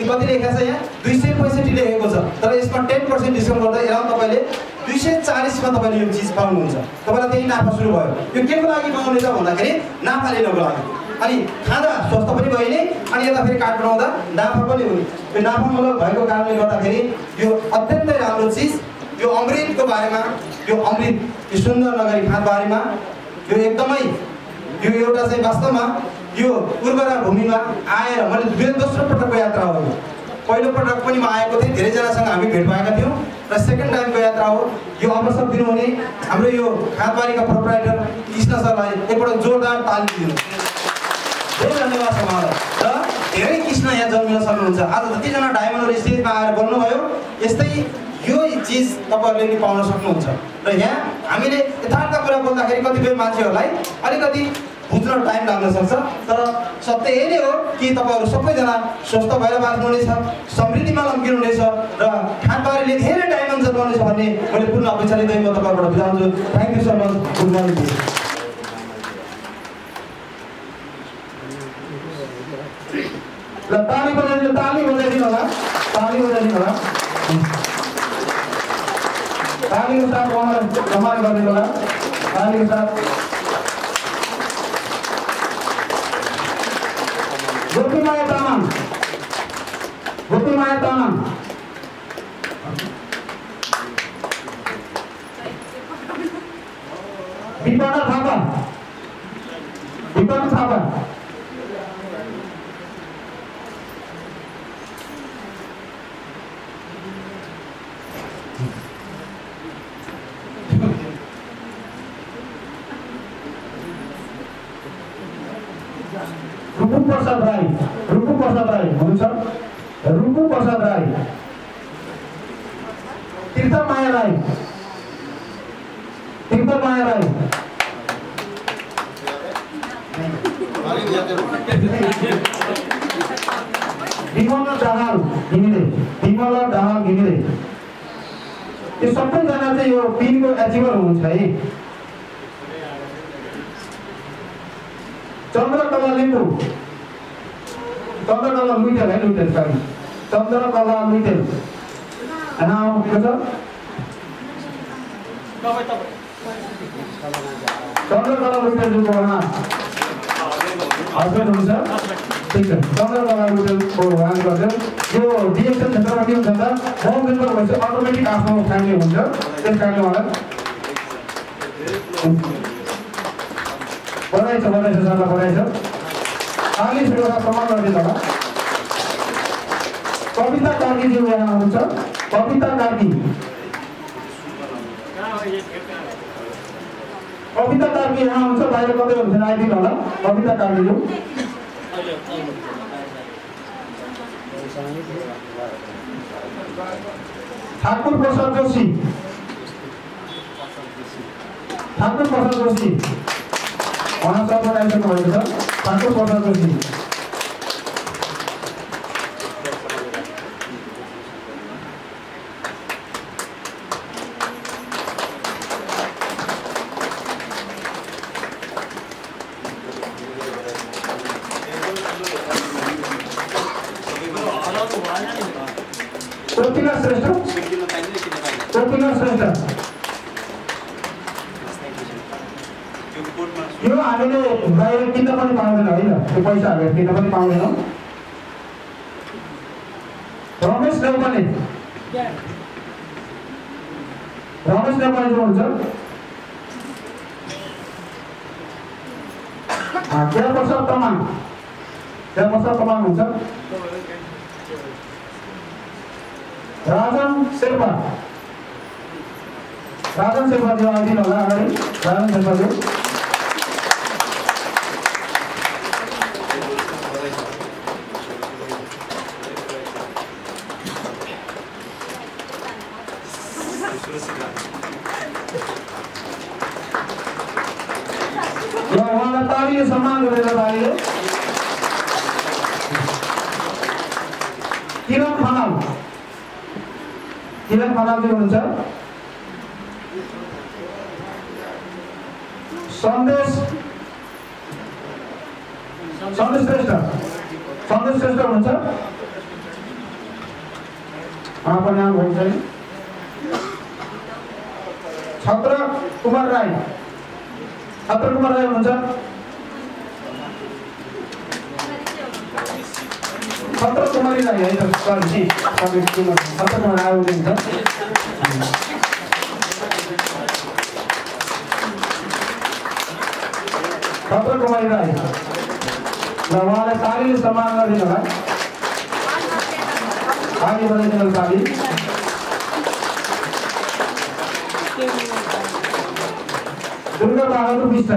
कति लेखेको छ यहाँ 265 लेखेको छ, तर यसमा 10% डिस्काउन्ट गर्दा एराउन्ड तपाईँले 240 मा तपाईँले यो चिज पाउनुहुन्छ। तपाईँलाई त्यही नाफा सुरु भयो। यो केको लागि पाउने त भन्दाखेरि नाफा लिनको लागि, अनि खाँदा स्वस्थ पनि भयो नि, अनि यता फेरि कार्ड बनाउँदा नाफा पनि हुने। यो नाफामूलक भएको कारणले गर्दाखेरि यो अत्यन्तै राम्रो चिज। यो अमृतको बारेमा, यो अमृत यो सुन्दर नगरी खाँदबारीमा यो एकदमै यो एउटा चाहिँ वास्तवमा यो उर्वरा भूमिमा आएर मैले दोस्रो पटकको यात्रा हो। पहिलो पटक पनि म आएको थिएँ, धेरैजनासँग हामी भेट भएका थियौँ र सेकेन्ड टाइमको यात्रा हो। यो अवसर दिनुहुने हाम्रो यो खाँदबारीका प्रोप्राइटर कृष्ण सरलाई एकपल्ट जोरदार ताली दिनु। धेरै धन्यवाद छ उहाँलाई। र धेरै कृष्ण यहाँ जन्मिन सक्नुहुन्छ। आज जतिजना डायमन्डहरू स्टेजमा आएर बोल्नुभयो, यस्तै यो चिज तपाईँहरूले पनि पाउन सक्नुहुन्छ। र यहाँ हामीले यथार्थ कुरा बोल्दाखेरि कतिपय मान्छेहरूलाई अलिकति बुझ्न टाइम लाग्न सक्छ, तर सत्य यही नै हो कि तपाईँहरू सबैजना स्वस्थ भएर बाँच्नुहुनेछ, समृद्धिमा लम्किनुहुनेछ र खाँदबारीले धेरै डायमन्ड जन्माउनेछ भन्ने मैले पूर्ण अपेक्षा लिँदै म तपाईँबाट बिदा हुन्छु। Thank you so much. Good morning. ल ताली बजाइदिनु होला, तालीको साथ उहाँलाई सम्मान गरिदिनु होला, तालीको साथ। गोपीमाया तामाङ, विपना थापा, रुपु प्रसाद राई हुनुहुन्छ, रुपु प्रसाद राई, तीर्थमाया राई, विमला दाहाल घिमिरे। यो सबैजना चाहिँ यो पिनको एचिभर हुनुहुन्छ है। चन्द्रकला लिम्बू, चन्द्रकला लुइटेल है, चन्द्रकला लुइटेल नाम के छ? चन्द्रकला लुइटेलको उहाँ हस्बेन्ड हुनुहुन्छ, ठिक छ। चन्द्रकला लुइटेलको उहाँ गर्छ। यो डिएक्सन क्षेत्रमा के हुन्छ त, होम मेम्बर भएपछि अटोमेटिक आफ्नो फ्यामिली हुन्छ, त्यस कारणले उहाँलाई बधाई छ, सरलाई बधाई छ। आली सुरुवात प्रमाण गरिदिनु होला। कविता कार्कीज्यू यहाँ हुनुहुन्छ, कविता कार्की यहाँ हुन्छ, बाहिर कतै हुन्छ आइदिनु होला। कविता कार्कीज्यू। ठाकुर प्रसाद जोशी उहाँ सबैलाई आइसक्नु भएको छ। ठाकुर प्रसाद जोशी। कोपिला श्रेष्ठ यो हामीले बाहिर किन्न पनि पाउँदैन होइन, त्यो पैसा हालेर किन्न पनि पाउँदैनौँ। रमेश नेपाली जो हुन्छ प्रसाद तमाङ हुन्छ। राजन शेर्पा जो आइदिनु होला अगाडि। राजन शेर्पाज्यू उहाँलाई तालीले सम्मान गरेर तालीले। किरण खनाल जो हुनुहुन्छ। सन्देश श्रेष्ठ हुनुहुन्छ। उहाँको नाम हुन्छ छत्र कुमार राई हुनुहुन्छ। छत्र कुमारी राई है त, सरी छत्र कुमार राई हुनुहुन्छ। छत्र कुमारी राई र उहाँलाई तालीले सम्मान गरिदिनु होला। आगे बढाइदिनु ताली। दुर्गा बहादुर विष्ट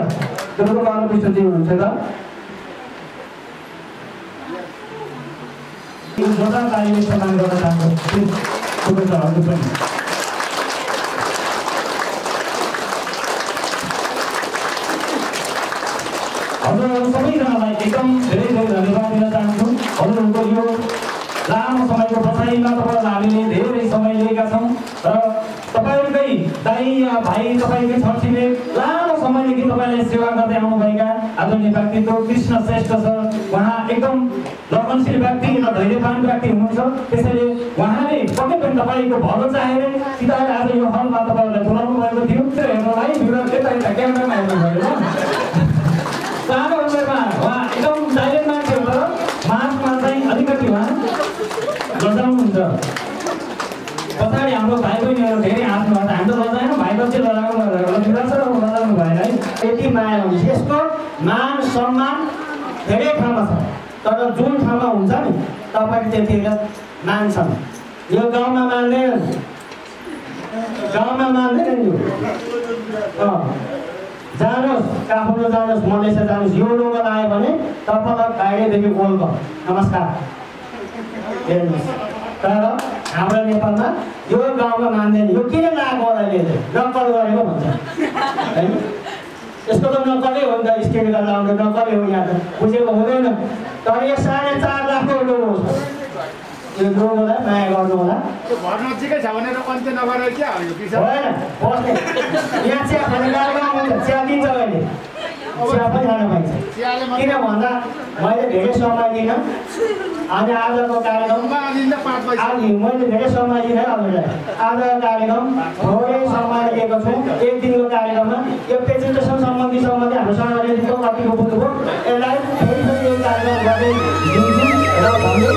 जी हुनुहुन्छ त। जोरदार तालीले सम्मान गर्न चाहन्छु शुभेच्छाहरू पनि। हजुरहरू सबैजनालाई एकदम धेरै धन्यवाद दिन चाहन्छु। हजुरहरूको यो लामो समयको बसाइमा तपाईँलाई हामीले धेरै समय लिएका छौँ र तपाईँहरूकै दाइ या भाइ, तपाईँकै छरछिमेक लामो समयदेखि तपाईँले सेवा गर्दै आउनुभएका आदरणीय व्यक्तित्व कृष्ण श्रेष्ठ सर, उहाँ एकदम लगनशील व्यक्ति र धैर्यवान व्यक्ति हुनुहुन्छ। त्यसैले उहाँले पक्कै पनि तपाईँको भलो चाहेर सिधाएर आज यो हलमा तपाईँहरूलाई बोलाउनु भएको थियो। त्यो हेर्नलाई यता क्यामेरामा हेर्नुभयो। सानो उमेरमा उहाँ एकदम साइलेन्ट मान्छे हो, तर मार्चमा चाहिँ अलिकति उहाँ लजाउनुहुन्छ। पछाडि हाम्रो भाइ बहिनीहरू धेरै हाँस्नु भएको छ। हाम्रो लजाएन, भाइ बच्चे लजाउनु भएन है। यति माया हुन्छ। यसको मान सम्मान धेरै ठाउँमा छ, तर जुन ठाउँमा हुन्छ नि तपाईँले त्यतिखेर मान्छन्। यो गाउँमा मान्दैन यो जानुहोस्, काठमाडौँ जानुहोस्, मलेसिया जानुहोस्, यो लोगो लगायो भने तपाईँलाई बाहिरदेखि वेलकम, नमस्कार हेर्नुहोस्। तर हाम्रो नेपालमा यो गाउँमा मान्दैन। यो किन लगाएको होला, यसले नक्कल गरेको भन्छ होइन। यसको त नक्कलै हो नि त, स्टेट गरेर आउँदा नक्कलै हो, यहाँ त बुझेको हुँदैन। तर यो 4.5 लाखको लोगो हो। यो लोगोलाई माया गर्नु होला। घर नजिकै छ भनेर अन्त्य नगरेर क्या हो यो किसान होइन बस्ने यहाँ चिया खाने कार्यक्रम हुन्छ, चिया दिन्छ अहिले, चिया पनि खान पाइन्छ। किन भन्दा मैले धेरै समय दिनँ अनि आजको कार्यक्रम मैले धेरै समय दिनँ हजुरलाई। आजको कार्यक्रम थोरै समय लिएको छु। एक दिनको कार्यक्रममा यो प्रेजेन्टेसन सम्बन्धी हाम्रो सहयोगको कतिको बुझ्नुभयो, यसलाई फेरि एक कार्यक्रम गर्दै दिन्छु र भन्दै